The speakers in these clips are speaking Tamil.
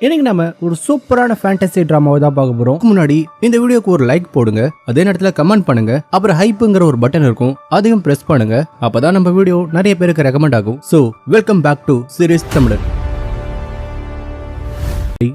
இன்னைக்கு நம்ம ஒரு சூப்பரான ஃபேண்டசி டிராமாவை தான் பார்க்க போறோம். முன்னாடி இந்த வீடியோக்கு ஒரு லைக் போடுங்க, அதே நேரத்தில் கமெண்ட் பண்ணுங்க, அப்புறம் ஹைப்புங்கிற ஒரு பட்டன் இருக்கும், அதையும் பிரஸ் பண்ணுங்க. அப்பதான் நம்ம வீடியோ நிறைய பேருக்கு ரெக்கமெண்ட் ஆகும். So welcome back to series தமிழர்.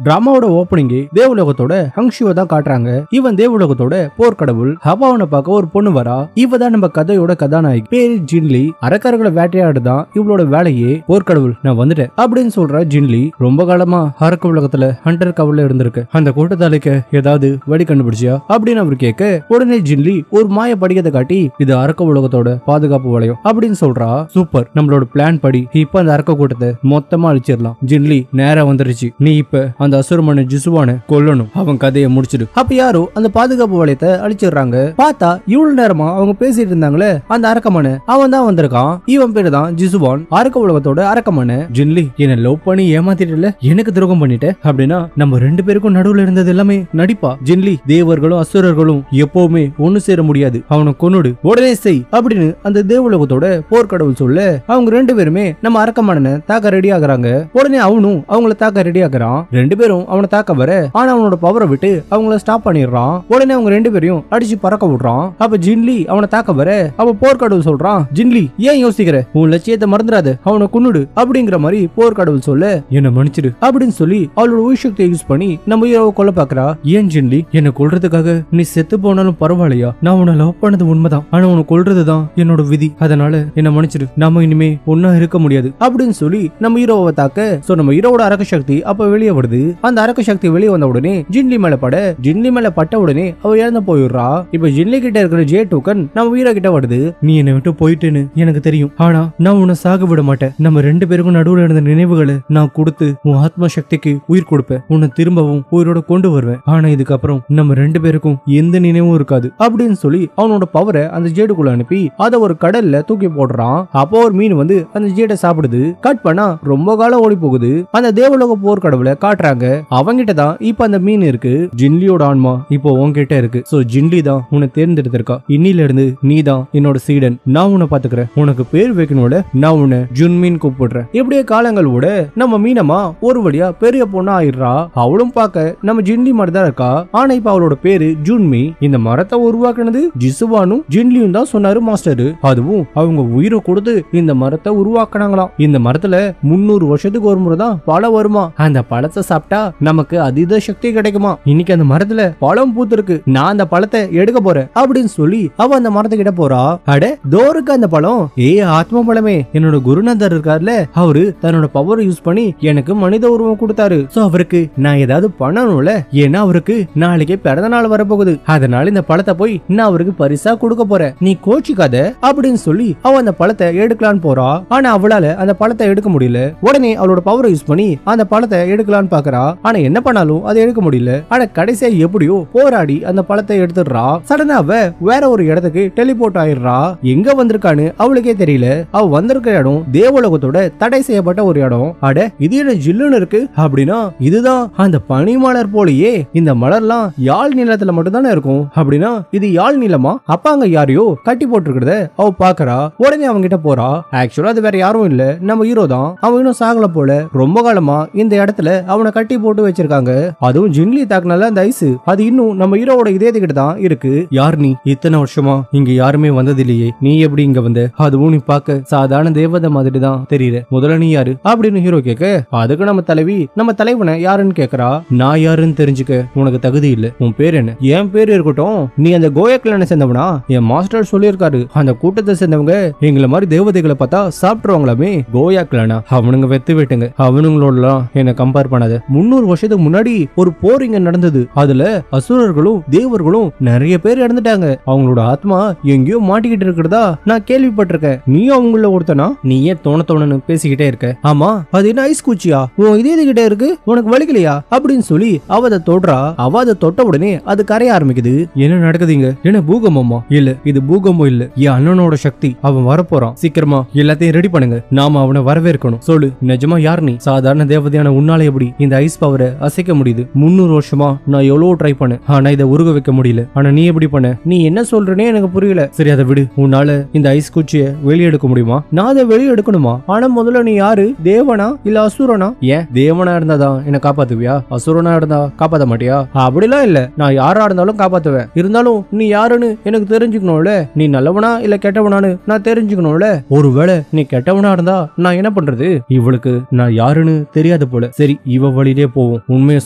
டிராமாவோட ஓப்பனிங் தேவலோகத்தோட ஹங்ஷுவை தான் காட்டுறாங்க. இவன் தேவலோகத்தோட போர்க்கடவுள். ஹவாவனை பார்க்க ஒரு பொண்ணு வரா. இவ தான் நம்ம கதையோட கதாநாயகி. பேரு ஜின்லி. அரக்கர்களை வேட்டையாடுதான் இவளோட வேலையே. போர்க்கடவுள் நான் வந்துட்டேன் அப்படின்னு சொல்ற ஜின்லி. ரொம்ப காலமா அரக்க உலகத்துல ஹண்டர் கவர்ல இருந்திருக்கு. அந்த கூட்டத்தாளிக்க ஏதாவது வழி கண்டுபிடிச்சியா அப்படின்னு அவர் கேட்க, உடனே ஜின்லி ஒரு மாய படிக்கத்தை காட்டி இது அரக்க உலகத்தோட பாதுகாப்பு வளையம் அப்படின்னு சொல்றா. சூப்பர், நம்மளோட பிளான் படி இப்ப அந்த அரக்க கூட்டத்தை மொத்தமா அழிச்சிடலாம். ஜின்லி நேரா வந்துருச்சு, நீ இப்ப அந்த அசுரமான ஜிசுவான கொல்லணும், அவன் கதையை முடிச்சிடு. அப்ப யாரோ அந்த பாதுகாப்பு வளையத்தை அழிச்சிடுறாங்க. பார்த்தா இவ்வளவு நேரமா அவங்க பேசிட்டு இருந்தாங்களே அந்த அரக்கமான, அவன் தான் வந்திருக்கான். இவன் பேரு தான் ஜிசுவான், அரக்க உலகத்தோட அரக்கமான. ஜின்லி என்ன லவ் பண்ணி ஏமாத்திட்டு எனக்கு துரோகம் பண்ணிட்ட அப்படின்னா நம்ம ரெண்டு பேருக்கும் நடுவுல இருந்தது எல்லாமே நடிப்பா. ஜின்லி தேவர்களும் அசுரர்களும் எப்பவுமே ஒண்ணு சேர முடியாது, அவனை கொன்னுடு, உடனே செய் அப்படின்னு அந்த தேவலோகத்தோட போர்க்கடவுள் சொல்ல, அவங்க ரெண்டு பேருமே நம்ம அரக்கமான தாக்க ரெடி ஆகுறாங்க. உடனே அவனும் அவங்கள தாக்க ரெடி ஆகுறான். ரெண்டு பேரும் அவனை தாக்க வர, ஆனா அவனோட பவரை விட்டு அவங்கள ஸ்டாப் பண்ணிடுறான். உடனே அவங்க ரெண்டு பேரையும் அடிச்சு பறக்க விடுறான். அப்ப ஜின்லி அவனை தாக்க வர, அவ போர்க்கடவுள் சொல்றான், ஜின்லி ஏன் யோசிக்கிற, உன் லட்சியத்தை மறந்துடாத, அவனை கொன்னுடு அப்படிங்கிற மாதிரி போர்க்கடவுள் சொல்ல, என்ன மன்னிச்சிடு அப்படின்னு சொல்லி அவளோட உயிர்சக்தியை யூஸ் பண்ணி நம்ம ஹீரோவை கொல்ல பாக்குறா. ஏன் ஜின்லி, என்ன கொல்றதுக்காக நீ செத்து போனாலும் பரவாயில்லையா, நான் உன்னை லவ் பண்ணது உண்மைதான், ஆனா உன்னை கொல்றதுதான் என்னோட விதி, அதனால என்ன மன்னிச்சிடு, நாம இனிமே ஒன்னா இருக்க முடியாது அப்படின்னு சொல்லி நம்ம ஹீரோவை தாக்க. சோ நம்ம ஹீரோவோட அரக்க சக்தி அப்ப வெளியே வருது. அந்த அரக்க சக்தி வெளியே வந்த உடனே ஜின்லி மேல பட, ஜின்லி மேல பட்ட உடனே அவ இறந்து போயிடுறா. இப்ப ஜின்லி கிட்ட இருக்கிற ஜே டோக்கன் நம்ம வீர கிட்ட வருது. நீ என்னை விட்டு போயிட்டேன்னு எனக்கு தெரியும், ஆனா நான் உன்னை சாக விட மாட்டேன். நம்ம ரெண்டு பேருக்கும் நடுவுல இருந்த நினைவுகளை நான் கொடுத்து உன் ஆத்ம சக்திக்கு உயிர் கொடுப்பேன், உன்னை திரும்பவும் உயிரோட கொண்டு வருவேன். ஆனா இதுக்கப்புறம் நம்ம ரெண்டு பேருக்கும் எந்த நினைவும் இருக்காது அப்படின்னு சொல்லி அவனோட பவரை அந்த ஜேடுக்குள்ள அனுப்பி அதை ஒரு கடல்ல தூக்கி போடுறான். அப்போ ஒரு மீன் வந்து அந்த ஜேடை சாப்பிடுது. கட் பண்ணா ரொம்ப காலம் ஓடி போகுது. அந்த தேவலோக போர்க்கடவுளை காட்டுறாங்க. அவங்கிட்ட தான் இப்ப அந்த மீன் இருக்கு. ஜின்லியோட ஆன்மா இப்போ உன்கிட்ட இருக்கு. சோ ஜின்லி தான் உன்னை தேர்ந்தெடுத்திருக்கா. இன்னில இருந்து நீ தான் என்னோட சீடன், நான் உன்னை பாத்துக்கிறேன், உனக்கு பேர் வைக்கணும்ல, நான் உன்னை ஜுன்மீன் கூப்பிடுறேன். இப்படியே காலங்கள் ஓட நம்ம மீனமா ஒரு வழியா பெரிய பொண்ணா ஆயிடுறா. அவளும் பார்க்க நம்ம ஜின்லி மாதிரி தான் இருக்கா. ஆனா இப்ப அவளோட பேரு ஜுன்மி. இந்த மரத்தை உருவாக்குனது ஜிசுவானும் ஜின்லியும் தான் சொன்னாரு மாஸ்டர். அதுவும் அவங்க உயிரை கொடுத்து இந்த மரத்தை உருவாக்குனாங்களாம். இந்த மரத்துல 300 வருஷத்துக்கு ஒரு முறை தான் பழம் வருமா. அந்த பழத்தை சாப்பிட்டா நமக்கு அதீத சக்தி கிடைக்குமா. இன்னைக்கு அந்த மரத்துல பழம் பூத்திருக்கு, நான் அந்த பழத்தை எடுக்க போறேன் அப்படின்னு சொல்லி அவ அந்த மரத்துக்கிட்ட போறா. அட தோருக்கு அந்த பழம், ஏ ஆத்ம பழமே, என்னோட குருநாதர் இருக்காருல, அவரு தன்னோட பவர் யூஸ் பண்ணி எனக்கு மனித உருவம் கொடுத்தாரு. சோ அவருக்கு நான் ஏதாவது பண்ணணும்ல, ஏன்னா அவருக்கு நாளைக்கு பிறந்த நாள் வரப்போகுது, அதனால இந்த பழத்தை போய் நான் அவருக்கு பரிசா கொடுக்க போறேன், நீ கோச்சிக்காத அப்படின்னு சொல்லி அவ அந்த பழத்தை எடுக்கலான்னு போறா. ஆனா அவளால அந்த பழத்தை எடுக்க முடியல. உடனே அவளோட பவரை யூஸ் பண்ணி அந்த பழத்தை எடுக்கலான்னு பாக்குறா. ஆனா என்ன பண்ணாலும் அதை எடுக்க முடியல. ஆனா கடைசியா எப்படியோ போராடி அந்த பழத்தை எடுத்துடுறா. சடனா அவ வேற ஒரு இடத்துக்கு டெலிபோர்ட் ஆயிடுறா. எங்க வந்திருக்கான்னு அவளுக்கே தெரியல. அவ வந்திருக்கிற இடம் தேவலோகத்தோட தடை செய்யப்பட்ட ஒரு இடம். அட இது என்ன ஜில்லுன்னு இருக்கு அப்படின்னா, இதுதான் அந்த பனி மலர் போலயே. இந்த மலர்லாம் யாழ் நிலத்துல மட்டும் தானே இருக்கும் அப்படின்னா இது யாழ் நிலமா. அப்ப அங்க யாரையோ கட்டி போட்டுருக்கிறத அவ பாக்குறா. உடனே அவங்க கிட்ட போறா. ஆக்சுவலா அது வேற யாரும் இல்ல, நம்ம ஹீரோ தான். அவன் இன்னும் சாகல போல. ரொம்ப காலமா இந்த இடத்துல அவனை கட்டி போட்டு வச்சிருக்காங்க. அதுவும் ஜின்லி தாக்குனால அந்த ஐஸ் அது இன்னும் நம்ம ஹீரோவோட இதயத்துக்கிட்ட தான் இருக்கு. யார் நீ, இத்தனை வருஷமா இங்க யாருமே வந்தது இல்லையே, நீ எப்படி இங்க வந்த, அதுவும் நீ பார்க்க சாதாரண தேவதை மாதிரி தான் தெரியற, முதல்ல நீ யாரு அப்படின்னு ஹீரோ கேட்க, அதுக்கு நம்ம தலைவி நம்ம தலைவனை யாருன்னு கேக்குறா. நான் யாருன்னு தெரிஞ்சுக்க உனக்கு தகுதி இல்ல, உன் பேர் என்ன. என் பேர் இருக்கட்டும், நீ அந்த கோயா கிளானை சேர்ந்தவனா, என் மாஸ்டர் சொல்லியிருக்காரு, அந்த கூட்டத்தை சேர்ந்தவங்க எங்களை மாதிரி தேவதைகளை பார்த்தா சாப்பிட்டுருவாங்களாமே. கோயா கிளானா, அவனுங்க வெத்து வெட்டுங்க, அவனுங்களோட என்ன கம்பேர் பண்ணாத. 300 வருஷத்துக்கு முன்னாடி ஒரு போர் இங்க நடந்தது. அதுல அசுரர்களும் தேவர்களும் நிறைய பேர் இறந்துட்டாங்க. அவங்களோட ஆத்மா எங்கேயோ மாட்டிக்கிட்டு இருக்கிறதா நான் கேள்விப்பட்டிருக்கேன். நீயும் அவங்கள ஒருத்தனா, நீ ஏன் தோணு பேசிக்கிட்டே இருக்க. ஆமா அது என்ன ஐஸ் குச்சியா, உன் இதயத்துக்கிட்ட இருக்கு, உனக்கு வலிக்கலையா அப்படின்னு சொல்லி அவ அதை தொடுறா. அவ அதை தொட்ட உடனே அது கரைய ஆரம்பிக்குது. என்ன நடக்குதுங்க, என்ன பூகம்பமா? இல்ல இது பூகம்பம் இல்ல, என் அண்ணனோட சக்தி, அவன் வரப்போறான், சீக்கிரமா எல்லாத்தையும் ரெடி பண்ணுங்க, நாம அவனை வரவேற்கணும். சொல்லு நிஜமா யார் நீ, சாதாரண தேவதையான உன்னால எப்படி இந்த ஐஸ் பவரை அசைக்க முடியுது. 300 வருஷமா நான் எவ்வளவு ட்ரை பண்ணேன், ஆனா இதை உருக வைக்க முடியல. ஆனா நீ எப்படி பண்ண? நீ என்ன சொல்றனே எனக்கு புரியல. சரி அதை விடு. உன்னால இந்த ஐஸ் குச்சியை வெளியே எடுக்க முடியுமா? நான் அதை வெளியே எடுக்கணுமா? ஆனா முதல்ல நீ யாரு? தேவனா இல்ல அசுரனா? ஏன் தேவனா இருந்தாதான் என்ன காப்பாத்துவியா? அசுரனா இருந்தா காப்பாத்த மாட்டியா? அப்படிலாம் இல்ல, நான் யாரா இருந்தாலும் காப்பாத்துவேன். இருந்தாலும் நீ யாருன்னு எனக்கு தெரிஞ்சுக்கணும்ல. நீ நல்லவனா இல்ல கெட்டவனான்னு நான் தெரிஞ்சுக்கணும்ல. ஒருவேளை நீ கெட்டவனா இருந்தா நான் என்ன பண்றது? இவளுக்கு நான் யாருன்னு தெரியாது போல. சரி இவ வழியிலே போவோம். உண்மையை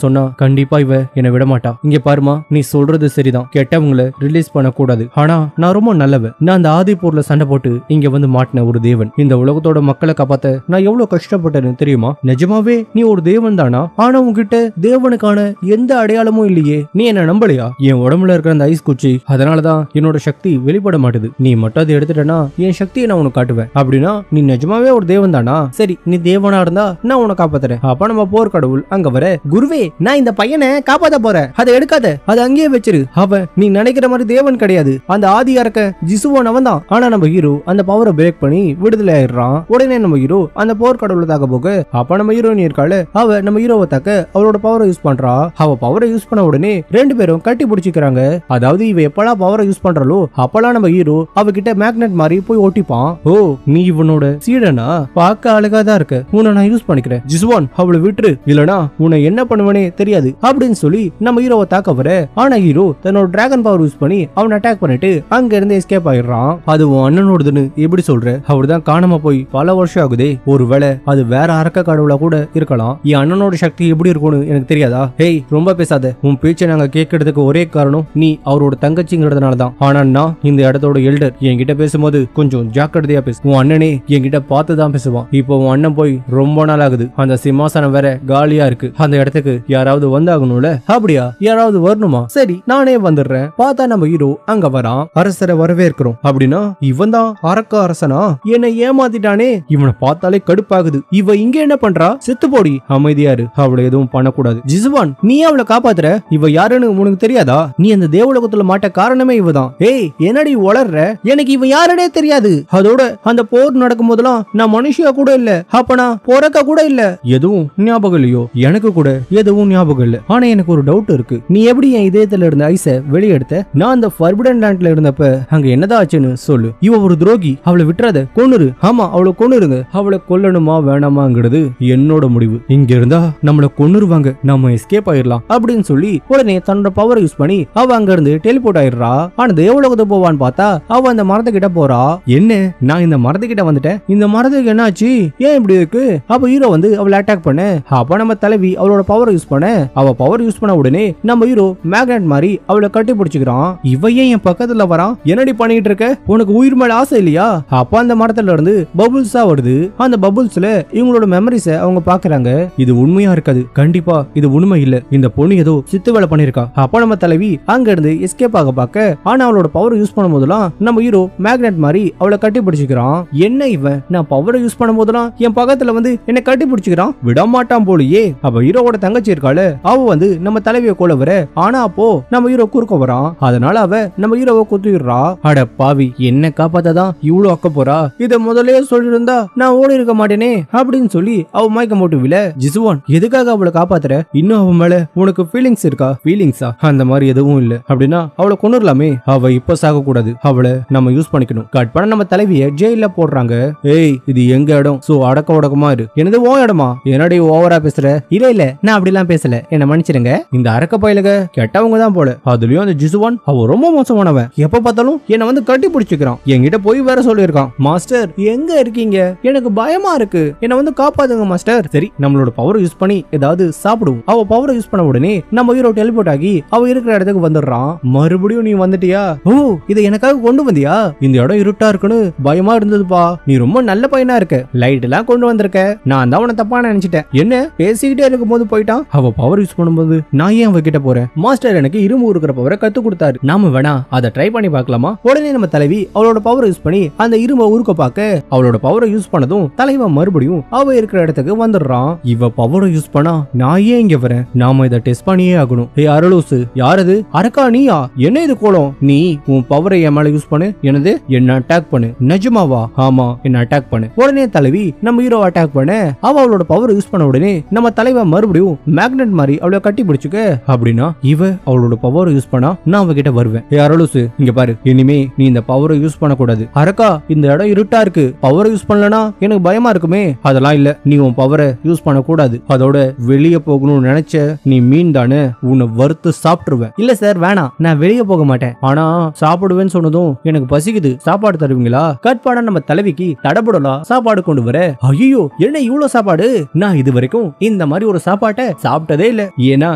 சொன்னா கண்டிப்பா இவ என்ன விட மாட்டா. இங்க பாருமா, நீ சொல்றது சரிதான், கெட்டவங்களை ரிலீஸ் பண்ண கூடாது. ஆனா நான் ரொம்ப நல்லவன். நான் அந்த ஆதிப்பூர்ல சண்டை போட்டு இங்க வந்து மாட்டின ஒரு தேவன். இந்த உலகத்தோட மக்களை காப்பாத்த நான் எவ்வளவு கஷ்டப்பட்டேன்னு தெரியுமா? நிஜமாவே நீ ஒரு தேவன் தானா? ஆனா உன்கிட்ட தேவனுக்கான எந்த அடையாளமும் இல்லையே. நீ என்ன நம்பலையா? என் உடம்புல இருக்கிற அந்த ஐஸ் குச்சி, அதனாலதான் என்னோட சக்தி வெளிப்பட மாட்டுது. நீ மட்டும் அதை எடுத்துட்டனா என் சக்தியை நான் உனக்கு காட்டுவேன். அப்படின்னா நீ நிஜமாவே ஒரு தேவன் தானா? சரி நீ தேவனா இருந்தா நான் உன்னை காப்பாத்துறேன். அப்ப நம்ம போர் கடவுள் அங்க வர, குருவே நான் இந்த பையனை காப்பாத்த போறேன், அதை எடுக்காத, அதை அங்கேயே வச்சிரு. அவன் நீ நினைக்கிற மாதிரி தேவன் கிடையாது. அந்த ஆதி அரக்க ஜிசுவான் அவன் தான். ஆனா நம்ம ஹீரோ அந்த பவரை பிரேக் பண்ணி விடுதலை ஆயிடுறான். உடனே நம்ம ஹீரோ அந்த போர் கடவுளை தாக்க போக, அப்ப நம்ம ஹீரோயின் இருக்காளு, அவ நம்ம ஹீரோவை தாக்க அவளோட பவரை யூஸ் பண்றா. அவ பவரை யூஸ் பண்ண உடனே ரெண்டு பேரும் கட்டி பிடிச்சிக்கிறாங்க. அதாவது இவ எப்பலாம் பவரை யூஸ் பண்றாளோ அப்பலாம் நம்ம ஹீரோ அவகிட்ட மேக்னெட் மாதிரி போய் ஒட்டிப்பான். ஓ நீ இவனோட சீடனா? பார்க்க அழகா தான் இருக்க, உன்னை நான் யூஸ் பண்ணிக்கிறேன். ஜிசுவான் அவளை விட்டுரு, இல்லனா உன்னை என்ன பண்ணுவனே தெரியாது அப்படின்னு சொல்லி நம்ம ஹீரோவை தாக்க வர, ஆனா ஹீரோ தன்னோட டிராகன் பவர் யூஸ் பண்ணி அவனை அட்டாக் பண்ணிட்டு அங்க இருந்து எஸ்கேப் ஆயிடுறான். அது உன் அண்ணனோடதுன்னு எப்படி சொல்ற? அவர்தான் காணாம போய் பல வருஷம் ஆகுதே. ஒருவேளை அது வேற அரக்க கடவுளா கூட இருக்கலாம். என் அண்ணனோட சக்தி எப்படி இருக்கும்னு எனக்கு தெரியாதா? ஹேய் ரொம்ப பேசாத. உன் பேச்சை நாங்க கேட்கறதுக்கு ஒரே காரணம் நீ அவரோட தங்கச்சிங்கிறதுனால தான். ஆனா நான் இந்த இடத்தோட எல்டர். என்கிட்ட பேசும்போது கொஞ்சம் ஜாக்கிரதையா பேசு. உன் அண்ணனே என்கிட்ட பார்த்து தான் பேசுவான். இப்போ உன் அண்ணன் போய் ரொம்ப நாள் ஆகுது. அந்த சிம்மாசனம் வேற காலியா இருக்கு. அந்த இடத்துக்கு யாராவது வந்தாகணும்ல. அப்படியா? யாராவது வரணுமா? சரி நானே வந்துடுறேன். பார்த்தா நம்ம ஹீரோ அங்க வரான். அரசரை வரவேற்கிறோம். அப்படின்னா இவன் தான் அரக்க அரசனா? என்னை ஏமாத்திட்டானே. இவனை பார்த்தாலே கடுப்பாகுது. இவ இங்க என்ன பண்றா? செத்து போடி. அமைதியாரு. அவளை எதுவும் பண்ணக்கூடாது. ஜிசுவான் நீ அவளை காப்பாத்துற. இவ யாருன்னு உனக்கு தெரியாதா? நீ அந்த தேவலோகத்துல மாட்ட காரணமே இவதான். ஏய் என்னடி வளர்ற? எனக்கு இவ யாருனே தெரியாது. அதோட அந்த போர் நடக்கும் போதெல்லாம் நான் மனுஷியா கூட இல்ல. அப்ப நான் போறக்க கூட இல்ல. எதுவும் ஞாபகம் இல்லையோ? எனக்கு கூட எதுவும் ஞாபகம் இல்ல. ஆனா எனக்கு ஒரு டவுட் இருக்கு. நீ எப்படி என் இதயத்துல இருந்த ஐஸ வெளியே எடுத்த? நான் அந்த ஃபர்பிடன் லேண்ட்ல இருந்தப்ப அங்க என்னதான் ஆச்சுன்னு சொல்லு. இவ ஒரு துரோகி. அவளை விட்டுறாத. கொன்னுரு. ஆமா அவளை கொன்னுருங்க. அவளை கொல்லணுமா வேணாமாங்கிறது என்னோட முடிவு. இங்க இருந்தா நம்மள கொன்னுருவாங்க. நம்ம எஸ்கேப் ஆயிடலாம் அப்படின்னு சொல்லி உடனே தன்னோட பவரை யூஸ் பண்ணி அவ அங்க இருந்து டெலிபோர்ட் ஆயிடுறா. ஆனா தேவலோகத்துக்கு போவான்னு பார்த்தா அவ அந்த மரத்துக்கிட்ட போறா. என்ன நான் இந்த மரத்துக்கிட்ட வந்துட்டேன், இந்த மரத்துக்கு என்ன ஆச்சு, ஏன் இப்படி இருக்கு? அப்ப ஹீரோ வந்து அவளை அட்டாக் பண்ண. அப்ப நம்ம தலைவி அவளோட பவரை யூஸ் பண்ண. அவ பவர் யூஸ் பண்ண உடனே நம்ம ஹீரோ மேக்னெட் மாதிரி அவளை கட்டி பிடிச்சுக்கிறான். இவ ஏன் என் பக்கத்துல வரான்? என்னடி பண்ணிட்டு இருக்க? உனக்கு உயிர் மேல ஆசை இல்லையா? அப்ப அந்த மரத்துல இருந்து பபுள்ஸா வருது. அந்த பபுள்ஸ்ல இவங்களோட மெமரிஸ அவங்க பாக்குறாங்க. இது உண்மையா இருக்காது. கண்டிப்பா இது உண்மை இல்ல. இந்த பொண்ணு ஏதோ சித்து வேலை பண்ணிருக்கா. அப்ப நம்ம தலைவி அங்க இருந்து எஸ்கேப் ஆக பாக்க, ஆனா அவளோட பவர் யூஸ் பண்ணும் போதெல்லாம் நம்ம ஹீரோ மேக்னெட் மாதிரி அவளை கட்டி பிடிச்சுக்கிறான். என்ன இவன் நான் பவரை யூஸ் பண்ணும் போதெல்லாம் என் பக்கத்துல வந்து என்ன கட்டி பிடிச்சுக்கிறான், விட மாட்டான் போலயே. அப்ப ஹீரோவோட தங்கச்சி இருக்காளு, அவ வந்து நம்ம தலைவியை கொல்ல வர. ஆனா அப்போ நம்ம ஹீரோ குறுக்க வரான். அதனால அவ நம்ம ஹீரோவை குத்திடுறா. அட பாவி, என்ன காப்பாத்ததான் இவ்வளவு அக்க போறா? இத முதலே சொல்லிருந்தா நான் ஓடி இருக்க மாட்டேனே அப்படின்னு சொல்லி அவ மயக்கம் போட்டு விழ. ஜிசுவான் எதுக்காக அவளை காப்பாத்துற? இன்னும் அவன் மேல உனக்கு ஃபீலிங்ஸ் இருக்கா? ஃபீலிங்ஸா? அந்த மாதிரி எதுவும் இல்ல. அப்படின்னா அவளை கொன்னுடலாமே. அவ இப்ப சாக கூடாது. அவளை நம்ம யூஸ் பண்ணிக்கணும். கட் பண்ண நம்ம தலைவிய ஜெயில போடுறாங்க. ஏய் இது எங்க இடம், சோ அடக்க உடக்கமா இரு. எனது ஓ இடமா? என்னடி ஓவரா பேசுற? இல்ல இல்ல நான் அப்படிலாம் பேசல, என்ன மன்னிச்சிருங்க. இந்த அரக்க பயலுக கெட்டவங்க தான் போல. அதுலயும் அந்த ஜிசுவான் அவ ரொம்ப மோசமானவன். எப்ப பார்த்தாலும் என்ன வந்து கட்டி பிடிச்சுக்கிறான். என்கிட்ட போய் வேற சொல்லியிருக்கான், மாஸ்டர் எங்க இருக்கீங்க, எனக்கு பயமா இருக்கு, என்ன வந்து காப்பாத்துங்க மாஸ்டர். சரி நம்மளோட பவர் யூஸ் பண்ணி ஏதாவது சாப்பிடுவோம். அவ பவரை யூஸ் பண்ண உடனே நம்ம ஹீரோ டெலிபோர்ட் ஆகி அவ இருக்கிற இடத்துக்கு வந்துடுறான். மறுபடியும் நீ வந்துட்டியா? ஓ இதை எனக்காக கொண்டு வந்தியா? இந்த இடம் இருட்டா இருக்குன்னு பயமா இருந்ததுப்பா. நீ ரொம்ப நல்ல பையனா இருக்க, லைட் எல்லாம் கொண்டு வந்திருக்க. நான் தான் உன தப்பா நினைச்சிட்டேன். என்ன பேசிக்கிட்டே இருக்கும் போது போயிட்டான். அவ பவர் யூஸ் பண்ணும்போது நான் ஏன் அவகிட்ட போறேன்? மாஸ்டர் எனக்கு இரும்பு இருக்கிற பவரை கத்து கொடுத்தாரு. நாம வேணா அதை ட்ரை பண்ணி பார்க்கலாமா? உடனே நம்ம தலைவி அவளோட பவரை யூஸ் பண்ணி அந்த இரும்பை உருக்க பார்க்க, அவளோட பவரை யூஸ் பண்ணதும் தலைவன் மறுபடியும் அவ இருக்கிற இடத்துக்கு வந்துடுறான். இவ பவரை யூஸ் பண்ணா நான் ஏன் இங்க வரேன்? நாம இதை டெஸ்ட் பண்ணியே ஆகணும். ஏ அரலூசு, யாரது? அரக்கா நீயா? என்ன இது கோலம்? நீ உன் பவரை என் மேல யூஸ் பண்ணு. என்னது? என்ன அட்டாக் பண்ணு? நிஜமாவா? ஆமா என்ன அட்டாக் பண்ணு. உடனே தலைவி நம்ம ஹீரோ அட்டாக் பண்ண, அவளோட பவர் யூஸ் பண்ண உடனே நம்ம நம்ம தலைவன் மறுபடியும் மேக்னெட் மாதிரி அவளை கட்டி பிடிச்சுக்க. அப்படின்னா இவ அவளோட பவர் யூஸ் பண்ணா நான் அவகிட்ட வருவேன். அரலுசு இங்க பாரு, இனிமே நீ இந்த பவரை யூஸ் பண்ணக்கூடாது. அரக்கா இந்த இடம் இருட்டா இருக்கு, பவரை யூஸ் பண்ணலனா எனக்கு பயமா இருக்குமே. அதெல்லாம் இல்ல, நீ உன் பவரை யூஸ் பண்ண கூடாது. அதோட வெளியே போகணும்னு நினைச்ச நீ மீன் தானே, உன்னை வறுத்து சாப்பிட்டுருவேன். இல்ல சார் வேணாம், நான் வெளியே போக மாட்டேன். ஆனா சாப்பிடுவேன்னு சொன்னதும் எனக்கு பசிக்குது, சாப்பாடு தருவீங்களா? கட் பண்ண நம்ம தலைவிக்கு தடபுடலா சாப்பாடு கொண்டு வர. ஐயோ என்ன இவ்வளவு சாப்பாடு, நான் இது வரைக்கும் இந்த மாதிரி ஒரு சாப்பாட்டை சாப்பிட்டதே இல்ல. ஏன்னா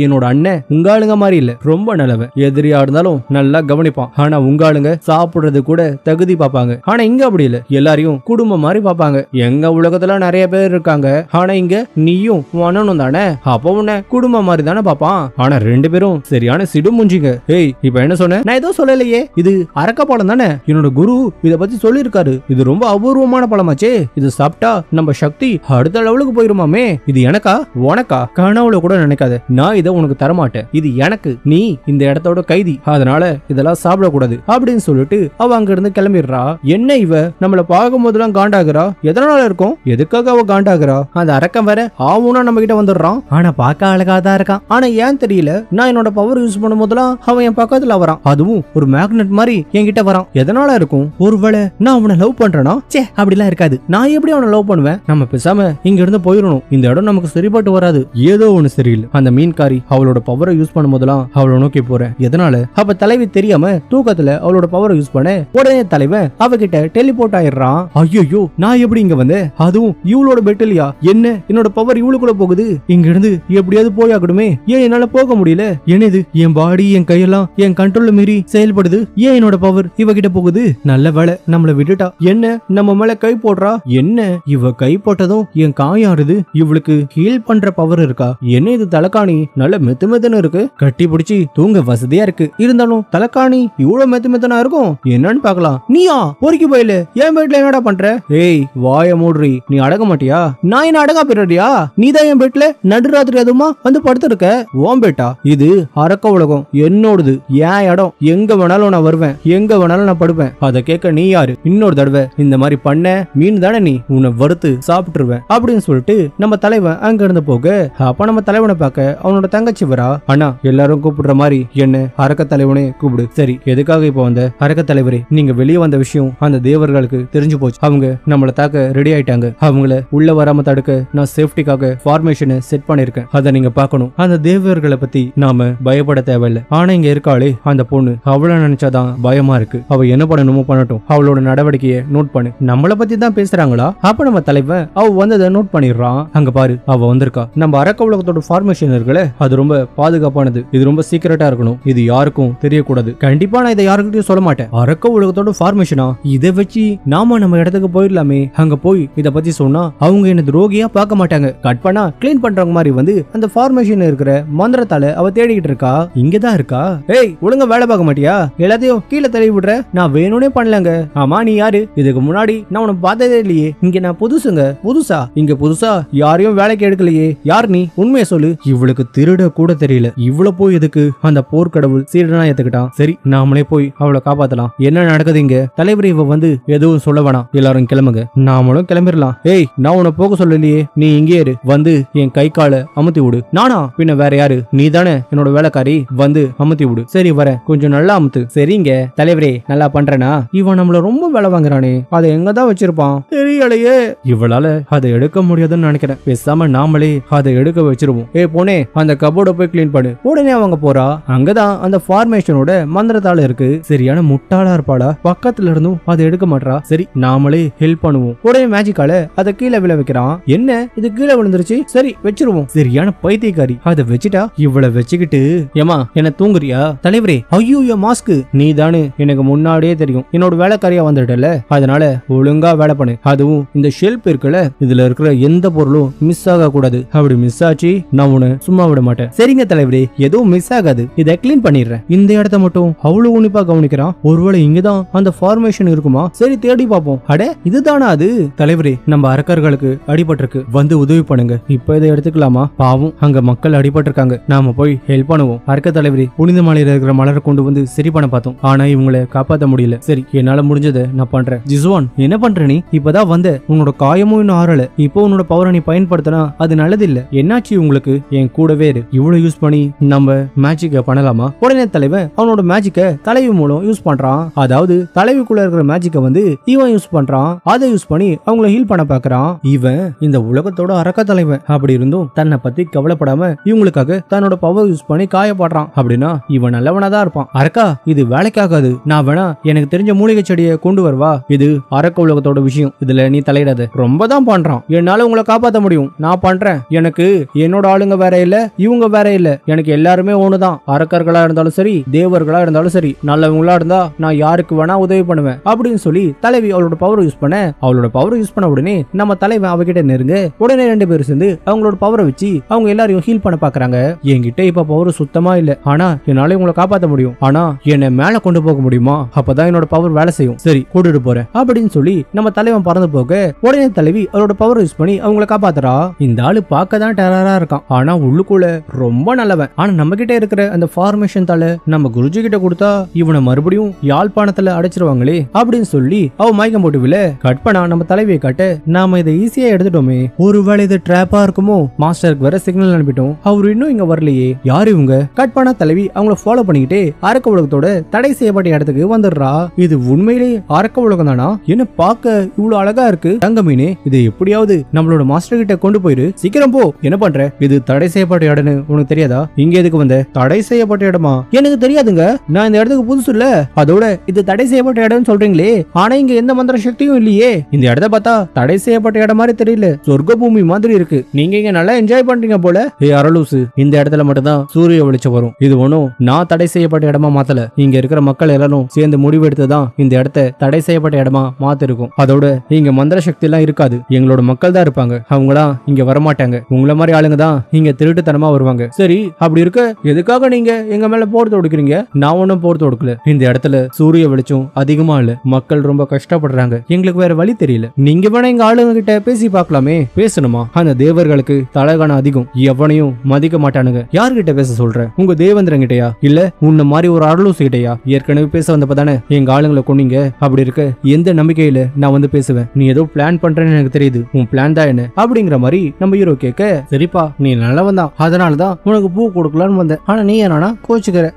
என்னோட அண்ணன் உங்க ஆளுங்க மாதிரி இல்ல, ரொம்ப நல்லவன். எதிரியா இருந்தாலும் நல்லா கவனிப்பான். ஆனா உங்க ஆளுங்க சாப்பிடுறது கூட தகுதி பாப்பாங்க. ஆனா இங்க அப்படி இல்ல, எல்லாரையும் குடும்பம் மாதிரி பாப்பாங்க. எங்க உலகத்துல நிறைய பேர் இருக்காங்க, ஆனா இங்க நீயும் அண்ணனும் தானே, அப்ப உன்ன குடும்பம் மாதிரி தானே பாப்பான். ஆனா ரெண்டு பேரும் சரியான சிடு முஞ்சிங்க. ஏய் இப்ப என்ன சொன்ன? நான் ஏதோ சொல்லலையே, இது அரக்க பழம் தானே. என்னோட குரு இத பத்தி சொல்லி இருக்காரு. இது ரொம்ப அபூர்வமான பழமாச்சே, இது சாப்பிட்டா நம்ம சக்தி அடுத்த லெவலுக்கு போயிருமாமே. இது எனக்கா உனக்கா? கனவுல கூட நினைக்காத, நான் இதை உனக்கு தரமாட்டேன். இது எனக்கு, நீ இந்த இடத்தோட கைதி, அதனால இதெல்லாம் சாப்பிடக்கூடாது அப்படின்னு சொல்லிட்டு அவ அங்க இருந்து கிளம்பிடுறா. என்ன இவ நம்மள பார்க்கும் போதெல்லாம் காண்டாகிறா? எதனால இருக்கும்? எதுக்காக அவ காண்டாகிறா? அந்த அரக்கம் வேற ஆவுனா நம்ம கிட்ட வந்துடுறான். ஆனா பார்க்க அழகா தான் இருக்கான். ஆனா ஏன் தெரியல, நான் என்னோட பவர் யூஸ் பண்ணும் போதெல்லாம் அவன் என் பக்கத்துல வரான். அதுவும் ஒரு மேக்னெட் மாதிரி என்கிட்ட வரான். எதனால இருக்கும்? ஒருவேளை நான் அவனை லவ் பண்றேனா? சே அப்படிலாம் இருக்காது, நான் எப்படி அவனை லவ் பண்ணுவேன்? நம்ம பேசாம இங்க இருந்து போயிடணும், இந்த இடம் நமக்கு சரிப்பட்டு வராது. ஏதோ ஒண்ணு சரியில்லை. அந்த மீன்காரி அவளோட பவரை யூஸ் பண்ணும் போதெல்லாம் அவளை நோக்கி போறேன். எதனால? அப்ப தலைவி தெரியாம தூக்கத்துல அவளோட பவரை யூஸ் பண்ண உடனே தலைவன் அவகிட்ட டெலிபோர்ட் ஆயிடுறான். ஐயோ நான் எப்படி இங்க வந்தேன்? அதுவும் இவளோட பெட்டிலியா? என்ன என்னோட பவர் இவளுக்குள்ள போகுது? இங்க இருந்து எப்படியாவது போயாகணுமே. ஏன் என்னால போக முடியல? என்னது என் பாடி என் கையெல்லாம் என் கண்ட்ரோல்ல மீறி செயல்படுது. ஏன் என்னோட பவர் இவகிட்ட போகுது? நல்ல வேலை நம்மள விட்டுட்டா. என்ன நம்ம மேல கை போடுறா? என்ன இவ கை போட்டதும் என் காயாறுது. இவளுக்கு ஹீல் பண்ற பவர் இருக்கா? என்ன இது தலகாணி நல்ல மெத்து மெத்துன்னு இருக்கு, கட்டி பிடிச்சி தூங்க வசதியா இருக்கு. இருந்தாலும் தலகாணி இவ்வளவு மெத்து மெத்தனா இருக்கும், என்னன்னு பாக்கலாம். நீயா பொறுக்கி போயில என் பெட்ல என்னடா பண்ற? ஏய் வாய மூடுறி, நீ அடங்க மாட்டியா? நான் என்ன அடங்கா போயிடுறியா? நீதான் என் பெட்ல நடுராத்திரி அதுமா வந்து படுத்திருக்க. ஓம் பெட்டா இது அரக்க உலகம், என்னோடது, என் இடம். எங்க வேணாலும் நான் வருவேன், எங்க வேணாலும் நான் படுப்பேன். அதை கேட்க நீ யாரு? இன்னொரு தடவை இந்த மாதிரி பண்ண மீன் தானே நீ, உன்னை வறுத்து சாப்பிட்டுருவேன் அப்படின்னு சொல்லிட்டு நம்ம தலைவன் அங்க இருந்து போக. அப்ப நம்ம தலைவனை பார்க்க அவனோட தங்கச்சி வரா. அண்ணா எல்லாரும் கூப்பிடுற மாதிரி என்ன அரக்க தலைவனே கூப்பிடு. சரி எதுக்காக இப்ப வந்த? அரக்க தலைவரே, நீங்க வெளியே வந்த விஷயம் அந்த தேவர்களுக்கு தெரிஞ்சு போச்சு. அவங்க நம்மள தாக்க ரெடி ஆயிட்டாங்க. அவங்கள உள்ள வராம தடுக்க நான் சேஃப்டிக்காக ஃபார்மேஷனை செட் பண்ணிருக்கேன். அதை நீங்க பார்க்கணும். அந்த தேவர்களை பத்தி நாம பயப்பட தேவையில்லை. ஆனா இங்க இருக்காளே அந்த பொண்ணு, அவளை நினைச்சாதான் பயமா இருக்கு. அவ என்ன பண்ணணுமோ பண்ணட்டும், அவளோட நடவடிக்கையை நோட் பண்ணு. நம்மள பத்தி தான் பேசுறாங்களா? அப்ப நம்ம தலைவன் அவ வந்ததை நோட் பண்ணிடுறான். அங்க பாரு அவ வந்திருக்கா. நம்ம அரக்க உலகத்தோட ஃபார்மேஷன் இருக்குல்ல, அது ரொம்ப பாதுகாப்பானது. இது ரொம்ப சீக்கிரட்டா இருக்கணும், இது யாருக்கும் தெரியக்கூடாது. கண்டிப்பா நான் இதை யாருக்கிட்டையும் சொல்ல மாட்டேன். அரக்க உலகத்தோட ஃபார்மேஷனா? இதை வச்சு நாம நம்ம இடத்துக்கு போயிடலாமே. அங்க போய் இத பத்தி சொன்னா அவங்க என்ன துரோகியா பார்க்க மாட்டாங்க. கட் பண்ணா கிளீன் பண்றவங்க மாதிரி வந்து அந்த ஃபார்மேஷன் இருக்கிற மந்திரத்தால அவ தேடிக்கிட்டு இருக்கா. இங்கதான் இருக்கா. ஏய் ஒழுங்கா வேலை பார்க்க மாட்டியா? எல்லாத்தையும் கீழே தள்ளி விடுற. நான் வேணும்னே பண்ணலங்க. ஆமா நீ யாரு? இதுக்கு முன்னாடி நான் உனக்கு பார்த்ததே இல்லையே. இங்க நான் புதுசுங்க. புதுசா? இங்க புதுசா யாரையும் வேலைக்கு எடுக்கலையே. யார் நீ? உண்மையை சொல்லு. இவளுக்கு திருட கூட தெரியல. இவ்வளவு போய் எதுக்கு அந்த போர்க்கடவுள் சீடனா ஏத்துக்கிட்டான். சரி நாமளே போய் அவளை காப்பாத்தலாம். என்ன நடக்குது இங்க? தலைவர் இவ வந்து எதுவும் சொல்ல வேணாம், எல்லாரும் கிளம்புங்க, நாமளும் கிளம்பிடலாம். ஏய் நான் உன்னை போக சொல்லலையே, நீ இங்கே இரு. வந்து என் கை காலை அமுத்தி விடு. நானா? பின்ன வேற யாரு? நீ தானே என்னோட வேலைக்காரி. வந்து அமுத்தி விடு. சரி வரேன், கொஞ்சம் நல்லா அமுத்து. சரிங்க தலைவரே, நல்லா பண்றேனா? இவன் நம்மள ரொம்ப வேலை வாங்குறானே, அதை எங்கதான் வச்சிருப்பான் தெரியலையே. இவளால அதை எடுக்க முடியாதுன்னு நினைக்கிறேன். பேசாம நாமளே அதை எடுக்க வச்சிருவோம். ஏ போனே அந்த கபோர்ட போய் கிளீன் பண்ணு. உடனே அவங்க போறா. அங்கதான் அந்த ஃபார்மேஷனோட மந்திரத்தால இருக்கு. சரியான முட்டாளா இருப்பாளா? பக்கத்துல இருந்தும் அதை எடுக்க மாட்டா. சரி நாமளே ஹெல்ப் பண்ணுவோம். உடனே மேஜிக்கால அதை கீழே விழ வைக்கிறான். என்ன இது கீழே விழுந்துருச்சு? சரி வச்சிருவோம். சரியான பைத்தியக்காரி. அதை வச்சுட்டா இவளை வச்சுக்கிட்டு ஏமா என்ன தூங்குறியா? தலைவரே ஐயோ மாஸ்க், நீ தானே எனக்கு முன்னாடியே தெரியும் என்னோட வேலைக்காரியா வந்துட்டல, அதனால ஒழுங்கா வேலை பண்ணு. அதுவும் இந்த ஷெல்ஃப் இருக்குல்ல, இதுல இருக்கிற எந்த பொருளும் மிஸ் ஆக கூடாது. அப்படி மிஸ் ஆச்சு நான் உன்னை சும்மா விட மாட்டேன். சரிங்க தலைவரே, எதுவும் மிஸ் ஆகாது, இதை கிளீன் பண்ணிடுறேன். இந்த இடத்த மட்டும் அவ்வளவு உன்னிப்பா கவனிக்கிறான். ஒருவேளை இங்கதான் அந்த ஃபார்மேஷன் இருக்குமா? சரி தேடி பார்ப்போம். அட இதுதானா அது? தலைவரே நம்ம அரக்கர்களுக்கு அடிபட்டிருக்கு, வந்து உதவி பண்ணுங்க. இப்ப இதை எடுத்துக்கலாமா? பாவம் அங்க மக்கள் அடிபட்டிருக்காங்க, நாம போய் ஹெல்ப் பண்ணுவோம். அரக்க தலைவரே, புனித மலையில இருக்கிற மலரை கொண்டு வந்து சரி பண்ண பார்த்தோம், ஆனா இவங்களை காப்பாற்ற முடியல. சரி என்னால முடிஞ்சதை நான் பண்றேன். ஜிஸ்வான் என்ன பண்ற நீ? இப்பதான் வந்த, உன்னோட காயமும் இன்னும் ஆறல. இப்போ உன்னோட பவரை நீ பயன்படுத்தினா அது நல்லது இல்ல. என்னாச்சு உங்களுக்கு? என் கூடவே இரு. இவ்வளவு யூஸ் பண்ணி நம்ம மேஜிக்க பண்ணலாமா? உடனே தலைவன் அவனோட மேஜிக்க தலைவி மூலம் யூஸ் பண்றான். அதாவது தலைவிக்குள்ள இருக்கிற மேஜிக்க வந்து இவன் யூஸ் பண்றான். அதை யூஸ் பண்ணி அவங்கள ஹீல் பண்ண பாக்குறான். இவன் இந்த உலகத்தோட அரக்க தலைவன். அப்படி இருந்தும் தன்னை பத்தி கவலைப்படாம இவங்களுக்காக தன்னோட பவர் யூஸ் பண்ணி காயப்படுறான். அப்படின்னா இவன் நல்லவனா தான் இருப்பான். அரக்கா, இது வேலைக்காகாது. நான் வேணா எனக்கு தெரிஞ்ச மூலிகை செடியை கொண்டு வருவா. இது அரக்க உலகத்தோட விஷயம். இதுல நீ தலையிடாத. ரொம்ப தான் பண்றான். என்னால உங்களை காப்பாற்ற முடியும். நான் பண்றேன். எனக்கு என்னோட ஆளுங்க வேற இல்ல, இவங்க வேற இல்ல. எனக்கு எல்லாருமே ஒண்ணுதான். அரக்கர்களா இருந்தாலும் சரி, தேவர்களா இருந்தாலும் சரி, நல்லவங்களா இருந்தா நான் யாருக்கு வேணா உதவி பண்ணுவேன் அப்படின்னு சொல்லி தலைவி அவளோட பவர் யூஸ் பண்ண, அவளோட பவர் யூஸ் பண்ண உடனே நம்ம தலைவன் அவகிட்ட நெருங்க. உடனே 2 பேரும் சேர்ந்து அவங்களோட பவரை வச்சு அவங்க எல்லாரையும் ஹீல் பண்ண பாக்குறாங்க. என்கிட்ட இப்ப பவர் சுத்தமா இல்ல, ஆனா என்னால உங்களை காப்பாற்ற முடியும். ஆனா என்னை மேல கொண்டு போக முடியுமா? அப்பதான் என்னோட பவர் வேலை செய்யும். சரி, கூட்டிட்டு போறேன் அப்படின்னு சொல்லி நம்ம தலைவன் பறந்து போக உடனே தலைவி அவளோட பவர் யூஸ் பண்ணி அவங்களை காப்பாத்துறா. இந்த ஆளு பார்க்க தான் டெரரா இருக்கான், ஆனா உள்ளுக்குள்ள ரொம்ப நல்லவன். ஆனா நம்ம கிட்ட இருக்கிற அந்த ஃபார்மேஷன் தால நம்ம குருஜி கிட்ட கொடுத்தா இவனை மறுபடியும் யாழ்ப்பாணத்துல அடைச்சிருவாங்களே அப்படின்னு சொல்லி அவ மயக்கம் போட்டு விழ கட் பண்ணா நம்ம தலைவியை காட்ட நாம இதை ஈஸியா எடுத்துட்டோமே. ஒருவேளை இது ட்ராப்பா இருக்குமோ? மாஸ்டருக்கு வேற சிக்னல் அனுப்பிட்டோம், அவரு இன்னும் இங்க வரலையே. யாரு இவங்க? கட் பண்ணா தலைவி அவங்கள ஃபாலோ பண்ணிக்கிட்டே அரக்க உலகத்தோட தடை செய்யப்பட்ட இடத்துக்கு வந்துடுறா. இது உண்மையிலேயே அரக்க உலகம் தானா? என்ன பார்க்க இவ்வளவு அழகா இருக்கு. தங்கமீனே, இது எப்படியாவது நம்மளோட மாஸ்டர் கிட்ட கொண்டு போயிரு. சீக்கிரம் போ. என்ன பண்ற? இது தடை செய்யப்பட்ட இடம்னு உனக்கு தெரியாதா? இங்க எதுக்கு வந்த? தடை செய்யப்பட்ட இடமா? எனக்கு தெரியாதுங்க. நான் இந்த இடத்துக்கு புதுசு இல்ல. அதோட இது தடை செய்யப்பட்ட இடம்னு சொல்றீங்களே, ஆனா இங்க எந்த மந்திர சக்தியும் இல்லையே. இந்த இடத்த பார்த்தா தடை செய்யப்பட்ட இடம் மாதிரி தெரியல, சொர்க்க பூமி மாதிரி இருக்கு. நீங்க இங்க நல்லா என்ஜாய் பண்றீங்க போல. அரலூசு, இந்த இடத்துல மட்டும்தான் சூரிய வெளிச்சம் வரும். இது ஒண்ணும் நான் தடை செய்யப்பட்ட இடமா மாத்தல. இங்க இருக்கிற மக்கள் எல்லாரும் சேர்ந்து முடிவெடுத்துதான் இந்த இடத்தை தடை செய்யப்பட்ட இடமா மாத்திருக்கும். அதோட இங்க மந்திர சக்தி எல்லாம் இருக்காது. எங்களோட மக்கள் தான் இருப்பாங்க. அவங்களாம் இங்க வரமாட்டாங்க. உங்களை மாதிரி ஆளுங்க தான் இங்க திருட்டுத்தனமா வருவாங்க. சரி, அப்படி இருக்க எதுக்காக நீங்க எங்க மேல போர் தொடுக்கிறீங்க? நான் ஒன்னும் போர் தொடுக்கல. இந்த இடத்துல சூரிய வெளிச்சம் அதிகமா இல்ல, மக்கள் ரொம்ப கஷ்டப்படுறாங்க. எங்களுக்கு வேற வழி தெரியல. நீங்க வேணா எங்க ஆளுங்க கிட்ட பேசி பார்க்கலாமே. பேசணுமா? அந்த தேவர்களுக்கு தலகான அதிகம், எவனையும் மதிக்க மாட்டானுங்க. யார்கிட்ட பேச சொல்ற? உங்க தேவேந்திரன் கிட்டயா? இல்ல உன்ன மாதிரி ஒரு அரலூசு கிட்டயா? ஏற்கனவே பேச வந்தப்பதானே எங்க ஆளுங்களை கொண்டீங்க. அப்படி இருக்க எந்த நம்பிக்கையில நான் வந்து பேசுவேன்? நீ ஏதோ பிளான் பண்றேன்னு எனக்கு தெரியுது. உன் பிளான் தான் என்ன? அப்படிங்கிற மாதிரி நம்ம ஹீரோ கேட்க, சரிப்பா நீ நல்லவன் தான், அதனாலதான் உனக்கு பூ கொடுக்கலான்னு வந்தேன். ஆனா நீ என்னன்னா கோச்சுக்கிற.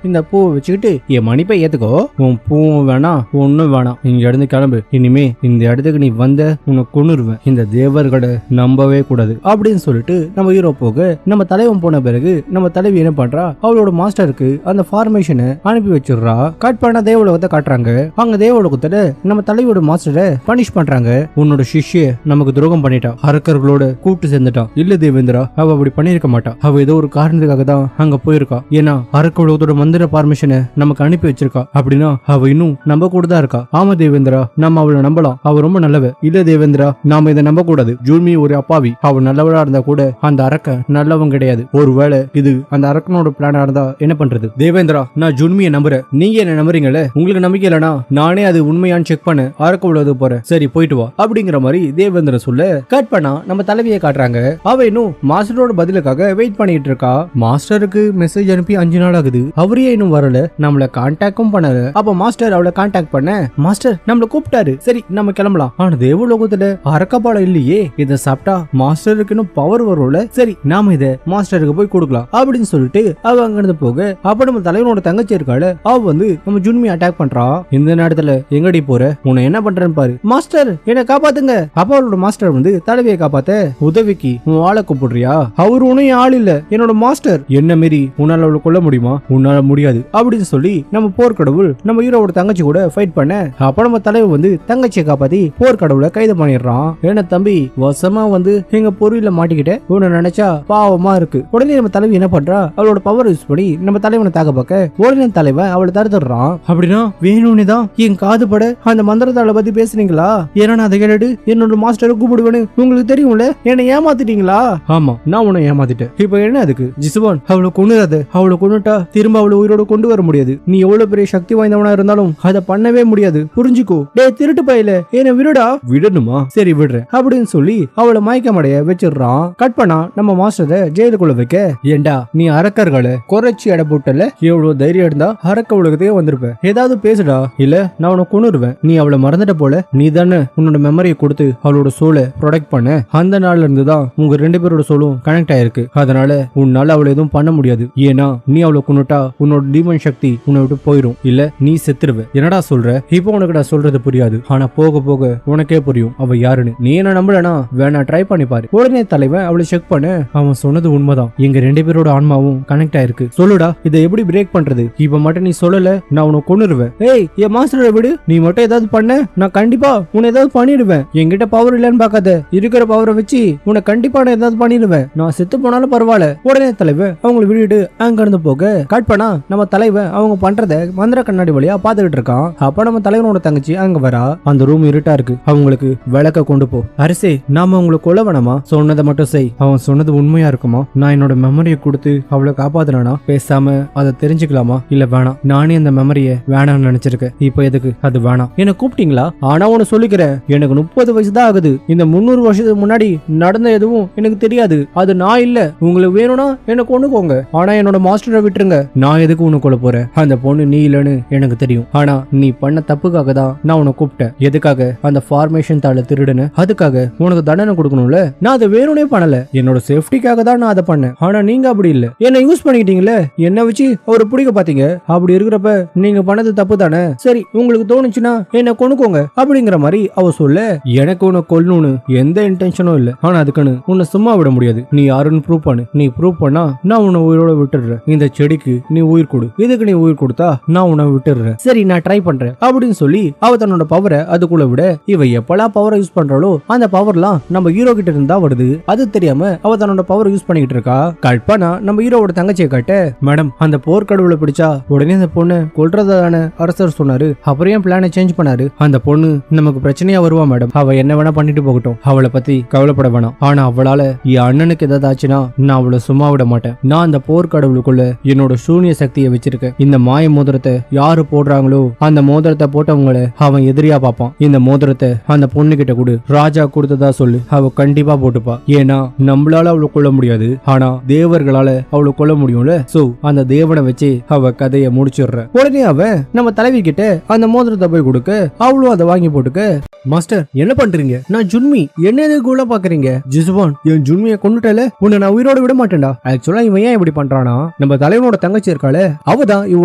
இந்த பூவை வச்சுக்கிட்டு என் மன்னிப்பை ஏத்துக்கோ. உன் பூவும் வேணாம், ஒன்னும் வேணாம். இங்க இருந்து கிளம்பு. இனிமே இந்த இடத்துக்கு நீ வந்த உன்னை கொன்னுருவேன். இந்த தேவர்களை நம்பவே கூடாது அப்படின்னு சொல்லிட்டு நம்ம ஹீரோ போக, நம்ம தலைவன் போன பிறகு நம்ம தலைவி என்ன பண்றா, அவளோட மாஸ்டருக்கு அந்த ஃபார்மேஷனை அனுப்பி வச்சிடுறா. கட் பண்ண தேவலோகத்தை காட்டுறாங்க. அங்க தேவலோகத்துல நம்ம தலைவியோட மாஸ்டரை பனிஷ் பண்றாங்க. உன்னோட சிஷ்ய நமக்கு துரோகம் பண்ணிட்டா, அரக்கர்களோட கூட்டு சேர்ந்துட்டா. இல்ல தேவேந்திரா, அவ அப்படி பண்ணிருக்க மாட்டா. அவ ஏதோ ஒரு காரணத்துக்காக தான் அங்க போயிருக்கா. ஏன்னா அரக்க உலகத்தோட மந்திர ஃபார்மேஷனை நமக்கு அனுப்பி வச்சிருக்கா. அப்படின்னா அவ இன்னும் நம்ம கூட தான் இருக்கா. ஆமா தேவேந்திரா, நம்ம அவளை நம்பலாம். அவ ரொம்ப நல்லவ. இல்ல தேவேந்திரா, நாம இதை நம்ப கூடாது. ஜூன்மி ஒரு அப்பாவி. அவ நல்லவளா இருந்தா கூட அந்த அரக்க நல்லவன் கிடையாது. ஒருவேளை இது அந்த அரக்கனோட பிளானா இருந்தா என்ன பண்றது? தேவேந்திரா, நான் ஜுன்மியை நம்புறேன். நீங்க என்ன நம்புறீங்களே? உங்களுக்கு நம்பிக்கை இல்லனா நானே அது உண்மையான்னு செக் பண்ண அரக்க உலகத்து போறேன். சரி போயிட்டு வா அப்படிங்கிற மாதிரி தேவேந்திர சொல்ல, கட் பண்ணா நம்ம தலைவியை காட்டுறாங்க. அவ இன்னும் மாஸ்டரோட பதிலுக்காக வெயிட் பண்ணிட்டு இருக்கா. மாஸ்டருக்கு மெசேஜ் அனுப்பி 5 நாள் ஆகுது. அவரே இன்னும் வரல, நம்மள கான்டாக்டும் பண்ணல. அப்ப மாஸ்டர் அவளை கான்டாக்ட் பண்ண, மாஸ்டர் நம்மள கூப்பிட்டாரு, சரி நம்ம கிளம்பலாம். ஆனா தேவலோகத்துல அரக்கப்பாலம் இல்லையே. இதை சாப்பிட்டா மாஸ்டருக்கு இன்னும் பவர் வரும்ல. சரி நாம இதை மாஸ்டருக்கு போய் கொடுக்கலாம் அப்படின்னு சொல்லிட்டு அவ அங்க இருந்து போக, அப்ப நம்ம தலைவனோட தங்கச்சி இருக்காள, அவ வந்து நம்ம ஜுன்மி அட்டாக் பண்றா. இந்த நேரத்துல எங்கடி போற? உன்னை என்ன பண்றேன்னு பாரு. மாஸ்டர் என்ன காப்பாத்துங்க. அப்ப அவளோட மாஸ்டர் வந்து தலைவியை காப்பாத்த உதவிக்கு உன் ஆளை கூப்பிடுறியா? அவரு உன்னையும் ஆள் இல்ல, என்னோட மாஸ்டர். என்ன மீறி உன்னால அவளை கொல்ல முடியுமா? உன்னால முடியாது அப்படின்னு சொல்லி நம்ம போர்க்கடவுள் நம்ம ஹீரோவோட தங்கச்சி கூட ஃபைட் பண்ண, அப்ப நம்ம தலைவர் வந்து தங்கச்சியை காப்பாத்தி போர்க்கடவுளை கைது பண்ணிடுறான். ஏன்னா தம்பி வசமா வந்து எங்க பொருளில மாட்டிக்கிட்ட, உன்னை நினைச்சா பாவமா இருக்கு. உடனே நம்ம தலைவி என்ன பண்றா, அவளோட பவர் யூஸ் பண்ணி நம்ம தலைவனை தாக்க பார்க்க, உடனே தலைவன் அவளை தடுத்துடுறான். அப்படின்னா வேணும்னு தான் என் காது பட அந்த மந்திரத்தாளை பத்தி பேசுறீங்களா? ஏன்னா நான் அதை கேட்டு என்னோட மாஸ்டரை கூப்பிடுவேன்னு உங்களுக்கு தெரியும்ல. என்னை ஏமாத்திட்டீங்களா? ஆமா, நான் உன்னை ஏமாத்திட்டேன். இப்ப என்ன அதுக்கு? ஜிசுவான், அவளை கொன்னுறாத. அவளை கொன்னுட்டா திரும்ப அவளை உயிரோட கொண்டு வர முடியாது. நீ எவ்வளவு பெரிய சக்தி வாய்ந்தவனா இருந்தாலும் அதை பண்ணவே முடியாது, புரிஞ்சுக்கோ. டே திருட்டு பையில, என்ன விடுடா. விடணுமா? சரி விடுறேன் அப்படின்னு சொல்லி அவளை மயக்கமடைய வச்சிடுறான். கட் பண்ணா நம்ம மாஸ்டரை ஜெயிலுக்குள்ள வைக்க, ஏண்டா நீ அரக்கர்களை குறைச்சி எடை போட்டல, எவ்வளவு தைரியம் இருந்தா அரக்க உலகத்தையே வந்திருப்ப. ஏதாவது பேசுடா, இல்ல நான் உன்னை கொன்னுருவேன். நீ அவளை மறந்துட்ட போல. நீ தானே உன்னோட மெமரியை கொடுத்து அவளோட சோலை ப்ரொடெக்ட் பண்ண. அந்த நாள்ல இருந்து இருந்துதான் உங்க 2 பேரோட சோலும் கனெக்ட் ஆயிருக்கு. அதனால உன்னால அவளை எதுவும் பண்ண முடியாது. ஏன்னா நீ அவளை கொன்னுட்டா உன்னோட டீமன் சக்தி உன்னை விட்டு போயிடும், இல்ல நீ செத்துருவ. என்னடா சொல்ற? இப்போ உனக்கு நான் சொல்றது புரியாது, ஆனா போக போக உனக்கே புரியும் அவ யாருன்னு. நீ என்ன நம்பலனா வேணா ட்ரை பண்ணி பாரு. உடனே தலைவன் அவளை செக் பண்ண அவன் சொன்னது உண்மைதான். எங்க 2 பேரோட ஆன்மாவும் கனெக்ட் ஆயிருக்கு. சொல்லுடா, இதை எப்படி பிரேக் பண்றது? இப்ப மட்டும் நீ சொல்லல நான் உன்னை கொன்னுருவேன். ஏய் என் மாஸ்டரை விடு, நீ மட்டும் ஏதாவது பண்ண நான் கண்டிப்பா உன்னை ஏதாவது பண்ணிடுவேன். என்கிட்ட பவர் இல்லன்னு பாக்காத, இருக்கிற பவரை வச்சு உன்னை கண்டிப்பா நான் ஏதாவது பண்ணிடுவேன். நான் செத்து போனாலும் பரவாயில்ல. உடனே தலைவன் அவங்களை விட்டுட்டு அங்க இருந்து போக கட் பண்ணா நம்ம தலைவன் அவங்க பண்றத மந்திர கண்ணாடி வழியா பாத்துக்கிட்டு இருக்கான். அப்ப நம்ம தலைவனோட தங்கச்சி அங்க வரா. அந்த ரூம் இருட்டா இருக்கு. அவங்களுக்கு விளக்க கொண்டு போ. அரசே, நாம உங்களுக்கு கொல்ல வேணாமா? சொன்னதை மட்டும் செய். அவன் சொன்னது உண்மையா இருக்குமா? நான் என்னோட மெமரியை கொடுத்து அவளை காப்பாத்தினா பேசாம அதை தெரிஞ்சுக்கலாமா? இல்ல வேணாம், நானே அந்த மெமரியை வேணாம்னு நினைச்சிருக்கேன். இப்ப எதுக்கு அது வேணாம்? என்ன கூப்பிட்டீங்களா? ஆனா உன சொல்லிக்கிறேன், எனக்கு 30 வயசு தான் ஆகுது. இந்த 300 வருஷத்துக்கு முன்னாடி நடந்த எதுவும் எனக்கு தெரியாது. அது நான் இல்ல. உங்களுக்கு வேணும்னா என்ன கொண்டுக்கோங்க, ஆனா என்னோட மாஸ்டரை விட்டுருங்க. நான் எதுக்கு உனக்கு கொல்ல போறேன்? அந்த பொண்ணு நீ இல்லன்னு எனக்கு தெரியும். ஆனா நீ பண்ண தப்புக்காக தான் நான் உன்னை கூப்பிட்டேன். எதுக்காக? அந்த ஃபார்மேஷன் தாளை திருடுன்னு அதுக்காக உனக்கு தண்டனை கொடுக்கணும்ல. நான் அதை வேணும்னே பண்ணல, என்னோட சேஃப்டிக்காக தான் நான் அதை பண்ணேன். ஆனா நீங்க அப்படி இல்ல, என்ன யூஸ் பண்ணிக்கிட்டீங்களே. என்ன வச்சு அவரை பிடிக்க பாத்தீங்க. அப்படி இருக்கிறப்ப நீங்க பண்ணது தப்பு தானே. சரி, உங்களுக்கு தோணுச்சுன்னா என்ன கொண்டுக்கோங்க அப்படிங்கிற மாதிரி அவ சொல்ல, எனக்கு உன்னை கொல்லணும்னு எந்த இன்டென்ஷனும் இல்ல. ஆனா அதுக்குன்னு உன்னை சும்மா விட முடியாது. நீ யாருன்னு ப்ரூவ் பண்ணு. நீ ப்ரூவ் பண்ணா நான் உன்னை உயிரோட விட்டுடுறேன். இந்த செடிக்கு நீ உயிர் கொடு. இதுக்கு நீ உயிர் கொடுத்தா நான் உன்னை விட்டுடுறேன். சரி, நான் ட்ரை பண்றேன் அப்படின்னு சொல்லி அவ தன்னோட பவரை அதுக்குள்ள விட, இவ எப்பெல்லாம் பவரை யூஸ் பண்றாளோ அந்த பவர்லாம் நம்ம ஹீரோ கிட்ட இருந்தா வருது. அது தெரியாம அவ தன்னோட பவர் யூஸ் பண்ணிட்டு இருக்கா. கல்பனா நம்ம ஹீரோவோட தங்கச்சியை காட்ட, மேடம் அந்த போர்க்கடவுளை பிடிச்சா உடனே அந்த பொண்ணு கொல்றதான அரசர் சொன்னாரு. அப்புறம் ஏன் பிளானை சேஞ்ச் பண்ணாரு? அந்த பொண்ணு நமக்கு பிரச்சனையா வருவா மேடம். அவ என்ன வேணா பண்ணிட்டு போகட்டும், அவளை பத்தி கவலைப்பட வேணாம். ஆனா அவளால என் அண்ணனுக்கு ஏதாவது ஆச்சுன்னா நான் அவளை சும்மா விட மாட்டேன். நான் அந்த போர்க்கடவுளுக்குள்ள என்னோட சூனிய சக்தியை வச்சிருக்கேன். இந்த மாய மோதிரத்தை யாரு போடுறாங்களோ அந்த மோதிரத்தை போட்டவங்களை அவன் எதிரியா பாப்பான். இந்த மோதிரத்தை அந்த பொண்ணு கிட்ட கொடு. ராஜா கொடுத்ததா சொல்லு, அவ கண்டிப்பா போட்டுப்பா. ஏன்னா நம்மளால அவளை கொல்ல முடியாது, ஆனா தேவர்களால அவளை கொல்ல முடியும்ல. சோ அந்த தேவனை வச்சு அவ கதையை முடிச்சிடுற. உடனே அவ நம்ம தலைவி கிட்ட அந்த மோதிரத்தை போய் கொடுக்க, அவளும் அதை வாங்கி போட்டுக்க. மாஸ்டர் என்ன பண்றீங்க? நான் ஜுன்மி, என்ன எதுக்குள்ள பாக்குறீங்க? ஜிசுவான், என் ஜுன்மியை கொண்டுட்டல, உன்னை நான் உயிரோட விட மாட்டேன்டா. ஆக்சுவலா இவன் ஏன் இப்படி பண்றானா, நம்ம தலைவனோட தங்கச்சி இருக்காளே அவதான் இவ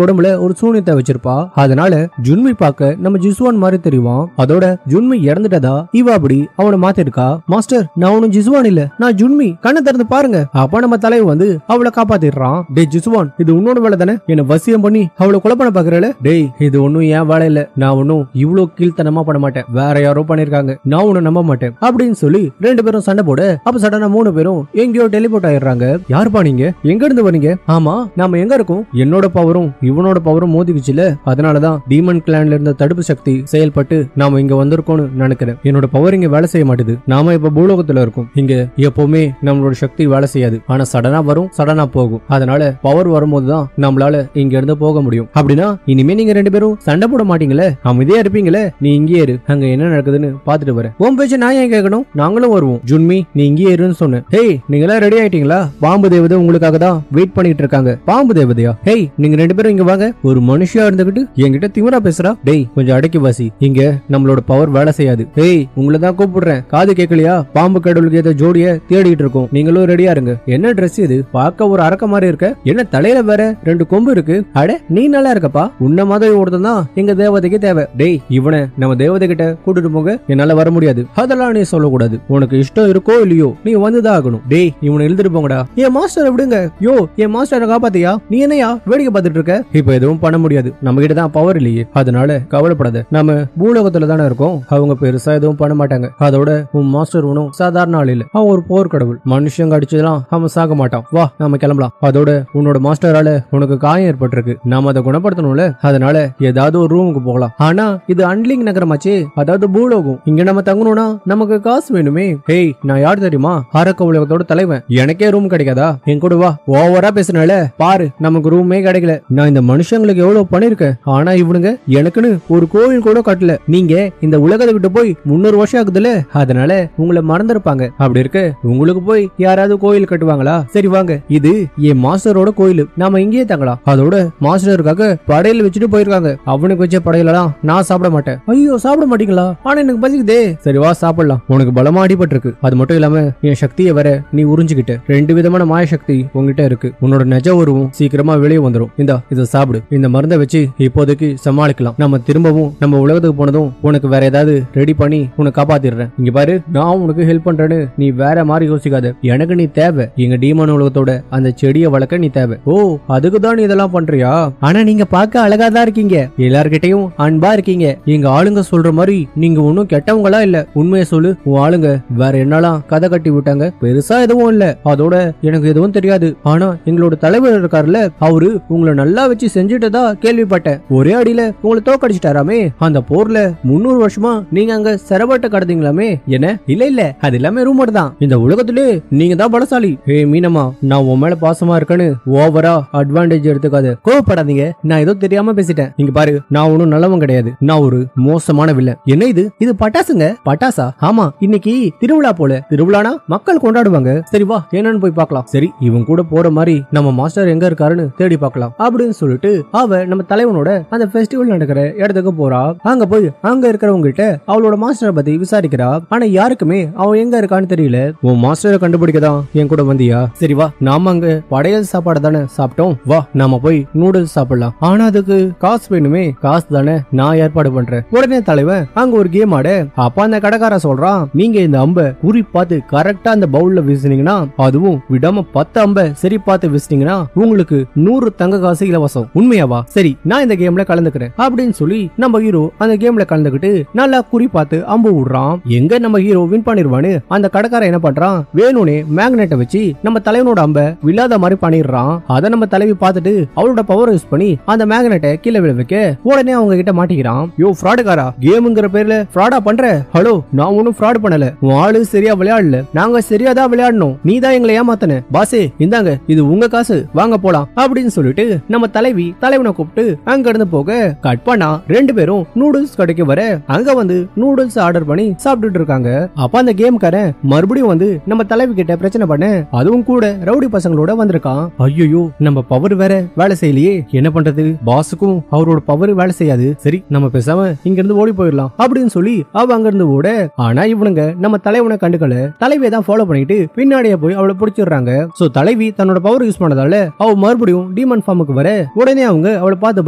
உடம்புல ஒரு சூனியத்தை வச்சிருப்பா. அதனால ஜுன்மி பார்க்க நம்ம ஜிசுவான் மாதிரி தெரியும். அதோட ஜுன்மி இறந்துட்டதா இவ அப்படி அவனை மாத்திருக்கா. மாஸ்டர், நான் ஒன்னும் ஜிசுவான் இல்ல, நான் ஜுன்மி, கண்ணை திறந்து பாருங்க. அப்ப நம்ம தலைவன் வந்து அவளை காப்பாத்திடுறான். டே ஜிசுவான், இது உன்னோட வேலை தானே? என்ன வசியம் பண்ணி அவளை கொலை பண்ண பாக்குறல? டேய், இது ஒன்னும் ஏன் வேலை இல்ல. நான் ஒன்னும் இவ்வளவு கீழ்த்தனமா பண்ண மாட்டேன். வேற யாரோ பண்ணிருக்காங்க, நான் உன்னை நம்ப மாட்டேன் அப்படின்னு சொல்லி 2 பேரும் சண்டை போட, அப்ப சடனா 3 பேரும் எங்கேயோ டெலிபோர்ட் ஆயிடுறாங்க. யாருப்பா நீங்க? எங்க இருந்து வரீங்க? ஆமா, நாம எங்க இருக்கோம்? என்னோட பவரும் இவனோட பவரும் மோதிக்குச்சுல, அதனாலதான் டீமன் கிளான்ல இருந்த தடுப்பு சக்தி செயல்பட்டு நாம இங்க வந்திருக்கோம்னு நினைக்கிறேன். என்னோட பவர் இங்க வேலை செய்ய மாட்டுது. நாம இப்ப பூலோகத்துல இருக்கோம். இங்க எப்பவுமே நம்மளோட சக்தி வேலை செய்யாது, ஆனா சடனா வரும், சடனா போகும். அதனால பவர் வரும்போதுதான் நம்மளால இங்க இருந்து போக முடியும். அப்படின்னா இனிமே நீங்க 2 பேரும் சண்டை போட மாட்டீங்களே, அமைதியா இருப்பீங்களே. நீ இங்கே இரு, அங்க என்ன நடக்குதுன்னு பாத்துட்டு வரேன். உன் பேச்ச நான் ஏன் கேட்கணும்? நாங்களும் வருவோம். ஜுன்மி, நீ இங்கே இருன்னு சொன்ன. ஹேய், நீங்களா ரெடி ஆயிட்டீங்களா? பாம்பு தேவதை உங்களுக்காக தான் வெயிட் பண்ணிட்டு இருக்காங்க. பாம்பு தேவதையா? ஹேய், நீங்க 2 பேரும் இங்க வாங்க. ஒரு மனுஷியா இருந்துகிட்டு என்கிட்ட திமிரா பேசுறா? டேய், கொஞ்சம் அடக்கி வாசி. இங்க நம்மளோட பவர் வேலை செய்யாது. ஹேய், உங்களை தான் கூப்பிடுறேன், காது கேட்கலையா? பாம்பு கடவுளுக்கு ஏதோ ஜோடிய தேடிட்டு இருக்கோம். நீங்களும் ரெடியா இருங்க. என்ன ட்ரெஸ் இது? பார்க்க ஒரு அரக்க மாதிரி இருக்க. என்ன தலையில வேற 2 கொம்பு இருக்கு? அட, நீ நல்லா இருக்கப்பா. உன்ன மாதிரி ஒருத்தன் தான் எங்க தேவதைக்கு தேவை. டேய், இவனை நம்ம தேவதை கிட்ட கூட்டிட்டு போங்க. என்னால வர முடியாது. அதெல்லாம் நீ சொல்லக்கூடாது. உனக்கு இஷ்டம் இருக்கோ இல்லையோ நீ வந்துதான் ஆகணும். டேய், இவனை எழுதிட்டு போங்கடா. என் மாஸ்டரை விடுங்க. யோ, என் மாஸ்டரை காப்பாத்தியா? நீ என்னையா வேடிக்கை பார்த்துட்டு இருக்க? இப்ப எதுவும் பண்ண முடியாது, நம்ம கிட்ட தான் பவர் இல்லையே. அதனால கவலைப்படாத, நம்ம பூலோகத்துல தானே இருக்கோம். அவங்க பெருசா எதுவும் பண்ண மாட்டாங்க. அதோட உன் மாஸ்டர் ஒன்னும் சாதாரண ஆள் இல்ல. அவன் ஒரு போர் கடவுள். மனுஷங்க அடிச்சதெல்லாம் அவன் சாக மாட்டான். வா, நாம கிளம்பலாம். அதோட உன்னோட மாஸ்டரால உனக்கு காயம் ஏற்பட்டிருக்கு, நாம அதை குணப்படுத்தணும்ல. அதனால ஏதாவது ஒரு ரூமுக்கு போகலாம். ஆனா இது அன்லிங் நகரமாச்சே, அதாவது பூலோகம். இங்க நம்ம தங்கணும்னா நமக்கு காசு வேணுமே. ஹேய், நான் யார் தெரியுமா? அரக்க உலகத்தோட தலைவன். எனக்கே ரூம் கிடைக்காதா? என் கூட வா. ஓவரா பேசுனால பாரு, நமக்கு ரூமே கிடைக்கல. நான் இந்த மனுஷங்களுக்கு எவ்வளவு பண்ணிருக்கேன், ஆனா இவனுங்க எனக்குன்னு ஒரு கோவில் கூட கட்டல. நீங்க இந்த உலகத்தை விட்டு போய் 300 வருஷம் ஆகுதுல, அதனால உங்களை மறந்துருப்பாங்க. அப்படி இருக்க உங்களுக்கு போய் யாராவது கோயில் கட்டுவாங்களா? சரி வாங்க, இது என் மாஸ்டரோட கோயில், நாம இங்கேயே தங்கலாம். அதோட மாஸ்டருக்காக படையில வச்சுட்டு போயிருக்காங்க. அவனுக்கு வச்ச படையிலாம் நான் சாப்பிட மாட்டேன். ஐயோ, சாப்பிட மாட்டீங்களா? ஆனா எனக்கு பசிக்குதே. சரி வா, சாப்பிடலாம். உனக்கு பலமா அடிபட்டு இருக்கு, அது மட்டும் மட்டும் இல்லாம என் சக்தியை வர நீ உறிஞ்சுக்கிட்ட 2 விதமான மாய சக்தி உங்ககிட்ட இருக்கு. உன்னோட நிஜ உருவம் சீக்கிரமா வெளியே வந்துடும். இதை சாப்பிடு. இந்த மருந்தை வச்சு இப்போதைக்கு சமாளிக்கலாம். நம்ம திரும்பவும் நம்ம உலகத்துக்கு போனதும் உனக்கு வேற ஏதாவது ரெடி பண்ணி உன்னை காப்பாத்திடுறேன். இங்க பாரு, நான் உனக்கு ஹெல்ப் பண்றேன்னு நீ வேற மாதிரி யோசிக்காத. எனக்கு நீ தேவை. எங்க டீமன் உலகத்தோட அந்த செடியை வளர்க்க நீ தேவை. ஓ, அதுக்குதான் நீ இதெல்லாம் பண்றியா? ஆனா நீங்க பார்க்க அழகா தான் இருக்கீங்க. எல்லார்கிட்டையும் அன்பா இருக்கீங்க. எங்க ஆளுங்க சொல்ற மாதிரி நீங்க ஒன்னும் கெட்டவங்களா இல்ல. உண்மையை சொல்லு, உன் ஆளுங்க வேற என்னலாம் கதை கட்டி விட்டாங்க. பெருசா எதுவும் இல்ல. அதோட எனக்கு எதுவும் தெரியாது. ஆனா எங்களோட தலைவர் இருக்காருல்ல, அவரு உங்களை நல்லா வச்சு செஞ்சுட்டதா கேள்விப்பட்டேன். ஒரே அடியில உங்களை தோக்கடிச்சிட்டாராமே. அந்த போர்ல 300 வருஷமா நீங்க அங்க சிறப்பட்ட கடந்தீங்களாமே. என்ன? இல்ல அது எல்லாமே ரூமர் தான். இந்த உலகத்திலே நீங்க தான் பலசாலி. ஏ மீனம்மா, நான் உன் மேல பாசமா இருக்கேன்னு ஓவரா அட்வான்டேஜ் எடுத்துக்காத. கோவப்படாதீங்க, நான் ஏதோ தெரியாம பேசிட்டேன். இங்க பாரு, நான் ஒன்னும் நல்லவன் கிடையாது. நான் ஒரு மோசமான வில்லன். என்ன இது பட்டாசுங்க? பட்டாசா? ஆமா, இன்னைக்கு திருவிழா போல. திருவிழானா மக்கள் கொண்டாடுவாங்க. சரி வா, என்னன்னு போய் பார்க்கலாம். சரி, இவன் கூட போற மாதிரி நம்ம மாஸ்டர் எங்க இருக்காருன்னு தேடி பார்க்கலாம் அப்படின்னு சொல்லிட்டு அவ நம்ம தலைவனோட அந்த ஃபெஸ்டிவல் நடக்கிற இடத்துக்கு போறா. அங்க போய் அங்க இருக்கிறவங்க கிட்ட அவளோட மாஸ்டரை பத்தி விசாரிக்கிறா. ஆனா யாருக்குமே அவன் எங்க இருக்கான்னு தெரியல. உன் மாஸ்டரை கண்டுபிடிக்கதான் என் கூட வந்தியா? சரி வா, நாம அங்க படையல் சாப்பாடு தானே சாப்பிட்டோம். வா, நாம போய் நூடுல்ஸ் சாப்பிடலாம். ஆனா அதுக்கு காசு வேணுமே. காசு தானே நான் ஏற்பாடு பண்றேன். உடனே தலைவன் அங்க ஒரு கேம் ஆட. அப்ப அந்த கடைக்கார சொல்றான், நீங்க இந்த அம்பை குறி பார்த்து கரெக்டா அந்த பவுல்ல வீசினீங்கன்னா, அதுவும் விடாம 10 அம்பை சரி பார்த்து வீசினீங்கன்னா உங்களுக்கு 100 தங்க காசு இலவசம். உண்மையாவா? சரி, நான் இந்த கேம்ல கலந்துக்கிறேன் அப்படின்னு சொல்லி நம்ம ஹீரோ அந்த கேம்ல கலந்துக்கிட்டு நல்லா குறி பார்த்து அம்பு விடுறான். எங்க நம்ம ஹீரோ வின் பண்ணிடுவான்னு அந்த கடைக்காரன் என்ன பண்றான், வேணும்னே மேக்னெட்டை வச்சு நம்ம தலைவனோட அம்பை விழாத மாதிரி பண்ணிடுறான். அதை நம்ம தலைவி பார்த்துட்டு அவளோட பவர் யூஸ் பண்ணி அந்த மேக்னெட்டை கீழே விழ வைக்க உடனே அவங்க கிட்ட மாட்டிக்கிறான். யோ ஃப்ராடுக்காரா, கேமுங்கிற பேர்ல ஃப்ராடா பண்ற? ஹலோ, நான் ஒன்னும் ஃப்ராட் பண்ணல. உன் ஆளு சரியா விளையாடல. நாங்க சரியாதான் விளையாடணும். நீ தான் எங்களை ஏமாத்தன. பாசே, இந்தாங்க, இது உங்க காசு, வாங்க போலாம் அப்படின்னு சொல்லிட்டு நம்ம தலைவி தலைவனை கூப்பிட்டு அங்க இருந்து போக கட் பண்ணா 2 பேரும் நூடுல்ஸ் கடைக்கு வர அங்க வந்து நூடுல்ஸ் ஆர்டர் பண்ணி சாப்பிட்டுட்டு இருக்காங்க. அப்ப அந்த கேம்காரன் மறுபடியும் வந்து நம்ம தலைவி கிட்ட பிரச்சனை பண்ண, அதுவும் கூட ரவுடி பசங்களோட வந்திருக்கான். ஐயோ, நம்ம பவர் வேற வேலை செய்யலையே, என்ன பண்றது? பாஸுக்கும் அவரோட பவர் வேலை செய்யாது. சரி, நம்ம பேசாம இங்க இருந்து ஓடி போயிடலாம் அப்படின்னு சொல்லி அவ அங்க இருந்து ஓட. ஆனா இவனுங்க நம்ம தலைவனை கண்டுக்கல. தலைவியை தான் ஃபாலோ பண்ணிட்டு பின்னாடியே போய் அவளை பிடிச்சிடுறாங்க. சோ தலைவி தன்னோட பவர் யூஸ் பண்ணதால அவ மறுபடியும் டீமன் ஃபார்முக்கு வர உடனே அவங்க அவளை பார்த்து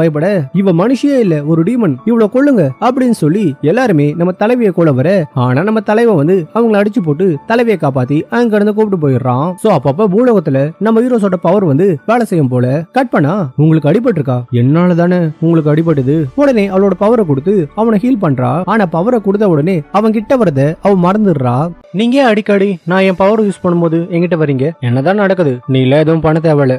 பயப்பட, இவ மனுஷியே இல்ல, ஒரு டீமன், இவ்வளவு கொள்ளுங்க அப்படின்னு சொல்லி எல்லாருமே நம்ம தலைவியை கொள்ள வர. ஆனா நம்ம தலைவன் வந்து அவங்களை அடிச்சு போட்டு தலைவியை காப்பாத்தி அங்க இருந்து கூப்பிட்டு போயிடுறான். சோ அப்பப்ப பூலோகத்துல நம்ம ஹீரோஸோட பவர் வந்து வேலை செய்யும் போல. கட் பண்ணா, உங்களுக்கு அடிபட்டு இருக்கா? என்னால தானே உங்களுக்கு அடிபட்டது. உடனே அவளோட பவரை கொடுத்து அவனை ஹீல் பண்றா. ஆனா பவரை கொடுத்த உடனே அவன் கிட்ட வரத அவ மறந்துடுறா. நீங்க அடிக்கடி நான் என் பவர் யூஸ் பண்ணும்போது என்கிட்ட வரீங்க, என்னதான் நடக்குது? நீ இல்ல எதுவும் பண்ண தேவையில்ல.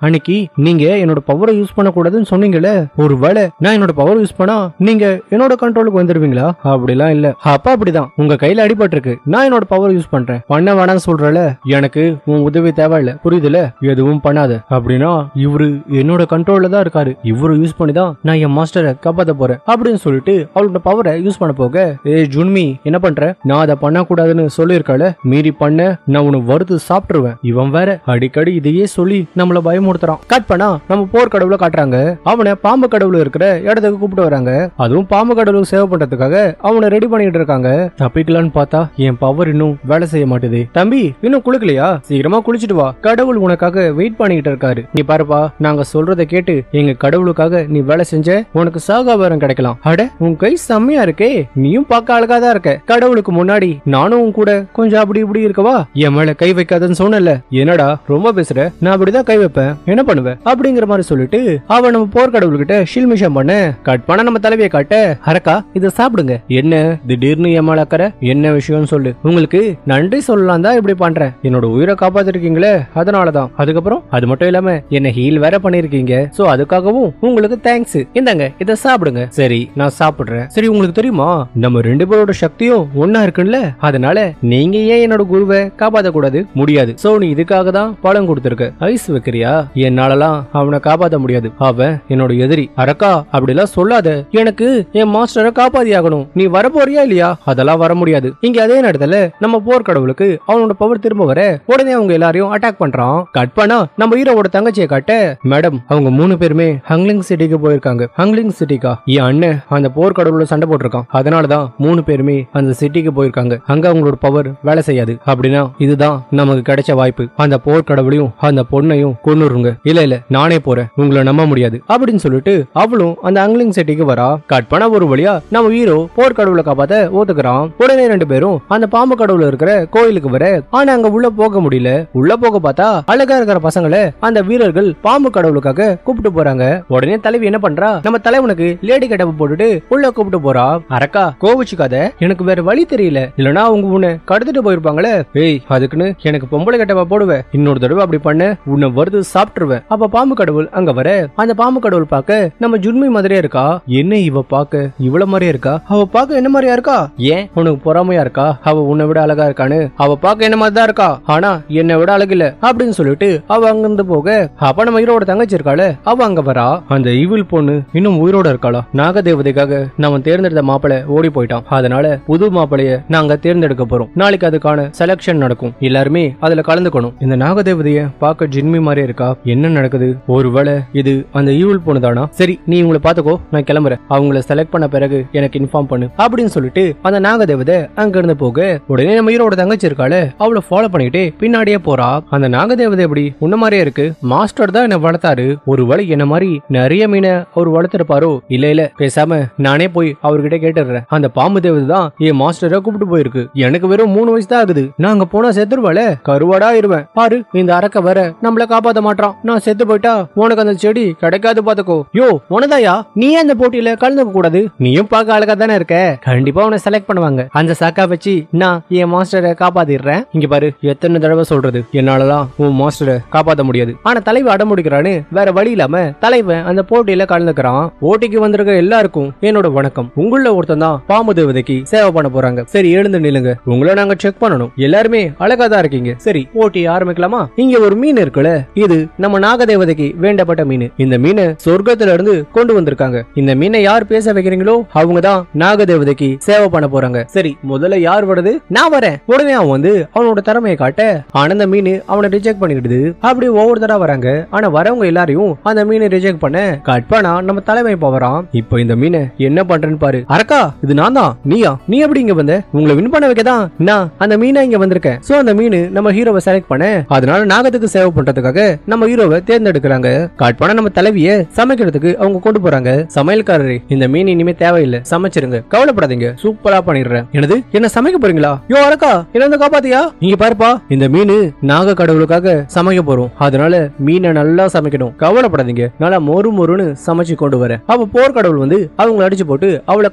அன்னைக்கு நீங்க என்னோட பவரை யூஸ் பண்ண கூடாதுன்னு சொன்னீங்கல்ல, ஒருவேளை நான் என்னோட பவர் யூஸ் பண்ணா நீங்க என்னோட கண்ட்ரோலுக்கு வந்துருவீங்களா? அப்படிலாம் இல்ல. அப்ப அப்படிதான், உங்க கையில அடிபட்டு இருக்கு, நான் என்னோட பவர் யூஸ் பண்றேன். பண்ண வேணாம்னு சொல்றல, எனக்கு உன் உதவி தேவையில்ல, புரியுதுல? எதுவும் பண்ணாத. அப்படின்னா இவரு என்னோட கண்ட்ரோல்ல தான் இருக்காரு, இவரு யூஸ் பண்ணி தான் நான் என் மாஸ்டரை காப்பாத்த போறேன் அப்படின்னு சொல்லிட்டு அவளோட பவரை யூஸ் பண்ண போக, ஏ ஜுன்மி, என்ன பண்ற? நான் அதை பண்ண கூடாதுன்னு சொல்லிருக்கால, மீறி பண்ண நான் உன்னை வறுத்து சாப்பிட்டுருவேன். இவன் வேற அடிக்கடி இதையே சொல்லி நம்மள பயமுறுத்துறான். கட் பண்ணா நம்ம போர் கடவுள காட்டுறாங்க. அவனை பாம்பு கடவுள் இருக்கிற இடத்துக்கு கூப்பிட்டு வராங்க. அதுவும் பாம்பு கடவுளுக்கு சேவ் பண்றதுக்காக அவனை ரெடி பண்ணிட்டு இருக்காங்க. தப்பிக்கலான்னு பார்த்தா என் பவர் இன்னும் வேலை செய்ய மாட்டேது. தம்பி, இன்னும் குளிக்கலையா? சீக்கிரமா குளிச்சுட்டு வா, கடவுள் உனக்காக வெயிட் பண்ணிட்டு இருக்காரு. நீ பாருப்பா, நாங்க சொல்றதை கேட்டு எங்க கடவுளுக்காக நீ வேலை செஞ்ச, உனக்கு சாகாவரம் கிடைக்கலாம். அட, உன் கை செம்மையா இருக்கே, நீயும் பார்க்க அழகாதான் இருக்க. கடவுளுக்கு முன்னாடி நானும் உன் கூட கொஞ்சம் அப்படி இப்படி இருக்கவா? என் மேல கை வைக்காதன்னு சொன்னல, என்னடா ரொம்ப பேசுற? நான் அப்படிதான் கை வைப்பேன், என்ன பண்ணுவேன் அப்படிங்கிற மாதிரி சொல்லிட்டு அவன் நம்ம போர் கடவுள்கிட்ட ஷில்மிஷம் பண்ண. கட் பண்ண நம்ம தலைவியை காட்ட, அரக்கா இதை சாப்பிடுங்க. என்ன திடீர்னு ஏமாளக்கற? என்ன விஷயம் சொல்லு. உங்களுக்கு நன்றி சொல்லலாம் தான் இப்படி பண்றேன், என்னோட உயிரை காப்பாத்திருக்கீங்களே அதனாலதான். அதுக்கப்புறம் அது மட்டும் இல்லாம என்ன ஹீல் வேற பண்ணிருக்கீங்க, சோ அதுக்காகவும் உங்களுக்கு தேங்க்ஸ். இந்தாங்க, இதை சாப்பிடுங்க. சரி, நான் சாப்பிடுறேன். சரி, உங்களுக்கு தெரியுமா நம்ம 2 பேரோட சக்தியும் ஒன்னா இருக்குல்ல, அதனால நீங்க ஏன் என்னோட குருவை காப்பாத்த கூடாது? முடியாது. சோ நீ இதுக்காக தான் பழம் கொடுத்திருக்க. ஐஸ் வைக்கிறியா? என்னாலலாம் அவனை காப்பாத்த முடியாது, அவன் என்னோட எதிரி. அரக்கா அப்படிலாம் சொல்லாத, எனக்கு என் மாஸ்டரை காப்பாத்தி ஆகணும். நீ வர போறியா இல்லையா? அதெல்லாம் வர முடியாது. இங்க அதே நேரத்துல நம்ம போர் கடவுளுக்கு அவனோட பவர் திரும்ப வர உடனே அவங்க எல்லாரையும் அட்டாக் பண்றான். கட் பண்ணா நம்ம ஹீரோவோட தங்கச்சியை காட்ட, மேடம் அவங்க 3 பேருமே ஹங்லிங் சிட்டிக்கு போயிருக்காங்க. ஹங்லிங் சிட்டிக்கா? என் அண்ணன் அந்த போர் கடவுளோட சண்டை போட்டிருக்கான், அதனாலதான் 3 பேருமே அந்த சிட்டிக்கு போயிருக்காங்க. அங்க அவங்களோட நம்மளோட பவர் வேலை செய்யாது. அப்படின்னா இதுதான் நமக்கு கிடைச்ச வாய்ப்பு. அந்த போர்க்கடவுளையும் அந்த பொண்ணையும் கொன்னுருங்க. இல்ல நானே போறேன், உங்களை நம்ப முடியாது அப்படின்னு சொல்லிட்டு அவளும் அந்த அங்கிலிங் செட்டிக்கு வரா. கட் பண்ண ஒரு வழியா நம்ம ஹீரோ போர்க்கடவுளை காப்பாத்த ஒத்துக்கிறான். உடனே 2 பேரும் அந்த பாம்பு கடவுள் இருக்கிற கோயிலுக்கு வர, ஆனா அங்க உள்ள போக முடியல. உள்ள போக பார்த்தா அழகா இருக்கிற பசங்களை அந்த வீரர்கள் பாம்பு கடவுளுக்காக கூப்பிட்டு போறாங்க. உடனே தலைவி என்ன பண்றா, நம்ம தலைவனுக்கு லேடி கெட்டப் போட்டுட்டு உள்ள கூப்பிட்டு போறா. அரக்கா கோவிச்சுக்காத, எனக்கு வேற வழி தெரியல, இல்லனா அவங்க உன்னை கடத்திட்டு போயிருப்பாங்களே. ஏய் அதுக்குன்னு எனக்கு பொம்பளை கெட்டப்ப போடுவேன், இன்னொரு தடவை அப்படி பண்ண உன்னை வருது சாப்பிட்டுருவேன். அப்ப பாம்பு கடவுள் அங்க வர, அந்த பாம்பு கடவுள் பார்க்க நம்ம ஜுன்மி மாதிரியே இருக்கா. என்ன இவ பார்க்க இவ்வளவு மாதிரியே இருக்கா? அவ பார்க்க என்ன மாதிரியா இருக்கா? ஏன் உனக்கு பொறாமையா இருக்கா? அவ உன்னை விட அழகா இருக்கான்னு? அவ பார்க்க என்ன மாதிரி தான் இருக்கா, ஆனா என்னை விட அழகில்ல அப்படின்னு சொல்லிட்டு அவ அங்கிருந்து போக, அப்ப நம்ம ஹீரோட தங்கச்சி இருக்காள அவ அங்க வரா. அந்த ஈவில் பொண்ணு இன்னும் உயிரோட இருக்காளா? நாகதேவதைக்காக நம்ம தேர்ந்தெடுத்த மாப்பிளை ஓடி போயிட்டான், அதனால புது மாப்பிளைய நாங்க தேர்ந்தெடுக்க போறோம். நாளைக்கு அதுக்கான செலக்ஷன் நடக்கும், எல்லாருமே அதுல கலந்துக்கணும். இந்த நாகதேவதைய பார்க்க ஜின்மி மாதிரியே இருக்கா, என்ன நடக்குது? ஒருவேளை இது அந்த ஈவில் பொண்ணு தானா? சரி நீ உங்களை பாத்துக்கோ, நான் கிளம்புறேன், அவங்கள செலக்ட் பண்ண பிறகு எனக்கு இன்ஃபார்ம் பண்ணு அப்படின்னு சொல்லிட்டு அந்த நாகதேவதை அங்க இருந்து போக, உடனே நம்ம ஹீரோட தங்கச்சி இருக்காள அவளை ஃபாலோ பண்ணிட்டு பின்னாடியே போறா. அந்த நாகதேவதை எப்படி உன்ன மாதிரியே இருக்கு, மாஸ்டர் தான் என்ன வளர்த்தாரு, ஒருவேளை என்ன மாதிரி நிறைய மீனை அவர் வளர்த்திருப்பாரோ? இல்ல பேசாம நானே போய் அவர்கிட்ட கேட்டுறேன். அந்த பாம்பு தேவதை தான் என் மாஸ்டரை கூப்பிட்டு போயிருக்கு, எனக்கு வெறும் 3 வயசு தான் ஆகுது, நான் அங்க போனா செத்துருவாளே, கருவாடா இருவேன். பாரு இந்த அரக்க வர நம்மள காப்பாத்த மாட்டான், நான் செத்து போயிட்டா உனக்கு அந்த செடி கிடைக்காது பாத்துக்கோ. யோ உனதாயா, நீ அந்த போட்டியில கலந்துக்க கூடாது, நீயும் பார்க்க அழகா தானே இருக்க, கண்டிப்பா உன்னை செலக்ட் பண்ணுவாங்க, அந்த சாக்கா வச்சு நான் என் மாஸ்டரை காப்பாத்திடுறேன். இங்க பாரு எத்தனை தடவை சொல்றது, என்னாலலாம் உன் மாஸ்டரை காப்பாத்த முடியாது. ஆனா தலைவன் அடமுடிக்கிறான்னு வேற வழி இல்லாம தலைவன் அந்த போட்டியில கலந்துக்கிறான். போட்டிக்கு வந்திருக்க எல்லாருக்கும் என்னோட வணக்கம். உங்கள ஒருத்தன் தான் பாம்பு தேவதைக்கு சேவை பண்ண போறாங்க. சரி எழுந்து நில்லுங்க, உங்களை நாங்க செக் பண்ணணும், எல்லாருமே அழகா தான் இருக்கீங்க. சரி போட்டி ஆரம்பிக்கலாமா? இங்க ஒரு மீன் இருக்குல்ல, இது நம்ம நாகதேவதைக்கு வேண்டப்பட்ட மீன். இந்த மீனை சொர்க்கத்துல இருந்து கொண்டு வந்திருக்காங்க. இந்த மீனை யார் பேச வைக்கிறீங்களோ அவங்க தான் நாகதேவதைக்கு சேவை பண்ண போறாங்க. சரி முதல்ல யார் வருது? நான் வரேன். உடனே அவன் வந்து அவனோட திறமையை காட்ட, ஆனந்த மீன் அவனை ரிஜெக்ட் பண்ணிடுது. அப்படி ஒவ்வொருத்தரா வராங்க. ஆனா வரவங்க எல்லாரையும் அந்த மீனை ரிஜெக்ட் பண்ண கட்பானா நம்ம தலைமை போவறான். இப்போ இந்த மீனை என்ன பண்றேன்னு பாரு. அரக்கா இது நான் தான், நீயா? நீ எப்படி இங்க வந்த? உங்களை வின் பண்ண வைக்கதான் நான் அந்த மீனை இங்க வந்திருக்கேன். சோ அந்த மீன் நம்ம ஹீரோவை செலக்ட் பண்ண, அதனால நாகத்துக்கு சேவை பண்றதுக்காக நம்ம ஹீரோவை தேர்ந்தெடுக்கிறாங்க. கட்பானா நம்ம தலைவிய சமைக்கிறதுக்கு அவங்க கொண்டு போறாங்க. சமையல்காரரே இந்த மீன் இனிமே தேவையில்லை, சமைச்சிருங்க, கவலைப்படாதீங்க, சூப்பரா பண்ணிடுறேன். என்னது என்ன சமைக்க போறீங்களா? யோ அரக்கா என்ன காப்பாத்தியா? இங்க பாருப்பா, இந்த மீன் நாக கடவுளுக்காக சமைக்க போறோம், அதனால மீனை நல்லா சமைக்கணும், கவலைப்படாதீங்க, நல்லா மொறுன்னு சமைச்சு கொண்டு வரேன். அப்ப போர் கடவுள் வந்து அவங்களை அடிச்சு போட்டு அவளை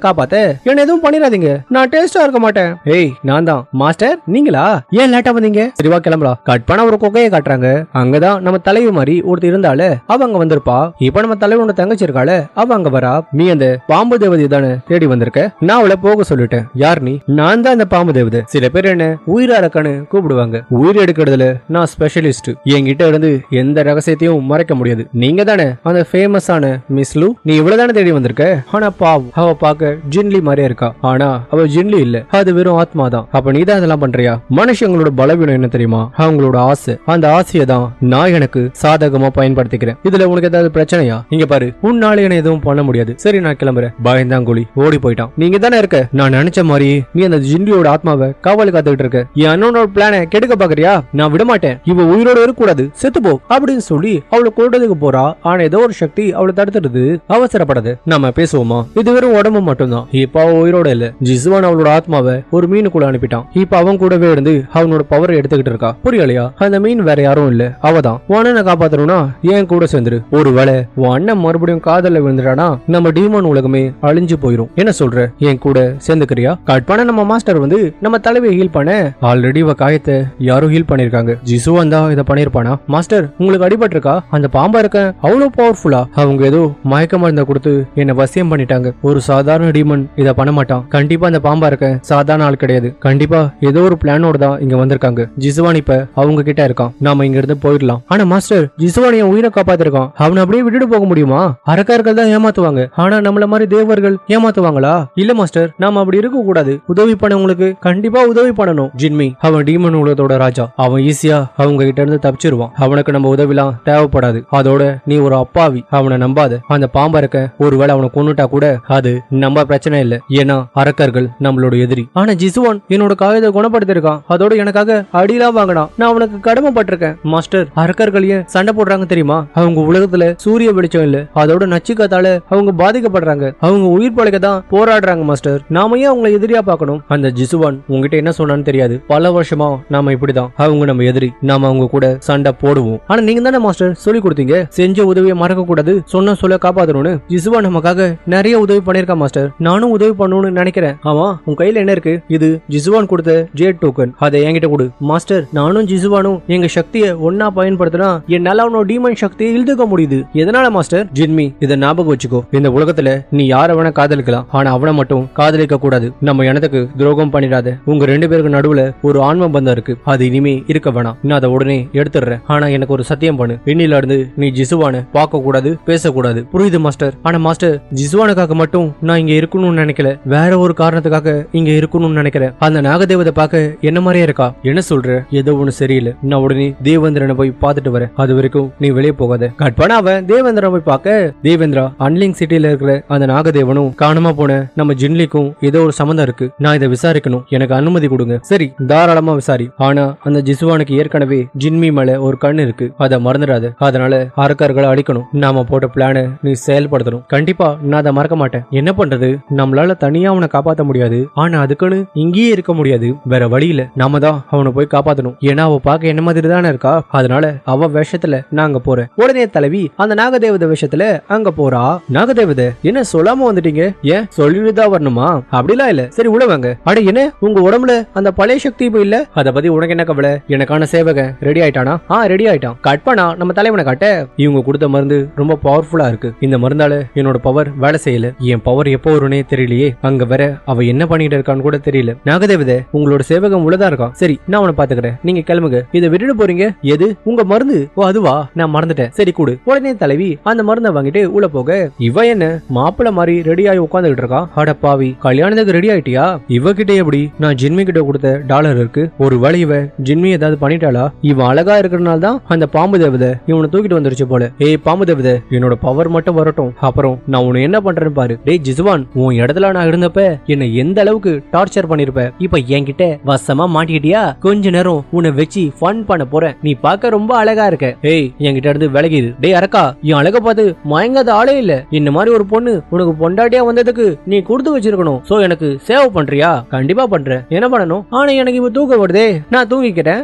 காப்பாத்த, என்ன எதுவும் பண்ணிடாதீங்க, நான் டேஸ்டா இருக்க மாட்டேன். ஏய் நான் தான் மாஸ்டர், நீங்களா? ஏன் லேட்டா வந்தீங்க? சரிவா கிளம்பலாம். கட் பண்ண ஒரு கொக்கையை காட்டுறாங்க. அங்கதான் நம்ம தலைவி மாதிரி ஒருத்தர் இருந்தால அவ அங்க வந்திருப்பா. இப்ப நம்ம தலைவனோட தங்கச்சி இருக்கால அவ அங்க வரா. நீ அந்த பாம்பு தேவதை தானே தேடி வந்திருக்க, நான் அவளை போக சொல்லிட்டேன். யார் நீ? நான் தான் அந்த பாம்பு தேவதை. சில பேர் என்ன உயிரா இருக்கன்னு கூப்பிடுவாங்க, உயிர் எடுக்கிறதுல நான் ஸ்பெஷலிஸ்ட், என்கிட்ட இருந்து எந்த ரகசியத்தையும் மறைக்க முடியாது. நீங்க தானே அந்த ஃபேமஸான மிஸ் லூ, நீ இவ்வளவுதானே தேடி வந்திருக்க. ஆனா பாவம், அவ பாக்க ஜின்லி மாதிரியே இருக்கா, ஆனா அவ ஜின்லி இல்ல, அது வெறும் ஆத்மா தான். அப்ப நீ தான் இதெல்லாம் பண்றியா? மனுஷங்களோட பலவீனம் என்ன தெரியுமா? அவங்களோட ஆசை. அந்த ஆசையை தான் நான் எனக்கு சாதகமா பயன்படுத்திக்கிறேன். இதுல உனக்கு ஏதாவது பிரச்சனையா? இங்க பாரு, உன்னால என்ன எதுவும் பண்ண முடியாது. சரி நான் கிளம்புறேன். பயந்தாங்குழி ஓடி போயிட்டான். நீங்க தானே இருக்க, நான் நினைச்ச மாதிரி நீ அந்த ஜின்லியோட ஆத்மாவை காவல் காத்துக்கிட்டு இருக்க. என் அண்ணனோட பிளானை கெடுக்க பாக்குறியா? நான் விட மாட்டேன், இவ உயிரோட இருக்க கூடாது, செத்து போ அப்படின்னு சொல்லி அவளை கொள்றதுக்கு போறா. ஆனா ஏதோ ஒரு சக்தி அவளை தடுத்துடுது. அவசரப்படாது, நம்ம பேசுவோமா? இது வெறும் உடம்பு மட்டும்தான். இப்ப அவ உயிரோட இல்ல. ஜிசுவான் அவளோட ஆத்மாவை ஒரு மீனுக்குள்ள அனுப்பிட்டான். இப்ப அவன் கூடவே இருந்து அவனோட பவரை எடுத்துக்கிட்டு இருக்கா. புரியலையா? அந்த மீன் வேற யாரும் இல்ல, அவதான். உன் அண்ணனை காப்பாத்தணும்னா ஏன் கூட சேர்ந்துரு. ஒருவேளை உன் அண்ணன் மறுபடியும் காதல்ல விழுந்துட்டானா நம்ம டீமன் உலகமே அழிஞ்சு போயிரும். என்ன சொல்ற? என் கூட சேர்ந்துக்கிறியா? கட் பண்ண நம்ம மாஸ்டர் வந்து நம்ம தலைவை ஹீல் பண்ண, ஆல்ரெடி இவ காயத்தை யாரும் ஹீல் பண்ணிருக்காங்க. ஜிசுவான் தான் இதை பண்ணிருப்பானா? மாஸ்டர் உங்களுக்கு அடிபட்டு இருக்கா? அந்த பாம்பா இருக்க அவ்வளவு பவர்ஃபுல்லா? அவங்க ஏதோ மயக்க மருந்த கொடுத்து என்ன வசியம் பண்ணிட்டாங்க. ஒரு சாதாரண டீமன் இத பண்ண மாட்டான். கண்டிப்பா அந்த பாம்பா இருக்க சாதாரண ஆள் கிடையாது. கண்டிப்பா ஏதோ ஒரு பிளானோட தான் இங்க வந்திருக்காங்க. ஜிசுவான் இப்ப அவங்க கிட்ட இருக்கான். நாம இங்க இருந்து போயிடலாம். ஆனா மாஸ்டர், ஜிசுவான் என் உயிரை காப்பாத்திருக்கான், அவனை அப்படியே விட்டுட்டு போக முடியுமா? அரக்கார்கள் தான் ஏமாத்துவாங்க, ஆனா நம்மள மாதிரி தேவர்கள் ஏமாத்துவாங்களா? இல்ல மாஸ்டர், நாம அப்படி இருக்க கூடாது. உதவி பண்ணவங்களுக்கு கண்டிப்பா உதவி பண்ணணும். ஜின்மி அவன் டீமன் உலகத்தோட ராஜா, அவன் ஈஸியா அவங்க கிட்ட இருந்து தப்பிச்சிருவான். அவனுக்கு நம்ம உதவிலாம் தேவைப்படாது. அதோட நீ ஒரு அப்பாவி, அவனை நம்பாத. அந்த பாம்பா இருக்க ஒருவேளை அவனை கொன்னுட்டா கூட அது நம்ம பிரச்சனை இல்ல, ஏன்னா அரக்கர்கள் நம்மளோட எதிரி. ஆனா ஜிசுவான் ஜிசுவான் என்னோட காயத்தை குணப்படுத்திருக்கான், அதோட எனக்காக அடிலாம் வாங்கினான், நான் அவனுக்கு கடமைப்பட்டிருக்கேன். மாஸ்டர், அரக்கர்களையே சண்டை போடுறாங்க தெரியுமா? அவங்க உலகத்துல சூரிய வெளிச்சம் இல்ல, அதோட நச்சுக்காத்தால அவங்க பாதிக்கப்படுறாங்க, அவங்க உயிர் பழைக்க தான் போராடுறாங்க மாஸ்டர். நாம ஏன் அவங்களை எதிரியா பார்க்கணும்? அந்த ஜிசுவான் உங்ககிட்ட என்ன சொன்னான்னு தெரியாது, பல வருஷமா நாம இப்படிதான், அவங்க நம்ம எதிரி, நாம அவங்க கூட சண்டை போடுவோம். ஆனா நீங்க தானே மாஸ்டர் சொல்லி கொடுத்தீங்க செஞ்ச உதவியை மறக்க கூடாது, சொன்ன சொல்ல காப்பாத்தணும்னு. ஜிசுவான் நமக்காக நிறைய உதவி பண்ணிருக்கா மாஸ்டர், நானும் உதவி பண்ணணும்னு நினைக்கிறேன். ஆமா, உன் கையில என்ன இருக்கு? இது ஜிசுவான் கொடுத்த ஜேட் டோக்கன், அதை என்கிட்ட கொடு. மாஸ்டர், நானும் ஜிசுவானும் எங்க சக்தியை ஒன்னா பயன்படுத்தினா என்னால அவனோட டீமன் சக்தியை இழுத்துக்க முடியுது. எதனால மாஸ்டர்? ஜின்மி, இதை ஞாபகம் வச்சுக்கோ, இந்த உலகத்துல நீ யார வேணா காதலிக்கலாம், ஆனா அவனை மட்டும் காதலிக்க கூடாது. நம்ம இனத்துக்கு துரோகம் பண்ணிடாத. உங்க 2 பேருக்கு நடுவுல ஒரு ஆன்ம பந்தம் இருக்கு, அது இனிமே இருக்க வேணாம். நான் அதை உடனே எடுத்துடுறேன். ஆனா எனக்கு ஒரு சத்தியம் பண்ணு, இன்னில இருந்து நீ ஜிசுவான பார்க்க கூடாது, பேசக்கூடாது. புரியுது மாஸ்டர்? ஆனா மாஸ்டர், ஜிசுவானுக்காக மட்டும் நான் இங்க இருக்கணும்னு நினைக்கல, வேற ஒரு காரணத்துக்காக இங்க இருக்கணும்னு நினைக்கிறேன். அந்த நாகதேவதை பார்க்க என்ன மாதிரியே இருக்கா. என்ன சொல்ற? ஏதோ ஒண்ணு சரியில்லை, நான் உடனே தேவேந்திரனை போய் பார்த்துட்டு வரேன், அது வரைக்கும் நீ வெளியே போகாத. கட் பண்ண அவன் தேவேந்திரன் போய் பார்க்க, தேவேந்திரா, அன்லிங் சிட்டில இருக்கிற அந்த நாகதேவனும் காணாம போன நம்ம ஜின்லிக்கும் ஏதோ ஒரு சம்பந்தம் இருக்கு, நான் இதை விசாரிக்கணும், எனக்கு அனுமதி கொடுங்க. சரி, தாராளமா விசாரி. ஆனா அந்த ஜிசுவானுக்கு ஏற்கனவே ஜின்மி மேல ஒரு கண் இருக்கு, அதை மறந்துடாத. அதனால அரக்கர்களை அழிக்கணும், நாம போட்ட பிளான நீ செயல்படுத்தணும். கண்டிப்பா நான் அதை மறக்க மாட்டேன். என்ன பண்றது, நம்மளால தனியா அவனை காப்பாற்ற முடியாது, ஆனா அதுக்குன்னு இங்கேயே இருக்க முடியாது, வேற வழி இல்ல, நாம தான் அவனை போய் காப்பாத்தணும். ஏன்னா அவ பார்க்க என்ன மாதிரி தானே இருக்கா, அதனால அவ வேஷத்துல நான் அங்க போறேன். உடனே தலைவி அந்த நாகதேவத வேஷத்துல அங்க போறா. நாகதேவத, என்ன சொல்லாம வந்துட்டீங்க? ஏன் சொல்லிட்டுதான் வரணுமா? அப்படிலாம் இல்ல. சரி உள்ள வாங்க. அட என்ன, உங்க உடம்புல அந்த பழைய சக்தி இப்ப இல்ல, அத பத்தி உனக்கு என்ன கவலை? எனக்கான சேவகன் ரெடி ஆயிட்டானா? ரெடி ஆயிட்டான். கட் பண்ணா நம்ம தலைவனை காட்ட, இவங்க கொடுத்த மருந்து ரொம்ப பவர்ஃபுல்லா இருக்கு, இந்த மருந்தால என்னோட பவர் வேலை செய்யல, என் பவர் எப்போ வரும்னே தெரியலையே, அங்க வர அவ என்ன பண்ணிட்டு இருக்கான்னு கூட தெரியல. நாகதேவத, உங்களோட சேவகம் உள்ளதா இருக்கான். சரி, நான் அவனை பாத்துக்கிறேன், நீங்க கிளம்புங்க. இதை விட்டுட்டு போறீங்க? எது? உங்க மருந்து? ஓ அதுவா, நான் மறந்துட்டேன். சரி கொடு. உடனே தலைவி அந்த மருந்தை வாங்கிட்டு உள்ள போக, இவ என்ன மாப்பிள்ள மாதிரி ரெடி ஆகி உட்காந்துக்கிட்டு இருக்கா. அட பாவி, கல்யாணத்துக்கு ரெடி ஆயிட்டியா? இவகிட்ட எப்படி நான் ஜின்மி கிட்ட கொடுத்த டாலர் இருக்கு, ஒரு வேளை இவ ஜின்மி ஏதாவது பண்ணிட்டாளா? இவன் அழகா இருக்கிறனால தான் அந்த பாம்பு தேவதை இவனை தூக்கிட்டு வந்துருச்சு போல. ஏய் பாம்பு தேவதை, என்னோட பவர் மட்டும் வரட்டும், அப்புறம் நான் உன்னை என்ன பண்றேன்னு பாரு. டேய் ஜிசுவான், உன் இடத்துல நான் இருந்தப்ப என்னை எந்த அளவுக்கு டார்ச்சர் பண்ணிருப்ப, இப்ப என்கிட்ட வசமா மாட்டிக்கிட்டியா? கொஞ்ச நேரம் உன்னை வச்சு ஃபன் பண்ண போறேன், நீ பார்க்க ரொம்ப அழகா இருக்க. ஏய் என்கிட்ட இருந்து விலகிடு. டேய் அரக்கா, என் அழக பார்த்து மயங்காத ஆளே இல்ல, இந்த மாதிரி ஒரு பொண்ணு உனக்கு பொண்டாட்டியா வந்ததுக்கு நீ கொடுத்து வச்சிருக்கணும். சோ எனக்கு சேவ் பண்றியா? கண்டிப்பா பண்றேன். என்ன பண்ணணும்? ஆனா எனக்கு இப்ப தூக்க வருதே, நான் தூங்கிக்கிறேன்.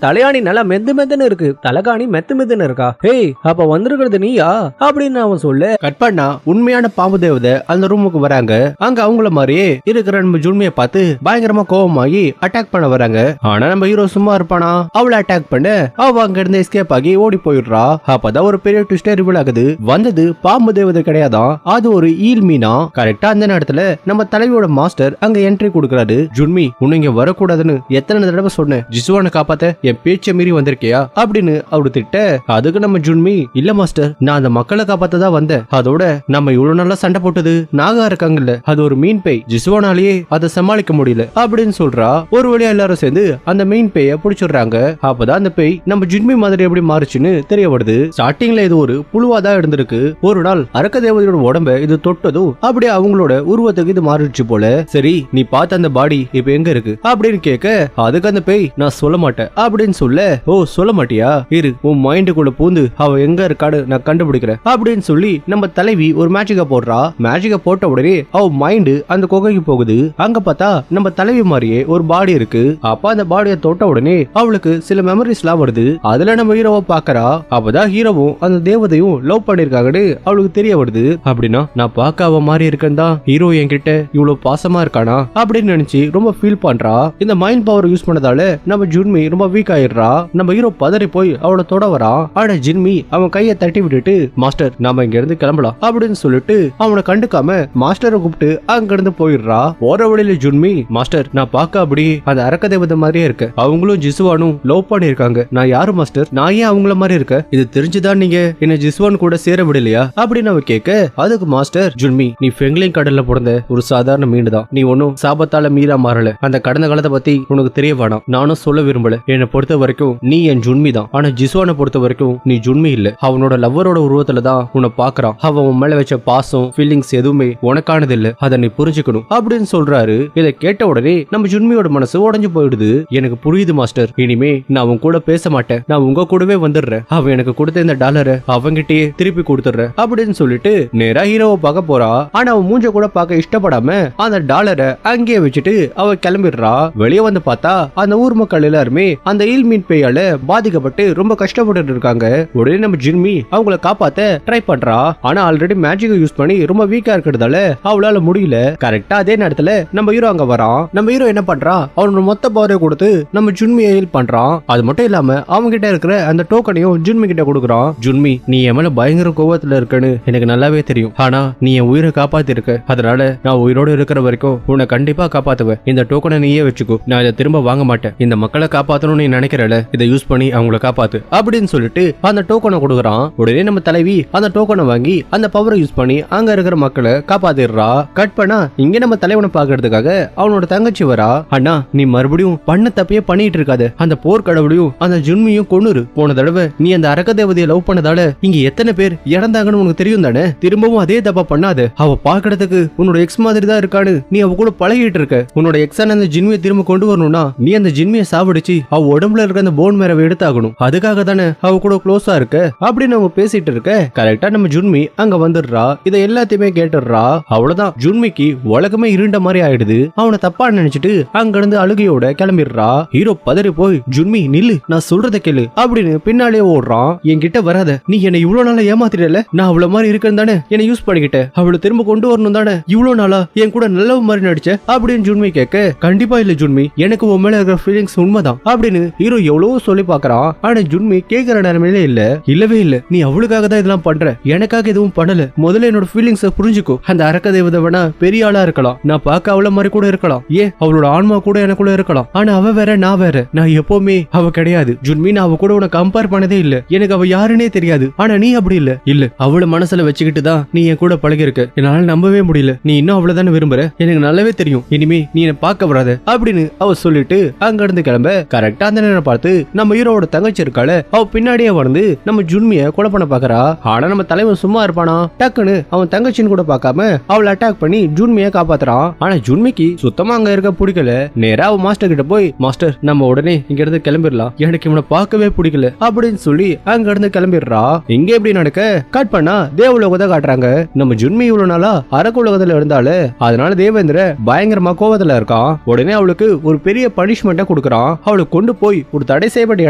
தலையாணி நல்லா மெத்து மெத்துன்னு இருக்கு, தலைகாணி மெத்து மெத்துன்னு இருக்கா. ஏய் அப்ப வந்திருக்கிறது நீயா அப்படின்னு அவன் சொல்ல, கட் பண்ணா உண்மையான பாம்பு தேவதை அந்த ரூமுக்கு வராங்க. அங்க அவங்கள மாதிரியே இருக்கிற நம்ம ஜுன்மியை பார்த்து பயங்கரமா கோபமாகி அட்டாக் பண்ண வராங்க. ஆனா நம்ம ஹீரோ சும்மா இருப்பானா? அவளை அட்டாக் பண்ண அவ அங்க இருந்து எஸ்கேப் ஆகி ஓடி போயிடுறா. அப்பதான் ஒரு பெரிய ட்விஸ்டே ரிவீல் ஆகுது. வந்தது பாம்பு தேவதை கிடையாதான், அது ஒரு ஈல் மீனா. கரெக்டா அந்த நேரத்துல நம்ம தலைவியோட மாஸ்டர் அங்க என்ட்ரி கொடுக்கறாரு. ஜுன்மி, உன்னை இங்க வரக்கூடாதுன்னு எத்தனை தடவை சொன்னேன், ஜிசுவானை காப்பாத்த என் பேச்சை மீறி வந்திருக்கியா அப்படின்னு அவரு திட்ட. அதுக்கு நம்ம ஜுன்மி, இல்ல மாஸ்டர், நான் அந்த மக்களை காப்பாத்ததான் வந்தேன், அதோட நம்ம இவ்வளவு நல்லா சண்டை போட்டது நாகா இருக்காங்கல்ல, அது ஒரு மீன் பேய், ஜிசுவானாலேயே அதை சமாளிக்க முடியல அப்படின்னு சொல்றா. ஒரு வழியா எல்லாரும் சேர்ந்து அந்த மீன் பேய புடிச்சிடுறாங்க. அப்பதான் அந்த பேய் நம்ம ஜுன்மி மாதிரி எப்படி மாறுச்சுன்னு தெரிய வருது. ஸ்டார்டிங்ல இது ஒரு புழுவாதான் இருந்திருக்கு. ஒரு நாள் அரக்க தேவதையோட உடம்ப இது தொட்டதும் அப்படியே அவங்களோட உருவத்துக்கு இது மாறிடுச்சு போல. சரி, நீ பார்த்த அந்த பாடி இப்ப எங்க இருக்கு அப்படின்னு கேட்க, அதுக்கு அந்த பேய், நான் சொல்ல மாட்டேன் அப்படின்னு சொல்ல. ஓ சொல்ல மாட்டியா, இரு உன் மைண்டுக்குள்ள பூந்து அவ எங்க இருக்காடு நான் கண்டுபிடிக்கிறேன் அப்படின்னு சொல்லி நம்ம தலைவி ஒரு மேஜிக்க போடுறா. மேஜிக்க போட்ட உடனே அவ மைண்டு அந்த குகைக்கு போகுது. அங்க பார்த்தா நம்ம தலைவி மாதிரியே ஒரு பாடி இருக்கு. அப்ப அந்த பாடியை தொட்ட உடனே அவளுக்கு சில மெமரிஸ் எல்லாம் வருது. அதுல நம்ம ஹீரோவை பாக்குறா. அப்பதான் ஹீரோவும் அந்த தேவதையும் லவ் பண்ணிருக்காங்கன்னு அவளுக்கு தெரிய வருது. அப்படின்னா நான் பார்க்க அவ மாதிரி இருக்கேன் தான் ஹீரோ என்கிட்ட இவ்வளவு பாசமா இருக்கானா அப்படின்னு நினைச்சு ரொம்ப ஃபீல் பண்றா. இந்த மைண்ட் பவர் யூஸ் பண்ணதால நம்ம ஜுன்மி ரொம்ப வீக் ஆயிடுறா. நம்ம ஹீரோ பதறி போய் அவளை தொட வரா. ஆனா ஜின்மி அவன் கையை தட்டி விட்டுட்டு, மாஸ்டர் நாம இங்க இருந்து கிளம்பலாம் அப்படின்னு சொல்லிட்டு அவனை கண்டுக்காம மாஸ்டரை கூப்பிட்டு அங்க இருந்து போயிடுறா. போற வழியில ஜுன்மி, மாஸ்டர் நான் பார்க்க அப்படி அந்த அரக்க தேவதை மாதிரியே இருக்க, அவங்களும் ஜிசுவானும் லவ் பண்ணிருக்காங்க, நான் யாரு மாஸ்டர், நான் ஏன் அவங்கள மாதிரி இருக்க, இது தெரிஞ்சுதான் நீங்க என்ன ஜிசுவான் கூட சேர விடலையா அப்படின்னு அவ கேட்க, அதுக்கு மாஸ்டர், ஜுன்மி நீ ஃபெங்லிங் கடல்ல பிறந்த ஒரு சாதாரண மீன் தான், நீ ஒன்னும் சாபத்தால மீறா மாறல, அந்த கடந்த காலத்தை பத்தி உனக்கு தெரிய வேணாம், நானும் சொல்ல விரும்பல, என்னை பொறுத்த வரைக்கும் நீ என் ஜுன்மி தான், ஆனா ஜிசுவானை பொறுத்த வரைக்கும் நீ ஜுன்மி இல்ல, அவனோட லவ்வரோட உருவத்துல தான் உன்னை பாக்குறான், அவன் உன் மேல வச்ச பாசம் ஃபீலிங்ஸ் எதுவுமே உனக்கானது இல்ல, அதை நீ புரிஞ்சுக்கணும் அப்படின்னு சொல்றாரு. இதை கேட்ட உடனே நம்ம ஜுன்மியோட மனசு உடைஞ்சு போயிடுது. எனக்கு புரியுது மாஸ்டர், இனிமே நான் அவன் கூட பேச மாட்டேன், நான் உங்க கூடவே வந்துடுறேன், அவன் எனக்கு கொடுத்த இந்த டாலரை அவங்கிட்டயே திருப்பி கொடுத்துடுறேன் அப்படின்னு சொல்லிட்டு நேரா ஹீரோவை பார்க்க போறா. ஆனா அவன் மூஞ்ச கூட பார்க்க இஷ்டப்படாம அந்த டாலரை அங்கேயே வச்சுட்டு அவ கிளம்பிடுறா. வெளியே வந்து பார்த்தா அந்த ஊர் மக்கள் எல்லாருமே அந்த ஈல் மீன் பேயால பாதிக்கப்பட்டு ரொம்ப கஷ்டப்பட்டு இருக்காங்க. உடனே நம்ம ஜின்மி அவங்கள காப்பாத்த ட்ரை பண்றா. ஆனா ஆல்ரெடி மேஜிக் யூஸ் பண்ணி ரொம்ப வீக்கா இருக்கிறதால அவளால முடியல. கரெக்டா அதே நேரத்துல நம்ம ஹீரோ அங்க வரான். நம்ம ஹீரோ என்ன பண்றான், அவனோட மொத்த பவரை கொடுத்து நம்ம ஜுன்மியை ஹீல் பண்றான். அது மட்டும் இல்லாம அவங்க கிட்ட இருக்கிற அந்த டோக்கனையும் ஜுன்மி கிட்ட கொடுக்குறான். ஜுன்மி, நீ என் மேல பயங்கர கோவத்துல இருக்கன்னு எனக்கு நல்லாவே தெரியும். ஆனா நீ என் உயிரை காப்பாத்தி இருக்க, அதனால நான் உயிரோடு இருக்கிற வரைக்கும் உன்னை கண்டிப்பா காப்பாத்துவேன். இந்த டோக்கனை நீயே வச்சுக்கோ, நான் இதை திரும்ப வாங்க மாட்டேன். இந்த மக்களை காப்பாத்தணும்னு நீ நினைக்கிறல, இதை யூஸ் பண்ணி அவங்கள காப்பாத்து அப்படின்னு சொல்லிட்டு அந்த டோக்கனை கொடுக்குறான். உடனே நம்ம தலைவி அந்த டோக்கனை வாங்கி அந்த பவரை யூஸ் பண்ணி அங்க இருக்கிற மக்களை காப்பாத்திடுறா. கட் பண்ணா இங்க நம்ம தலைவனை பாக்குறதுக்காக அவனோட தங்கச்சி வரா. அண்ணா, நீ மறுபடியும் பண்ண தப்பையே பண்ணிட்டு இருக்காத, அந்த போர் கடவுளையும் அந்த ஜுன்மியும் கொன்னுரு. போன தடவை நீ அந்த அரக்க தேவதையை லவ் பண்ணதால இங்க எத்தனை பேர் இறந்தாங்கன்னு உனக்கு தெரியும் தானே, திரும்பவும் அதே தப்பா பண்ணாத. அவ பாக்குறதுக்கு உன்னோட எக்ஸ் மாதிரி தான் இருக்கான்னு நீ அவ கூட பழகிட்டு இருக்க. உன்னோட எக்ஸான அந்த ஜின்மியை திரும்ப கொண்டு வரணும்னா நீ அந்த ஜின்மியை சாவடிச்சு அவ உடம்புல இருக்க அந்த போன் மேரவை எடுத்தாகணும். அதுக்காக தானே அவ கூட க்ளோஸா இருக்க அப்படின்னு அவங்க பேசிட்டு இருக்க. கரெக்டா நம்ம ஜுன்மி அங்க வந்துடுறா. இதை எல்லாத்தையுமே கேட்டுடுறா. அவ்வளவுதான், ஜுன்மிக்கு உலகமே இருண்ட மாதிரி ஆயிடுது. அவனை தப்பா நினைச்சிட்டு அங்க இருந்து அழுகையோட கிளம்பிடுறா. ஹீரோ பதறி போய், ஜுன்மி நில்லு, நான் சொல்றத கேளு அப்படின்னு பின்னாலே ஓடுறான். என்கிட்ட வராத, நீ என்னை இவ்வளவு நாளா ஏமாத்திடல, நான் அவ்வளவு மாதிரி இருக்கேன் தானே என்னை யூஸ் பண்ணிக்கிட்ட, அவளை திரும்ப கொண்டு வரணும் தானே இவ்வளவு நாளா என் கூட நல்ல மாதிரி நடிச்ச அப்படின்னு ஜுன்மி கேட்க, கண்டிப்பா இல்ல ஜுன்மி, எனக்கு உன் மேல இருக்கிற ஃபீலிங்ஸ் உண்மைதான் அப்படின்னு ஹீரோ எவ்வளவோ சொல்லி பாக்குறான். ஆனா ஜுன்மி கேட்கிற நேரமே இல்லவே இல்ல, நீ அவளுக்காக தான் இதெல்லாம் பண்ற, எனக்காக எதுவும் பண்ணல. முதல்ல என்னோட ஃபீலிங்ஸ புரிஞ்சுக்கோ. அந்த அரக்க தேவதை வேணா பெரிய ஆளா இருக்கலாம், நான் பார்க்க அவள மாதிரி கூட இருக்கலாம், ஏன் அவளோட ஆன்மா கூட எனக்குள்ள இருக்கலாம். ஆனா அவ வேற, நான் வேற. நான் எப்பவுமே அவ கிடையாது ஜுன்மி, நான் அவ கூட உன கம்பேர் பண்ணதே இல்ல, எனக்கு அவ யாருன்னே தெரியாது. ஆனா நீ அப்படி இல்ல அவளை மனசுல வச்சுக்கிட்டு தான் நீ என் கூட பழகி இருக்க. என்னால நம்பவே முடியல, நீ இன்னும் அவ்வளவுதானே விரும்புற, எனக்கு நல்லாவே தெரியும். இனிமே நீ என்ன பார்க்க வராத அப்படின்னு அவ சொல்லிட்டு அங்க இருந்து கிளம்ப. கரெக்டா அந்த நேரம் பார்த்து நம்ம ஹீரோவோட தங்கச்சி இருக்கால, அவ பின்னாடியே வந்து நம்ம ஜுன்மிய கொலை பண்ண பாக்குறா. ஆனா நம்ம தலைவன் சும்மா இருப்பானா, டக்குன்னு அவன் தங்கச்சின்னு கூட பார்க்காம அவளை அட்டாக் பண்ணி ஜுன்மிய காப்பாத்துறான். ஆனா ஜுன்மிக்கு சுத்தமா அங்க இருக்க பிடிக்கல. நேரா அவ மாஸ்டர் கிட்ட போய், மாஸ்டர் நம்ம உடனே இங்க இருந்து கிளம்பிடலாம், எனக்கு இவனை பார்க்கவே பிடிக்கல அப்படின்னு சொல்லி அங்க இருந்து கிளம்பிடுறா. இங்க எப்படி நடக்க கட் பண்ணா தேவலோகத்தை காட்டுறாங்க. நம்ம ஜுன்மி இவ்வளவு நாளா அரக்க உலகத்துல இருந்தாலே, அதனால தேவேந்திர பயங்கரமா கோவத்துல இருக்கான். உடனே அவளுக்கு ஒரு பெரிய பனிஷ்மெண்ட்டை கொடுக்கறான். அவளை கொண்டு போய் ஒரு தடை செய்யப்பட்ட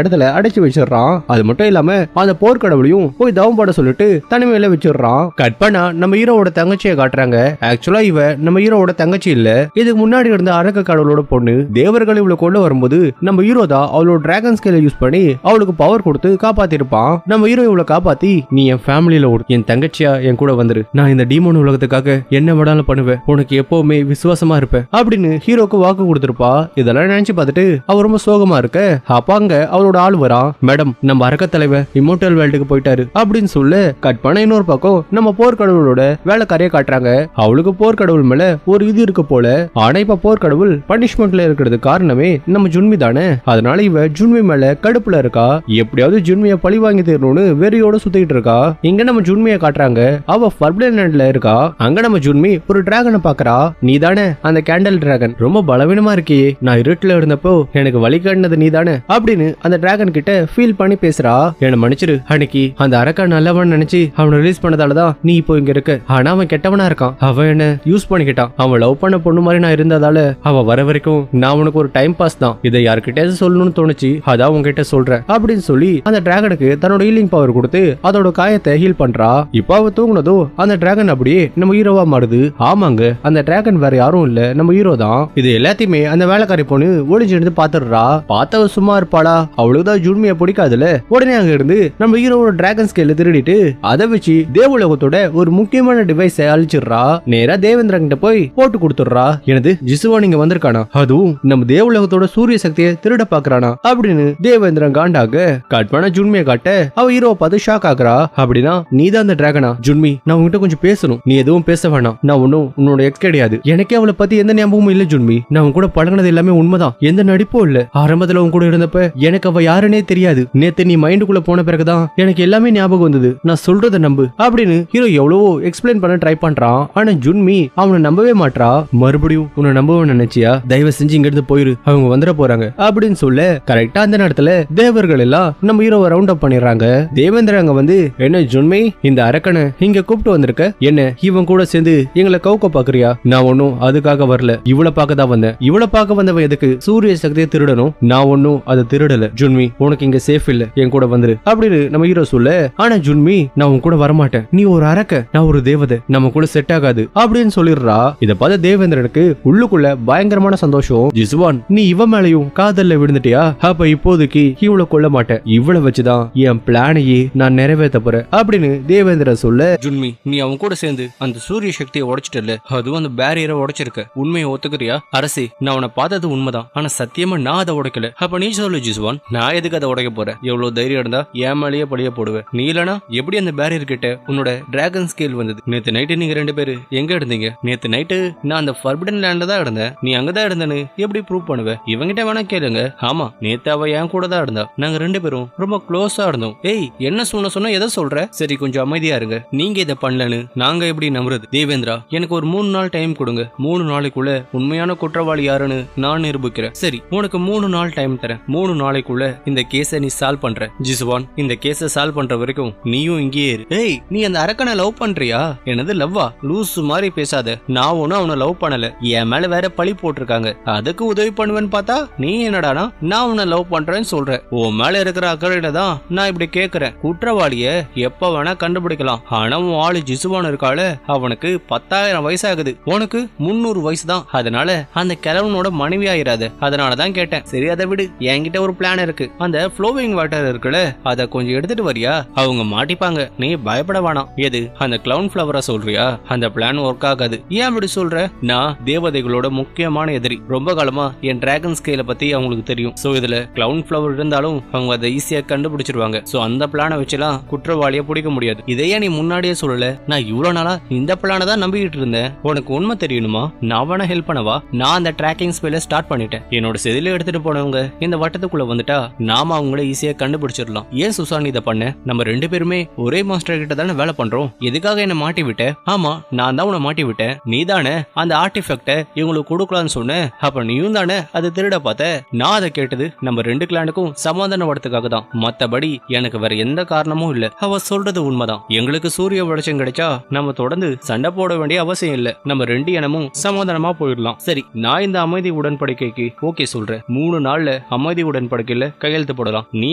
இடத்துல அடைச்சு வச்சிடறான். அது மட்டும் இல்லாம அந்த போர்க்கடவுளையும் போய் தவம் போட சொல்லிட்டு தனிமையில வச்சிடறான். கட் பண்ணா நம்ம ஹீரோவோட தங்கச்சியை காட்டுறாங்க. ஆக்சுவலா இவ நம்ம ஹீரோவோட தங்கச்சி இல்ல, இதுக்கு முன்னாடி இருந்த அரக்க கடவுளோட பொண்ணு. தேவர்கள் இவளை கொண்டு வரும்போது நம்ம ஹீரோ தான் அவளோட டிராகன் ஸ்கேலை யூஸ் பண்ணி அவளுக்கு பவர் கொடுத்து காப்பாத்திருப்பான். நம்ம ஹீரோ இவளை காப்பாத்தி, நீ என் ஃபேமிலியில என் தங்கச்சியா என் கூட வந்துரு, நான் இந்த டீமோன் உலகத்துக்காக என்ன வேணாலும் பண்ணுவேன், உனக்கு எப்பவுமே விசுவாசமா இருப்பேன் அப்படின்னு ஹீரோக்கு வாக்கு கொடுத்திருப்பா. இதெல்லாம் நினைச்சு பார்த்துட்டு அவ ரொம்ப சோகமா இருக்க. அப்பாங்க அவளோட ஆள் வரா. மேடம், நம்ம அரக்க தலைவர் இம்மோர்டல் வேர்ல்டுக்கு போயிட்டாரு அப்படின்னு சொல்ல கட் பண்ண இன்னொரு பக்கம் நம்ம போர்க்கடவுளோட வேலைக்காரைய காட்டுறாங்க. அவளுக்கு போர்க்கடவுள் மேல ஒரு இது இருக்கு போல. ஆனா இப்ப போர்க்கடவுள் பனிஷ்மெண்ட்ல இருக்கிறது காரணமே நம்ம ஜுன்மி தானே. அதனால இவ ஜுன்மி மேல கடுப்புல இருக்கா. எப்படியாவது ஜுன்மிய பழி வாங்கி தரணும்னு வெறியோட சுத்திட்டு இருக்கா. இங்க நம்ம ஜுன்மிய காட்டுறாங்க. அவ ஃபர்பிடன் லேண்ட்ல இருக்கா. அங்க நம்ம ஜுன்மி ஒரு டிராகனை பாக்குறா. நீ தானே அந்த கேண்டல் டிராகன், ரொம்ப பலவீனமா இருக்கியே, நான் இருட்டுல இருந்தப்போ எனக்கு வழி காட்டினது நீ தானே அப்படின்னு அந்த டிராகன் கிட்ட ஃபீல் பண்ணி பேசுறா. என்ன மன்னிச்சிரு, அன்னைக்கு அந்த அரக்கா நல்லவன் நினைச்சு அவனை ரிலீஸ் பண்ணதாலதான் நீ இப்போ இங்க இருக்க. ஆனா அவன் கெட்டவனா இருக்கான், அவன் என்ன யூஸ் பண்ணிக்கிட்டான். அவன் லவ் பண்ண பொண்ணு மாதிரி நான் இருந்ததால அவ வர வரைக்கும் நான் உனக்கு ஒரு டைம் பாஸ் தான், இதை யாருக்கிட்ட சொல்லணும்னு தோணுச்சு, அதான் உங்ககிட்ட சொல்றேன் அப்படின்னு சொல்லி அந்த டிராகனுக்கு தன்னோட ஹீலிங் பவர் கொடுத்து அதோட காயத்தை ஹீல் பண்றா. இப்ப அவ தூங்குனதோ அந்த டிராகன் அப்படியே நம்ம ஹீரோவா மாறுது. ஆமாங்க, அந்த டிராகன் வேற யாரும் இல்ல, நம்ம ஹீரோ தான். இது எல்லாத்தையுமே அந்த வேலைக்காரி பொண்ணு ஒளிஞ்சு இருந்து பாத்துடுறா. பார்த்தவ சும்மா இருப்பாளா, அவளுக்குதான் ஜுன்மிய பிடிக்காதுல. உடனே அங்க இருந்து நம்ம ஹீரோவோட டிராகன் ஸ்கேல திருடிட்டு அதை வச்சு தேவலோகத்தோட ஒரு முக்கியமான டிவைஸ அழிச்சிடுறா. நேரா தேவேந்திரன் கிட்ட போய் போட்டு கொடுத்துடுறா. எனது ஜிசுவா நீங்க வந்திருக்கானா, அதுவும் நம்ம தேவலோகத்தோட சூரிய சக்தியை திருட பாக்குறானா அப்படின்னு தேவேந்திரன் காண்டாக. கட் பண்ண ஜுன்மிய காட்ட அவ ஹீரோவை பார்த்து ஷாக் ஆகுறா. அப்படின்னா நீதான் அந்த டிராகனா? ஜுன்மி, நான் உங்ககிட்ட கொஞ்சம் பேசணும். நீ எதுவும் பேச வேணாம், நான் ஒன்னும் உன்னோட எக்ஸ் கிடையாது. எனக்கே அவளை பத்தி எந்த ஞாபகமும் இல்ல ஜுன்மி. நான் உன் கூட பழகினது எல்லாமே உண்மைதான், எந்த நடிப்பும் இல்ல. ஆரம்பத்துல உன் கூட இருந்தப்ப எனக்கு அவ யாருன்னே தெரியாது. நேத்து நீ மைண்டுக்குள்ள போன பிறகுதான் எனக்கு எல்லாமே ஞாபகம் வந்தது. நான் சொல்றத நம்பு அப்படின்னு ஹீரோ எவ்வளவோ எக்ஸ்பிளைன் பண்ண ட்ரை பண்றான். ஆனா ஜுன்மி அவனை நம்பவே மாட்றா. மறுபடியும் உன்னை நம்ப நம்பவும் நினைச்சியா? தயவு செஞ்சு இங்க இருந்து போயிரு, அவங்க வந்துட போறாங்க அப்படின்னு சொல்ல கரெக்டா அந்த நேரத்துல தேவர்கள் எல்லாம் நம்ம ஹீரோவை ரவுண்ட் அப் பண்ணிடுறாங்க. தேவேந்திர அங்க வந்து, என்ன ஜுன்மி, இந்த அரக்கனை இங்க கூப்பிட்டு வந்திருக்க, என்ன இவன் கூட சேர்ந்து எங்களை கவுக்க பாக்குறியா? நான் ஒன்னும் அதுக்காக வரல, இவளை பார்க்க தான் வந்தேன். இவளை பார்க்க வந்தவன் எதுக்கு சூரிய சக்தியை திருடணும்? நான் ஒன்னும் அதை திருடல ஜுன்மி, உனக்கு இங்க சேஃப் இல்ல, என் கூட வந்துரு அப்படின்னு நம்ம ஹீரோ சொல்ல, ஆனா ஜுன்மி நான் உன் கூட வரமாட்டேன், நீ ஒரு அரக்க, நான் ஒரு தேவதை, நம்ம கூட செட் ஆகாது அப்படின்னு சொல்லிடுறா. இத பார்த்த தேவேந்திரனுக்கு உள்ளுக்குள்ள பயங்கரமான சந்தோஷம். ஜிசுவான், நீ இவ மேலையும் காதல்ல விழுந்துட்டியா? அப்ப இப்போதைக்கு இவளை கொல்ல மாட்டேன், இவளை வச்சுதான் என் பிளானையே நான் நிறைவேற்ற போறேன் அப்படின்னு தேவேந்திர சொல்ல, ஜுன்மி நீ அவன் கூட சேர்ந்து அந்த சூரிய சக்தியை உடைச்சிட்டல, அதுவும் அந்த பேரியரை உடைச்சிருக்க, உண்மையை ஒத்துக்கிறியா? அரசே, நான் அவனை பார்த்தது உண்மைதான், ஆனா சத்தியமா நான் அதை உடைக்கல. அப்ப நீ சொல்லு ஜிசுவான், நான் எதுக்கு அதை உடைக்க போறேன்? எவ்வளவு தைரியம் இருந்தா என் மேலேயே பழிய போடுவேன், நீ இல்லனா எப்படி அந்த பேரியர் கிட்ட உன்னோட டிராகன் ஸ்கேல் வந்தது? நேத்து நைட்டு நீங்க 2 பேரு எங்க இருந்தீங்க? நேத்து நைட்டு நான் அந்த ஃபர்பிடன் லேண்ட்ல தான் இருந்தேன், நீ அங்கதான் இருந்தேன்னு எப்படி ப்ரூவ் பண்ணுவ? இவங்கிட்ட வேணா கேளுங்க. ஆமா, நேத்து அவ என் கூட தான் இருந்தா, நாங்க 2 பேரும் ரொம்ப க்ளோஸா இருந்தோம். ஏய், என்ன சொன்ன எதை சொல்ற? சரி, கொஞ்சம் அமைதியா இருங்க, நீங்க இதை பண்ணலன்னு நாங்க எப்படி நம்புறது? தேவேந்திரா, எனக்கு ஒரு 3 நாள் டைம் கொடுங்க, 3 நாளைக்குள்ள உண்மையான குற்றவாளி யாருன்னு நான் நிரூபிக்கிறேன். சரி, உனக்கு 3 நாள் டைம் தரேன், 3 நாளைக்குள்ள இந்த கேஸை நீ சால்வ் பண்ற. ஜிசுவான், இந்த கேஸை சால்வ் பண்ற வரைக்கும் நீயும் இங்கேயே இரு. ஏய், நீ அந்த அரக்கனை லவ் பண்றியா? என்னது லவ்வா? லூசு மாதிரி பேசாத, நான் ஒன்னும் அவனை லவ் பண்ணல, என் மேல வேற பழி போட்டிருக்காங்க, அதுக்கு உதவி பண்ணுவேன்னு பார்த்தா நீ என்னடானா நான் உன்னை லவ் பண்றேன்னு சொல்ற. உன் மேல இருக்கிற அக்கறையில தான் நான் இப்படி கேக்குறேன். குற்றவாளிய எப்ப வேணா கண்டுபிடிக்கலாம், ஆனா உன் ஆளு ஜிசுவான் இருக்கால, அவனுக்கு 10,000 வயசு ஆகுது, உனக்கு 300 வயசு தான், அதனால அந்த கிழவனோட மனைவி ஆயிராது, அதனாலதான் கேட்டேன். சரி, அதை விடு, என்கிட்ட ஒரு பிளான் இருக்கு. அந்த ஃப்ளோவிங் வாட்டர் இருக்குல்ல, அதை கொஞ்சம் எடுத்துட்டு வரியா? அவங்க மாட்டிப்பாங்க, நீ பயப்பட வேணாம். எது, அந்த கிளவுன் ஃபிளவரை சொல்றியா? அந்த பிளான் ஒர்க் ஆகாது. ஏன் அப்படி சொல்ற? நான் தேவதைகளோட முக்கியமான எதிரி, ரொம்ப காலமா என் டிராகன் ஸ்கேலை பத்தி அவங்களுக்கு தெரியும். சோ இதுல கிளவுன் ஃபிளவர் இருந்தாலும் அவங்க அதை ஈஸியா கண்டுபிடிச்சிருவாங்க. சோ அந்த பிளானை வச்சுலாம் குற்றவாளிய பிடிக்க முடியாது. இதையே நீ முன்னாடியே சொல்லல, நான் இவ்வளவு நாளா இந்த பிளானை தான் நம்பிக்கிட்டு இருந்தேன். உனக்கு உண்மை தெரியணுமா? நான் வேணா ஹெல்ப் பண்ணவா? நான் அந்த ட்ராக்கிங் ஸ்பெல்ல ஸ்டார்ட் பண்ணிட்டேன். என்னோட செதில எடுத்துட்டு போனவங்க இந்த வட்டத்துக்குள்ள வந்துட்டா நாம அவங்கள ஈஸியா கண்டுபிடிச்சிடலாம். ஏன் சுசான் இதை பண்ண? நம்ம 2 பேருமே ஒரே மாஸ்டர் கிட்ட தானே வேலை பண்றோம், எதுக்காக என்ன மாட்டி விட்ட? ஆமா, நான் தான் உன்னை மாட்டி விட்டேன், நீ தானே அந்த ஆர்டிஃபெக்ட இவங்களுக்கு கொடுக்கலான்னு சொன்ன, அப்ப நீயும் தானே அதை திருட பார்த்த. நான் அதை கேட்டது நம்ம 2 கிளானுக்கும் சமாதான படுறதுக்காக தான், மத்தபடி எனக்கு வேற எந்த காரணமும் இல்ல. அவ சொல்றது உண்மைதான், எங்களுக்கு சூரிய வெளிச்சம் கிடைச்சா நம்ம தொடர்ந்து சண்டை போட வேண்டிய அவசியம் இல்ல, நம்ம 2 இனமும் சமாதானமா போயிடலாம். சரி, நான் இந்த அமைதி உடன்படிக்கைக்கு ஓகே சொல்றேன், 3 நாள்ல அமைதி உடன்படிக்கையில கையெழுத்து போடலாம். நீ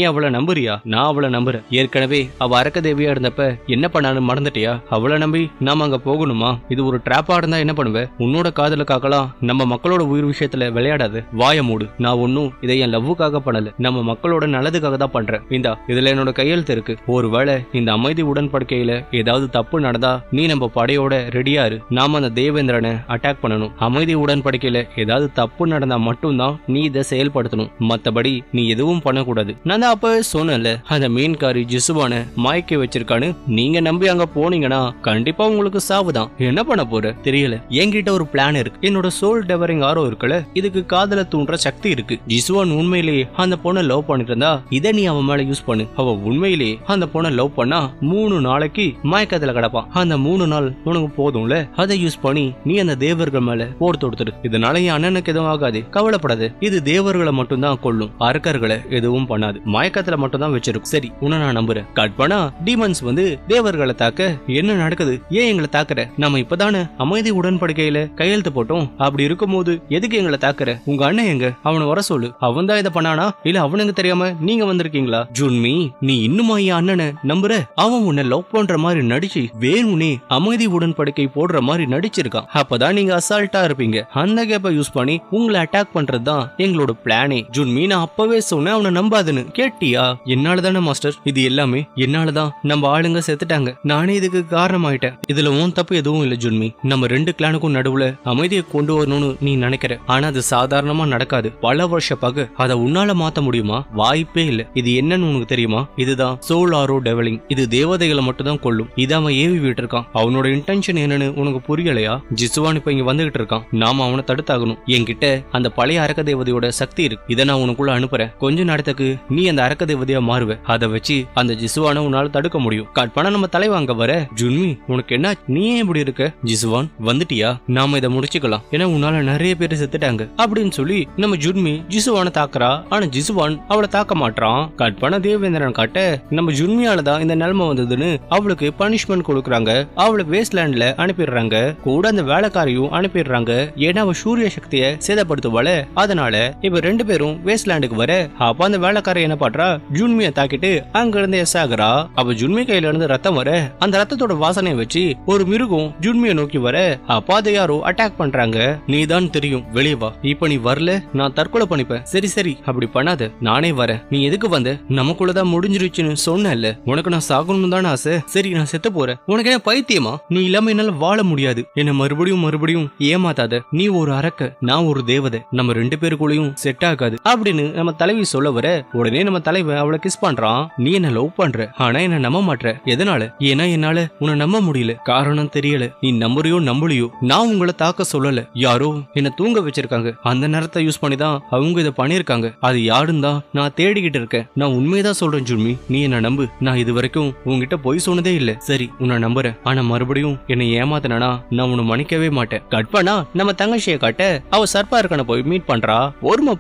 அவளை நம்புறியா? நான் அவளை நம்புறேன். ஏற்கனவே அவ அரக்க தேவியா இருந்தப்ப என்ன பண்ணான்னு மறந்துட்டியா? அவளை நம்பி நாம அங்க போகணுமா? இது ஒரு டிராப்பா இருந்தா என்ன பண்ணுவ? உன்னோட காதலுக்காகலாம் நம்ம மக்களோட உயிர் விஷயத்துல விளையாடாது, வாய மூடு. நான் ஒன்னும் இதை என் லவ்வுக்காக பண்ணல, நம்ம மக்களோட நல்லதுக்காக தான் பண்றேன். இந்தா, இதுல என்னோட கையெழுத்து இருக்கு. ஒருவேளை இந்த அமைதி உடன்படிக்கையில ஏதாவது தப்பு நடந்தா நீ நம்ம படையோட ரெடியா இரு, நாம அந்த தேவேந்திரனை அட்டாக் பண்ணணும். அமைதி உடன்படிக்கையில ஏதாவது தப்பு நடந்தா மட்டும்தான் நீ இதை செயல்படுத்தணும், மத்தபடி நீ எதுவும் பண்ணக்கூடாது. நான் தான் அப்ப சொன்னல, அந்த மீன்காரி ஜிசுவான மயக்கி வச்சிருக்கான்னு. நீங்க நம்பி அங்க போனீங்கன்னா கண்டிப்பா உங்களுக்கு சாவுதான். என்ன பண்ண போற தெரியல. என்கிட்ட ஒரு பிளான் இருக்கு. என்னோட சோல் டெவரிங் ஆரோ இருக்குல்ல, இதுக்கு காதல தூண்டுற சக்தி இருக்கு. ஜிசுவான் உண்மையிலேயே அந்த பொண்ணை லவ் பண்ணிட்டு இருந்தா இதை நீ அவன் மேல யூஸ் பண்ணு. அவ உண்மையிலேயே அந்த பொண்ணை லவ் பண்ணா 3 நாளைக்கு மயக்கத்துல கிடப்பான். அந்த 3 நாள் உனக்கு போதும்ல, அதை யூஸ் பண்ணி நீ அந்த தேவர்கள் மேல போர் தொடுத்துரு. இதனால என் அண்ணனுக்கு எதுவும் ஆகாது, கவலைப்படாது. இது தேவர்களை மட்டும் தான் கொல்லும், அரக்கர்களை எதுவும் பண்ணாது, மயக்கத்துல மட்டும் தான் வச்சிருக்கும். சரி, உன்னை நான் நம்புறேன். கட் பண்ணா டீமன்ஸ் வந்து தேவர்களை தாக்க என்ன நடக்குது? ஏன் எங்களை தாக்குற? நம்ம இப்பதானே அமைதி உடன்படிக்கையில கையெழுத்து போட்டோம், அப்படி இருக்கும் போது எதுக்கு எங்களை தாக்குற? உங்க அண்ணன் எங்க? அவனை வர சொல்லு. அவன் தான் இதை பண்ணானா இல்ல அவனுக்கு தெரியாம நீங்க வந்திருக்கீங்களா? ஜுன்மி, நீ இன்னுமா என் அண்ணனை நம்புற? அவன் உன்னை லவ் பண்ற மாதிரி நடிச்சு வேணும்னே அமைதி உடன்படிக்கை போடுற மாதிரி நடிச்சிருக்கான். அப்பதான் நீங்க அசால்ட்டா இருப்பீங்க. அந்த கேப்பை யூஸ் பண்ணி உங்களை அட்டாக் பண்றதுதான் எங்களோட பிளானே. ஜுன்மி, நான் அப்பவே சொன்னேன் அவனை நம்பாதுன்னு, கேட்டியா? என்னாலதானே மாஸ்டர், இது எல்லாமே என்னாலதான். நம்ம ஆளுங்க செத்துட்டாங்க, நானே இதுக்கு காரணமாயிட்டேன். இதுல உன் தப்பு எதுவும் இல்ல ஜுன்மி. நம்ம 2 கிளானுக்கும் நடுவுல அமைதியை கொண்டு வரணும்னு நீ நினைக்கிற, ஆனா அது சாதாரணமா நடக்காது. பல வருஷ பக அதை உன்னால மாத்த முடியுமா? வாய்ப்பே இல்ல. இது என்னன்னு உனக்கு தெரியுமா? இதுதான் சோல் ஆரோ டெவலிங். இது தேவதைகளை மட்டும் தான் கொல்லும். இதை அவன் ஏவி விட்டு இருக்கான். அவனோட இன்டென்ஷன் என்னன்னு உனக்கு புரியலையா? ஜிசுவான் இப்ப இங்க வந்துகிட்டு இருக்கான், நாம அவனை தடுத்தாகணும். என்கிட்ட அந்த பழைய அரக்க தேவதையோட சக்தி இருக்கு, இதை நான் உனக்குள்ள அனுப்புறேன். கொஞ்ச நேரத்துக்கு நீ அந்த அரக்க தேவதையா மாறுவ. அதை வச்சு அந்த ஜிசுவான உன்னால தடுக்க முடியும். கட் பண்ண நம்ம தலைவாங்க வர. ஜுன்மி, உனக்கு என்ன? நீ ஏன் இப்படி இருக்க? ஜிசுவான் வந்துட்டியா? நாம இதை முடிச்சுக்கலாம். ஏன்னா உன்னால நிறைய பேர் செத்துட்டாங்க அப்படின்னு சொல்லி நம்ம ஜுன்மி ஜிசுவான தாக்குறா. ஆனா ஜிசுவான் அவளை தாக்க மாட்டான். கட் பண்ண தேவேந்திரன் காட்ட நம்ம ஜுன்மியாலதான் இந்த நிலைமை வந்ததுன்னு அவளுக்கு பனிஷ்மெண்ட் கொடுக்கறாங்க. அவளை வேஸ்ட்லேண்ட்ல அனுப்பிடுறாங்க. கூட அந்த வேலைக்காரையும் அனுப்பிடுறாங்க. ஏன்னா அவ சூரிய சக்தியை சேதப்படுத்துவாள. அதனால இப்ப 2 பேரும் வேஸ்ட்லேண்டுக்கு வர அப்ப அந்த வேலைக்காரை என்ன பண்றா, ஜுன்மியை தாக்கிட்டு அங்க இருந்து எஸ் ஆகுறா. அப்ப ஜுன்மி கையில இருந்து ரத்தம் வர அந்த ரத்தத்தோட வாசனையை வச்சு ஒரு மிருகம் ஜுன்மியை நோக்கி வர அப்ப அதை யாரோ அட்டாக் பண்றாங்க. நீதான் தெரியும், வெளியே வா. இப்ப நீ வரல நான் தற்கொலை பண்ணிப்பேன். சரி சரி அப்படி பண்ணாத, நானே வரேன். நீ எதுக்கு வந்த? நமக்குள்ளதான் முடிஞ்சிருச்சுன்னு சொன்னல. உனக்கு நான் சாகணும்னு தானே ஆசை. சரி நான் செத்து போறேன். உனக்கு என்ன பைத்தியமா? நீ இல்லாம என்னால வாழ முடியாது. என்ன மறுபடியும் ஏமாத்தாத. நீ ஒரு அரக்க, நான் ஒரு தேவதை. நம்ம 2 பேருக்குள்ளயும் செட் ஆகாது அப்படின்னு நம்ம தலைவி சொல்ல வர உடனே நம்ம தலைவன் அவளை கிஸ் பண்றான். நீ என்ன லவ் பண்ற, ஆனா என்ன நம்ப மாட்ற. எதனால? ஏன்னா என்னால உன்னை நம்ப முடியல. காரணம் தெரியல. நீ நம்புறியோ நம்பலையோ, நான் உங்களை தாக்க சொல்லல. யாரோ என்ன தூங்க வச்சிருக்காங்க. அந்த நேரத்தை யூஸ் பண்ணி தான் அவங்க இதை பண்ணிருக்காங்க. அது யாருன்னு தான் நான் தேடிக்கிட்டு இருக்கேன். நான் உண்மையதான் சொல்றேன் ஜுன்மி, நீ என்ன நம்பு. நான் இது வரைக்கும் உங்ககிட்ட பொய் சொன்னதே இல்ல. சரி உன்னை நம்புறேன். ஆனா மறுபடியும் என்னை ஏமாத்தினா நான் உன்னை மன்னிக்கவே மாட்டேன். கட் பண்ணா நம்ம தங்கச்சியை காட்ட அவ சர்ப்பா இருக்கன போய் மீட் பண்றா.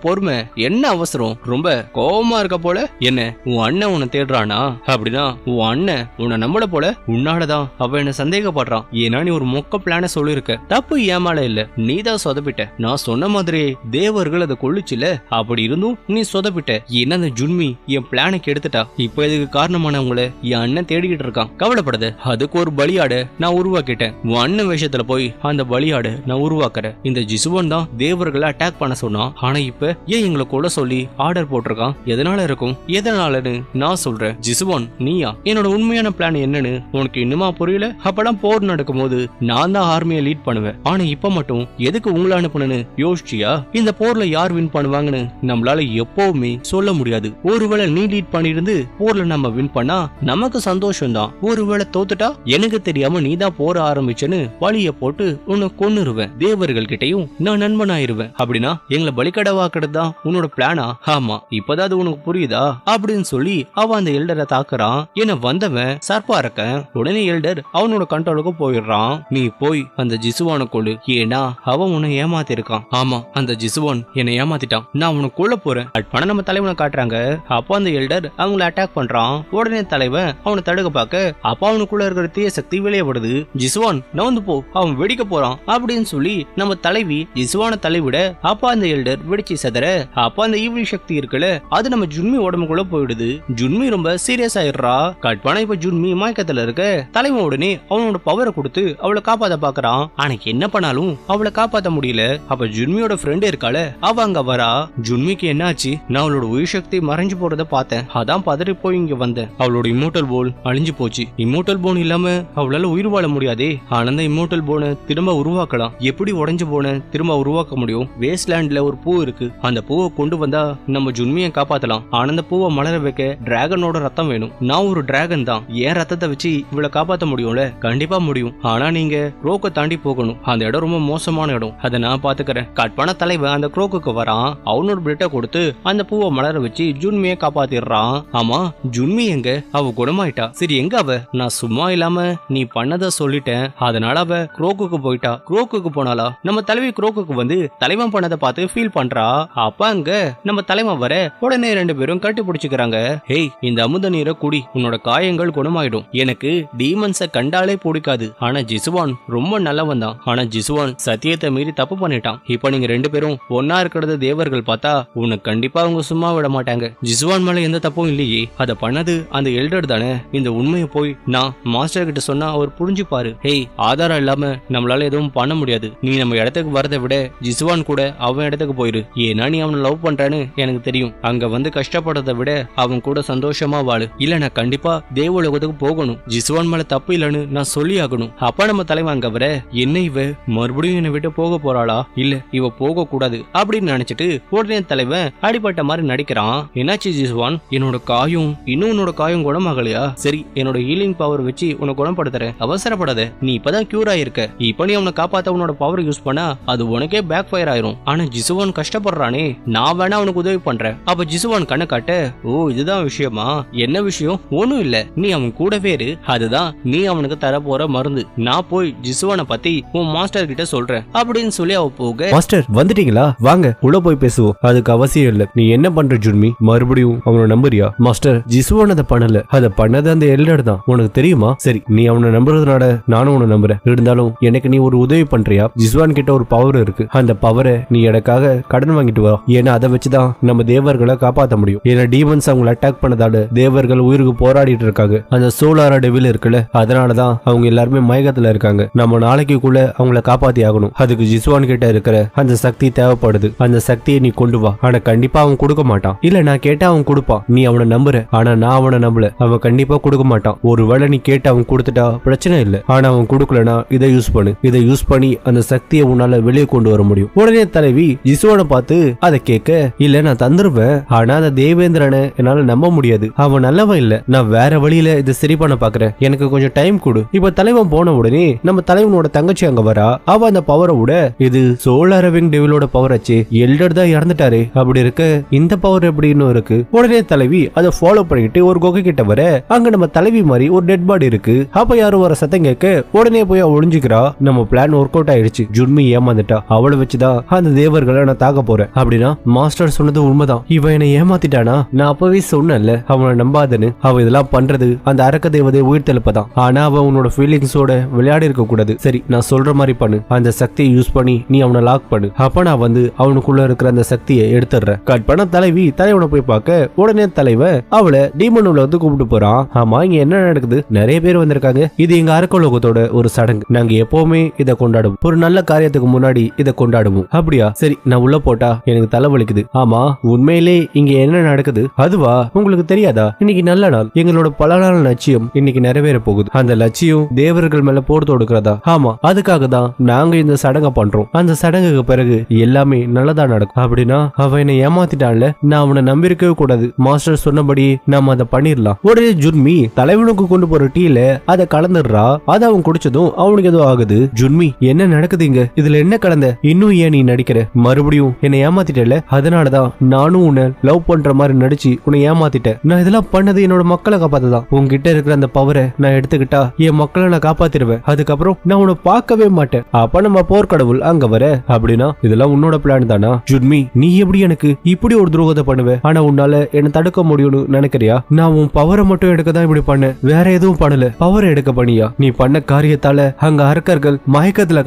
பொறுமை என்ன அவசரம்? ரொம்ப கோவமா இருக்க போல. என்ன உன் அண்ணன் உன்னை தேடுறானா? அப்படின்னா உன் அண்ணன் உன்னை நம்பல போல. உன்னாலதான் அவ என்ன சந்தேகப்படுறான். ஏன்னா நீ ஒரு மொக்க பிளான சொல்லிருக்க. தப்பு ஏமால இல்ல, நீதான் சொதப்பிட்ட. நான் சொன்ன மாதிரி தேவர்கள் அதை கொள்ளுச்சுல. அப்படி இருந்தும் நீ சொதப்பிட்ட. என்ன அந்த ஜுன்மி என் பிளானை கெடுத்துட்டா. இப்ப இதுக்கு காரணமானவங்கள என் அண்ணன் தேடிக்கிட்டு இருக்கான். கவலைப்படாத, அதுக்கு ஒரு பலியாட நான் உருவாக்கிட்டேன். உன் அண்ணன் விஷயத்துல போய் அந்த பலியாட நான் உருவாக்குறேன். இந்த ஜிசுவன் தான் தேவர்களை அட்டாக் பண்ண சொன்னான். ஆனா இப்ப ஏன் எங்களை கொல்ல சொல்லி ஆர்டர் போட்டிருக்கான்? எதனால இருக்கும்? எதனாலன்னு நான் சொல்றேன். ஜிசுவன் நீயா? என்னோட உண்மையான பிளான் என்னன்னு உனக்கு இன்னுமா புரியல? அப்பெல்லாம் போர் நடக்கும் போது நான் தான் ஆர்மியை லீட் பண்ணுவேன். ஆனா இப்ப மட்டும் எதுக்கு உங்களை அனுப்புனு யோசிச்சியா? இந்த போர்ல யார் வின் பண்ணுவாங்கன்னு நம்மளால எப்பவுமே சொல்ல முடியாது. ஒருவேளை நீ லீட் பண்ணிருந்து போர்ல நம்ம வின் பண்ணா நமக்கு சந்தோஷம் தான். ஒருவேளை தோத்துட்டா எனக்கு தெரியாம நீ தான் போர ஆரம்பிச்சேன்னு வழிய போட்டு உன்னை கொன்னுருவேன். தேவர்கள் கிட்டையும் நான் நண்பனாயிருவேன். அப்படின்னா எங்களை பலிக்கடவாக்குறது தான் உன்னோட பிளானா? ஆமா, இப்பதான் உனக்கு புரியுதா? அப்படின்னு சொல்லி அவன் அந்த எல்டரை தாக்குறான். என்ன வந்தவன் சர்ப்பா இருக்க. உடனே எல்டர் அவனோட கண்ட்ரோலுக்கு போயிடுறான். நீ போய் அந்த ஜிசுவான கொடு. ஏன்னா அவன் உன்னை ஏமாத்தி இருக்கான். ஆமா, அந்த ஜிசுவான் என்னை ஏமாத்திட்டான். நான் உனக்கு கொல்ல போறேன். பணம் நம்ம தலைவனை காட்டுறாங்க. அப்போ அந்த எல்டர் அவங்களை அட்டாக் பண்றான். உடனே தலைவன் அவனை தடுக்க பார்க்க அப்ப அவனுக்குள்ள இருக்கிற தீய சக்தி வெளியே படுது. ஜிசுவான் நவுந்து போ, அவன் வெடிக்க போறான் அப்படின்னு சொல்லி நம்ம தலைவி ஜிசுவான தலைவிட அப்ப அந்த எல்டர் வெடிச்சு செதற அப்ப அந்த ஈவில் சக்தி இருக்குல்ல அது நம்ம ஜுன்மி உடம்புக்குள்ள போயிடுது. ஜுன்மி ரொம்ப சீரியஸ் ஆயிடுறா. கட் பண்ண இப்ப ஜுன்மி மயக்கத்துல இருக்க. தலைவன் உடனே அவனோட பவரை கொடுத்து அவளை காப்பாத்த பாக்குறான். ஆனா என்ன பண்ணாலும் அவளை காப்பாத்த முடியல. அப்ப ஜுன்மியோட ஃப்ரெண்ட் இருக்கால அவ அங்க வரா. ஜுன்மிக்கு என்னாச்சு? நான் அவளோட உயிர் சக்தி மறைஞ்சு போறத பார்த்தேன். அதான் பதறி போய் இங்க வந்தேன். அவளோட இம்மோட்டல் போல் அழிஞ்சு போச்சு. இம்மோட்டல் போன் இல்லாம அவளால உயிர் வாழ முடியாதே. ஆனந்த இம்மோட்டல் போனை திரும்ப உருவாக்கலாம். எப்படி உடைஞ்சு போன திரும்ப உருவாக்க முடியும்? வேஸ்ட்லேண்ட்ல ஒரு பூ இருக்கு. அந்த பூவை கொண்டு வந்தா நம்ம ஜுன்மியை காப்பாத்தலாம். ஆனந்த பூவை மலர வைக்க டிராகனோட ரத்தம் வேணும். நான் ஒரு டிராகன் தான். ஏன் ரத்தத்தை வச்சு இவளை காப்பாத்த முடியும்ல? கண்டிப்பா முடியும். ஆனா நீங்க குரோக்க தாண்டி போகணும். அந்த இடம் ரொம்ப மோசமான இடம். அதை நான் பாத்துக்கிறேன். கட் பண்ண தலைவன் அந்த குரோக்கு வரான். அவனோட பிளட்டை கொடுத்து அந்த பூவை மலர வச்சு ஜுன்மியை காப்பாத்திடுறான். ஆமா, ஜுன்மி எங்க? அவ குணமாயிட்டா. சரி எங்க அவ? நான் சும்மா இல்லாம நீ பண்ணத சொல்லிட்டேன். அதனால அவ குரோக்கு போயிட்டா. குரோக்கு போனாலா? நம்ம தலைவி குரோக்கு வந்து தலைவன் பண்ணதை பார்த்து ஃபீல் பண்றா. அப்ப அங்க நம்ம தலைவன் வர உடனே 2 பேரும் கட்டி பிடிச்சுக்கிறாங்க. ஹேய், இந்த அமுத நீரை குடி, உன்னோட காயங்கள் குணமாயிடும். எனக்கு டீமன்ஸ கண்டாலே பிடிக்காது. ஆனா ஜிசுவான் ரொம்ப நல்லவன் தான். ஆனா ஜிசுவான் சத்தியத்தை மீறி தப்பு பண்ணிட்டான். இப்ப நீங்க 2 பேரும் ஒன்னா இருக்கிறது தேவர்கள் பார்த்தா உனக்கு கண்டிப்பா அவங்க சும்மா விட மாட்டாங்க. ஜிசுவான் மேல எந்த தப்பும் இல்லையே. அத பண்ணது அந்த எல்டர் தானே. இந்த உண்மையை போய் நான் மாஸ்டர் கிட்ட சொன்னா அவர் புரிஞ்சுப்பாரு. ஹேய், ஆதாரம் இல்லாம நம்மளால எதுவும் பண்ண முடியாது. நீ நம்ம இடத்துக்கு வரதை விட ஜிசுவான் கூட அவன் இடத்துக்கு போயிரு. ஏன்னா நீ அவனை லவ் பண்றான்னு எனக்கு தெரியும். அங்க வந்து கஷ்டப்படுறதை விட அவன் கூட சந்தோஷமா வாழு. இல்ல நான் கண்டிப்பா தேவலோகத்துக்கு போகணும். ஜிசுவான் மேல தப்பு இல்லன்னு நான் சொல்லி ஆகணும். அப்ப நம்ம தலைவன் அங்க வர என்ன இவ மறுபடியும் என்னை விட்டு போக போறாளா? இல்ல இவ போக கூடாது அப்படின்னு நினைச்சிட்டு உடனே தலைவன் அடிப்பட்ட மாதிரி நடிக்கிறான். என்னாச்சு ஜிசுவான்? என்னோட காயம் இன்னும் உன்னோட காயம் குணமாகலையா? சரி, என்னோட ஹீலிங் பவர் வச்சு உன்னை குணப்படுத்துறேன். அவசரப்படாத, நீ இப்பதான் கியூர் ஆயிருக்க. இப்ப நீ அவனை காப்பாத்த உன்னோட பவர் யூஸ் பண்ணா அது உனக்கே பேக் ஃபயர் ஆயிரும். ஆனா ஜிசுவான் கஷ்டப்படுறானே, நான் வேணா அவனுக்கு உதவி பண்றேன். அப்ப ஜிசுவான் கண்ணை காட்ட, ஓ இதுதான் விஷயமா? என்ன விஷயம்? ஒண்ணும் இல்ல, நீ அவன் கூடவே இரு. அதுதான் நீ அவனுக்கு தர போற மருந்து. நான் போய் ஜிசுவானை பத்தி உன் மாஸ்டர் கிட்ட சொல்றேன் அப்படின்னு சொல்லி அவ போக, மாஸ்டர் வந்துட்டீங்களா, வாங்க உள்ள போய் பேசுவோம். அதுக்கு அவசியம் இல்ல. நீ என்ன பண்ற ஜுன்மி, மறுபடியும் அவனை நம்புறியா? மாஸ்டர், ஜிசுவான் அதை பண்ணல, அதை பண்ணது அந்த எல்டர் தான், உனக்கு தெரியுமா? சரி, நீ அவனை நம்புறதுனால நானும் உன்னை நம்புறேன். இருந்தாலும் எனக்கு நீ ஒரு உதவி பண்றியா? ஜிசுவான் கிட்ட ஒரு பவர் இருக்கு, அந்த பவரை நீ எனக்காக கடன் வாங்கிட்டு வா. ஏன்னா அதை வச்சுதான் நம்ம தேவர்களை காப்பாற்ற முடியும். ஏன்னா டீமன்ஸ் அவங்களை அட்டாக் பண்ணதால தேவர்கள் உயிருக்கு போராடிட்டு இருக்காங்க. அந்த சோலாரா டெவில் இருக்குல்ல, அதனாலதான் அவங்க எல்லாருமே மயக்கத்துல இருக்காங்க. நம்ம நாளைக்குள்ள அவங்கள காப்பாத்தி ஆகணும். அதுக்கு ஜிசுவான் கிட்ட இருக்கிற அந்த சக்தி தேவைப்படுது. அந்த சக்தியை நீ கொண்டு வா. ஆனா கண்டிப்பா அவன் கொடுக்க மாட்டான். இல்ல, நான் கேட்டா அவன் கொடுப்பான். நீ அவனை நம்புற, ஆனா நான் அவனை நம்பல. அவன் கண்டிப்பா கொடுக்க மாட்டான். ஒருவேளை நீ கேட்டு அவன் கொடுத்துட்டா பிரச்சனை இல்ல, ஆனா அவன் கொடுக்கலனா இதை யூஸ் பண்ணு. இதை யூஸ் பண்ணி அந்த சக்தியை உன்னால வெளியே கொண்டு வர முடியும். உடனே தலைவி ஜிசுவான பார்த்து அதை கேட்க, இல்ல நான் தந்துருவேன், ஆனா அந்த தேவேந்திரனை என்னால நம்ப முடியாது. அவன் நல்லவன் இல்ல, நான் வேற வழியில இதை சரி பண்ண பாக்குறேன். எனக்கு கொஞ்சம் டைம் கொடு. இப்ப தலைவன் போன உடனே நம்ம தலைவனோட தங்கச்சி அங்க வரா. அவ அந்த பவரை விட, இது சோலார் விங் டெவிலோட பவர் ஆச்சு, எல்டர் தான் இறந்துட்டாரு, அப்படி இருக்க இந்த பவர் எப்படின்னு இருக்கு. உடனே தலைவி அதை ஃபாலோ பண்ணிட்டு ஒரு குகை கிட்ட வர, அங்க நம்ம தலைவி மாதிரி ஒரு டெட் பாடி இருக்கு. அப்ப யாரும் வர சத்தம் கேட்க உடனே போய் ஒளிஞ்சுக்கிறா. நம்ம பிளான் ஒர்க் அவுட் ஆயிடுச்சு. ஜுன்மி ஏமாந்துட்டா. அவளை வச்சுதான் அந்த தேவர்களை நான் தாக்க போறேன். அப்படின்னா மாஸ்டர் சொன்னது உண்மைதான், இவன் என்னை ஏமாத்திட்டானா? நான் அப்பவே சொன்னேன்ல அவனை நம்பாதன்னு. அவ இதெல்லாம் பண்றது அந்த அரக்க தேவதை உயிர் தெளிப்பதான். ஆனா அவன் உன்னோட ஃபீலிங்ஸோட விளையாடி இருக்க கூடாது. சரி, நான் சொல்ற மாதிரி பண்ணு. அந்த சக்தியை யூஸ் பண்ணி நீ அவனை லாக் பண்ணு. அப்ப நான் வந்து அவனுக்குள்ள இருக்கிற அந்த சக்தியை எடுத்துடுறேன். கட் பண்ண தலைவி தலைவனை போய் பார்க்க, உடனே தலைவன் அவளை டீமன் உள்ள வந்து கூப்பிட்டு போறான். ஆமா, இங்க என்ன நடக்குது? நிறைய பேர் வந்திருக்காங்க. இது எங்க அரக்கலோகத்தோட ஒரு சடங்கு. நாங்க எப்பவுமே இதை கொண்டாடுவோம். ஒரு நல்ல காரியத்துக்கு முன்னாடி இதை கொண்டாடுவோம். அப்படியா? சரி, நான் உள்ள போட்டா எனக்கு தலைவலிக்குது. ஆமா, உண்மையிலே இங்க என்ன நடக்குது? அதுவா? உங்களுக்கு தெரியாதா? இன்னைக்கு நல்ல நாள். எங்களோட பல நாள் லட்சியம் இன்னைக்கு நிறைவேற போகுது. அந்த லட்சியம் தேவர்கள் மேல போர் தொடுக்கிறதா? ஆமா, அதுக்காக தான் நாங்க இந்த சடங்கை பண்றோம். அந்த சடங்குக்கு பிறகு எல்லாமே நல்லதா நடக்கும். அப்படின்னா அவன் என்ன ஏமாத்திட்டான்ல, நான் அவனை நம்பியிருக்கவே கூடாது. மாஸ்டர் சொன்னபடி நாம அதை பண்ணிடலாம். உடனே ஜுன்மி தலைவனுக்கு கொண்டு போற டீல அதை கலந்துடுறா. அதை அவன் குடிச்சதும் அவனுக்கு ஏதோ ஆகுது. ஜுன்மி, என்ன நடக்குதுங்க? இதுல என்ன கலந்த? இன்னும் ஏன் நீ நடிக்கிற? மறுபடியும் என்னை ஏமாத்திட்டல, அதனாலதான் நானும் உன்னை லவ் பண்ற மாதிரி நடிச்சு உன்னை ஏமாத்திட்டேன். நான் இதெல்லாம் பண்ணது என்னோட மக்களை காப்பாத்ததான். உன்கிட்ட இருக்கிற அந்த பவரை நான் எடுத்துக்கிட்டா என் மக்களை நான் காப்பாத்திடுவேன். அதுக்கப்புறம் நான் உன்னை பார்க்கவே மாட்டேன். அப்ப நம்ம போர்க்கடவுள் அங்க வர. அப்படின்னா இதெல்லாம் உன்னோட பிளான் தானா? ஜுன்மி, நீ எப்படி எனக்கு இப்படி ஒரு துரோகத்தை பண்ணுவ? ஆனா உன்னால என்ன தடுக்க முடியும்னு நினைக்கிறியா? நான் உன் பவரை மட்டும் எடுக்க தான் இப்படி பண்ண, வேற எதுவும் பண்ணல. பவரை எடுக்க பண்ணியா? நீ பண்ண காரியத்தால அங்க அரக்கர்கள் மயக்கத்துல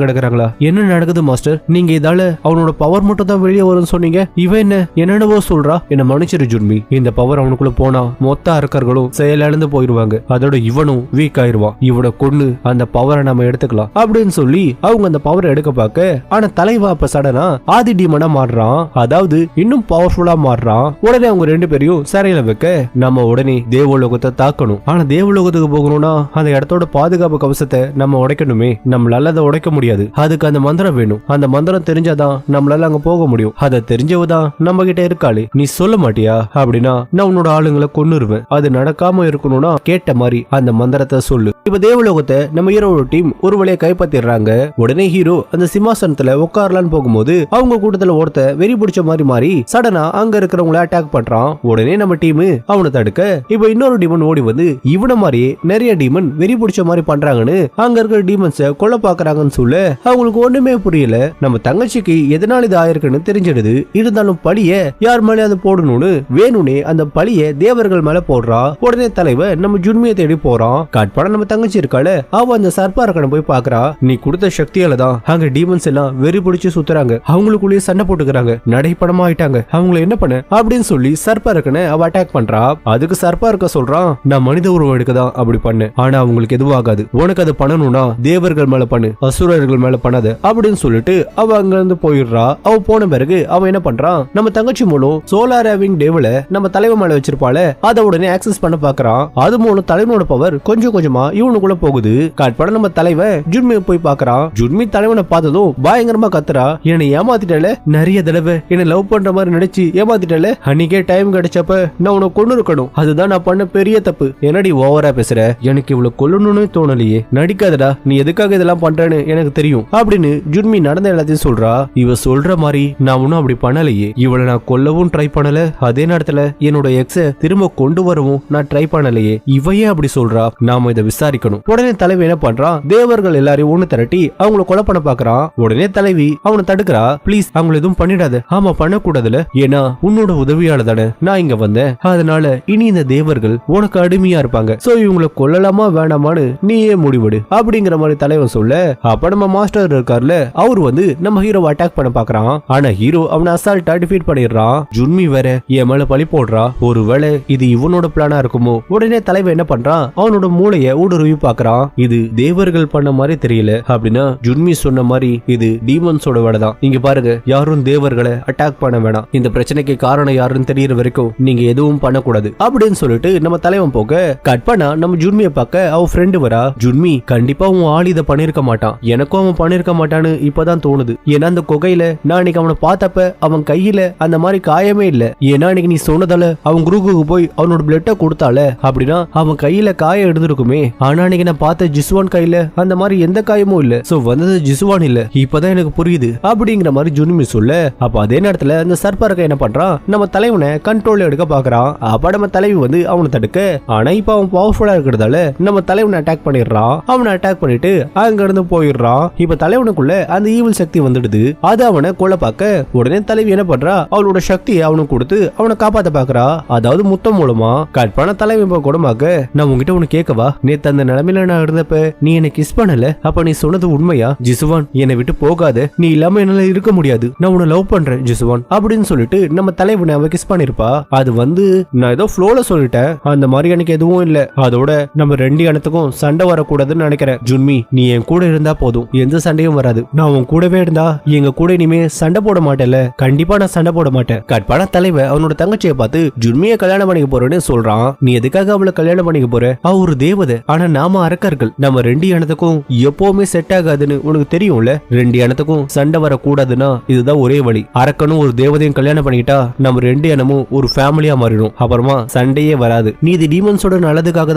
கிடக்குறாங்களா? என்ன நடக்குது மாஸ்டர்? நீங்க இதால அவனோட பவர் மட்டும் தான் வெளியே வரும்னு சொன்னீங்க. இவன் என்னென்னவோ சொல்றா. என்ன மன்னிச்சிரு ஜுன்மி. இந்த பவர் அவனுக்குள்ள போனா மொத்த அரக்கர்களும் செயலிழந்து போயிருவாங்க. அதோட இவனும் வீக் ஆயிருவான். இவனை கொண்டு அந்த பவரை நம்ம எடுத்துக்கலாம் அப்படின்னு சொல்லி அவங்க அந்த பவரை எடுக்க பார்க்க, ஆனா தலைவா அப்ப சடனா ஆதி டீமனா மாறுறான். அதாவது இன்னும் பவர்ஃபுல்லா மாறுறான். உடனே அவங்க ரெண்டு பேரையும் சிறையில வைக்க, நம்ம உடனே தேவலோகத்தை தாக்கணும். ஆனா தேவலோகத்துக்கு போகணும்னா அந்த இடத்தோட பாதுகாப்பு கவசத்தை நம்ம உடைக்கணுமே. நம்மளால அதை உடைக்க முடியாது. அதுக்கு அந்த மந்திரம் வேணும். அந்த மந்திரம் தெரிஞ்சாதான் நம்மளால அங்க போக முடியும். அதை தெரிஞ்சவதான் நம்ம கிட்ட இருக்காளே, நீ சொல்ல மாட்டியா? அப்படின்னா நான் உன்னோட ஆளுங்களை கொன்னுருவேன். அது நடக்காம இருக்கணும்னா கேட்ட மாதிரி அந்த மந்திரத்தை சொல்லு. இப்ப தேவலோகத்தை நம்ம ஹீரோட டீம் ஒரு வழியை கைப்பற்றிடுறாங்க. உடனே ஹீரோ அந்த சிம்மாசனத்துல உட்காரலான்னு போகும்போது அவங்க கூட்டத்துல ஒருத்த வெறி பிடிச்ச மாதிரி மாறி சடனா அங்க இருக்கிறவங்களை அட்டாக் பண்றான். உடனே நம்ம டீம் அவனை தடுக்க, இப்ப இன்னொரு டீமன் ஓடி வந்து இவன மாதிரியே நிறைய டீமன் வெறி பிடிச்ச மாதிரி பண்றாங்கன்னு அங்க இருக்கிற டீமன்ஸ கொல்ல பாக்குறாங்கன்னு சொல்ல அவங்களுக்கு ஒண்ணுமே புரியல. நம்ம தங்கச்சிக்கு எதனால இது ஆயிருக்குன்னு தெரிஞ்சிடுது. இருந்தாலும் பழிய யார் மேல அது போடணும்னு வேணும்னே அந்த பழிய தேவர்கள் மேல போடுறா. உடனே தலைவர் நம்ம ஜுன்மியை தேடி போறான். காட்பாட நம்ம தங்கச்சி இருக்கால, அவ அந்த சர்ப்பாரக்கனை போய் பாக்குறா. நீ கொடுத்த சக்தியால தான் அங்க டீமன்ஸ் எல்லாம் வெறி பிடிச்சு சுத்துறாங்க. அவங்களுக்குள்ளேயே சண்டை போட்டுக்கிறாங்க. நடைப்படமா ஆயிட்டாங்க. அவங்கள என்ன பண்ண அப்படின்னு சொல்லி சர்ப்பாரக்கனை அவ அட்டாக் பண்றா. அதுக்கு சர்ப்பாரக்க சொல்றான், நான் மனித உருவம் எடுக்கதான் அப்படி பண்ணேன். ஆனா அவங்களுக்கு எதுவும் ஆகாது. உனக்கு அது பண்ணணும்னா தேவர்கள் மேல பண்ணு, அசுரர்கள் மேல பண்ணாத அப்படின்னு சொல்லிட்டு அவ அங்க இருந்து போயிடுறா. அவ போன பிறகு அவன் என்ன பண்றான், நம்ம தங்கச்சி மூலம் சோலார் விங் டெவில நம்ம தலைவன் மேல வச்சிருப்பால, அதை உடனே ஆக்சஸ் பண்ண பாக்குறான். அது மூலம் தலைவனோட பவர் கொஞ்சம் கொஞ்சமா இவனுக்குள்ள போகுது. காட்பாட நம்ம தலைவன் ஜுன்மியை போய் பாக்குறான். ஜுன்மி தலைவனை பார்த்ததும் பயங்கரமா கத்துறா, என்னை ஏமாத்திட்டல, நிறைய தடவை என்ன லவ் பண்ற மாதிரி நினைச்சு ஏமாத்திட்டல, அன்னைக்கே டைம் கிடைச்சப்ப நான் உன்னை கொண்டு இருக்கணும். அதுதான் நான் பண்ண பெரிய தப்பு. என்னடி ஓவரா பேசுற? எனக்கு இவ்வளவு கொல்லணும்னு தோணலையே. நடிக்காதடா, நீ எதுக்காக இதெல்லாம் பண்றேன்னு எனக்கு தெரியும் அப்படின்னு ஜுன்மி நடந்த எல்லாத்தையும் சொல்றா. இவ சொல்ற மாதிரி நான் ஒன்னும் அப்படி பண்ணலையே. இவளை நான் கொல்லவும் ட்ரை பண்ணல, அதே நேரத்துல என்னோட எக்ஸ திரும்ப கொண்டு வரவும் நான் ட்ரை பண்ணலையே. இவையே அப்படி சொல்றா. நாம இதை விசாரி சம்பாதிக்கணும். உடனே தலைவி என்ன பண்றான், தேவர்கள் எல்லாரையும் ஒண்ணு திரட்டி அவங்கள கொலை பண்ண பாக்குறான். உடனே தலைவி அவனை தடுக்கிறா. ப்ளீஸ் அவங்களை எதுவும் பண்ணிடாத. ஆமா பண்ணக்கூடாதுல, ஏன்னா உன்னோட உதவியால தானே நான் இங்க வந்தேன். அதனால இனி இந்த தேவர்கள் உனக்கு அடிமையா இருப்பாங்க. சோ இவங்களை கொல்லலாமா வேணாமான்னு நீயே முடிவெடு அப்படிங்கிற மாதிரி தலைவன் சொல்ல, அப்ப நம்ம மாஸ்டர் இருக்காருல அவரு வந்து நம்ம ஹீரோவை அட்டாக் பண்ண பாக்குறான். ஆனா ஹீரோ அவனை அசால்ட்டா டிஃபீட் பண்ணிடுறான். ஜுன்மி வேற என் மேல பழி போடுறா. ஒருவேளை இது இவனோட பிளானா இருக்குமோ? உடனே தலைவன் என்ன பண்றான், அவனோட மூளைய ஊடுருவி பாக்குறான். இது தேவர்கள் பண்ண மாதிரி தெரியல அப்படின்னா ஜுன்மி சொன்ன மாதிரி இது டீமன்ஸோட வேலை தான். இங்க பாருங்க, யாரும் தேவர்களை அட்டாக் பண்ண வேணாம். இந்த பிரச்சனைக்கு காரணம் யாருன்னு தெரியற வரைக்கும் நீங்க எதுவும் பண்ணக்கூடாது அப்படின்னு சொல்லிட்டு நம்ம தலைவன் போக கட் பண்ணா நம்ம ஜுன்மியை பார்க்க அவ ஃப்ரெண்டு வரா. ஜுன்மி கண்டிப்பா உன் ஆள் இதை பண்ணிருக்க மாட்டான், எனக்கும் அவன் பண்ணிருக்க மாட்டான்னு இப்பதான் தோணுது. ஏன்னா அந்த குகையில நான் அன்னைக்கு அவனை பார்த்தப்ப அவன் கையில அந்த மாதிரி காயமே இல்ல. ஏன்னா அன்னைக்கு நீ சொன்னதால அவன் குரூப்புக்கு போய் அவனோட பிளட்ட கொடுத்தால அப்படின்னா அவன் கையில காயம் எடுத்திருக்குமே. ஆனா அன்னைக்கு நான் பார்த்த ஜிசுவான் கையில அந்த மாதிரி எந்த காயமும் இல்ல. சோ வந்தது ஜிசுவான் இல்ல, இப்பதான் எனக்கு புரியுது அப்படிங்கிற மாதிரி ஜுன்மி சொல்ல, அப்ப அதே நேரத்துல அந்த சர்ப்பரக்க என்ன பண்றான், நம்ம தலைவனை கண்ட்ரோல் எடுக்க பாக்குறான். அப்ப நம்ம தலைவி வந்து அவனை தடுக்க, ஆனா இப்ப அவன் பவர்ஃபுல்லா இருக்கிறதால நம்ம தலைவனை அட்டாக் பண்ணிடுறான். அவனை அட்டாக் பண்ணிட்டு அங்க இருந்து போயிடுறான். இப்ப தலைவனுக்குள்ள அந்த ஈவில் சக்தி வந்துடுது. அது அவனை கொல்ல பார்க்க உடனே தலைவி என்ன பண்றா, அவளோட சக்தியை அவனுக்கு கொடுத்து அவனை காப்பாத்த பாக்குறா. அதாவது முத்தம் மூலமா. கற்பனை தலைவி குணமாக்க, நான் உங்ககிட்ட ஒண்ணு கேட்கவா, நேத்து அந்த நிலைமையில நான் இருந்தப்ப நீ என்ன கிஸ் பண்ணல, அப்ப நீ சொன்னது உண்மையா? ஜிசுவான் என்னை விட்டு போகாத, நீ இல்லாம என்னால இருக்க முடியாது, நான் உன்னை லவ் பண்றேன் ஜிசுவான் அப்படின்னு சொல்லிட்டு நம்ம தலைவனை அவ கிஸ் பண்ணிருப்பா. அது வந்து நான் ஏதோ ஃப்ளோல சொல்லிட்டேன், அந்த மாதிரி எனக்கு எதுவும் இல்ல. அதோட நம்ம ரெண்டு இடத்துக்கும் சண்டை வரக்கூடாதுன்னு நினைக்கிறேன். ஜுன்மி நீ என் கூட இருந்தா போதும், எந்த சண்டையும் வராது. நான் உன் கூடவே இருந்தா எங்க கூட இனிமே சண்டை போட மாட்டேன்ல. கண்டிப்பா நான் சண்டை போட மாட்டேன். கட்பான தலைவன் அவனோட தங்கச்சியை பார்த்து ஜுன்மியை கல்யாணம் பண்ணிக்க போறேன்னு சொல்றான். நீ எதுக்காக அவளை கல்யாணம் பண்ணிக்க போற? அவ ஒரு தேவதை, ஆனா நாம அரக்கர்கள். நம்ம ரெண்டு இனத்துக்கும் எப்பவுமே செட் ஆகாதுன்னு உனக்கு தெரியும்ல. ரெண்டு இனத்துக்கும் சண்டை வரக்கூடாதுன்னா இதுதான் ஒரே வழி. அரக்கனும் ஒரு தேவதையும் கல்யாணம் பண்ணிக்கிட்டா நம்ம ரெண்டு இனமும் ஒரு ஃபேமிலியா மாறிடும். அப்புறமா சண்டையே வராது. நீ இது டீமன்ஸோட நல்லதுக்காக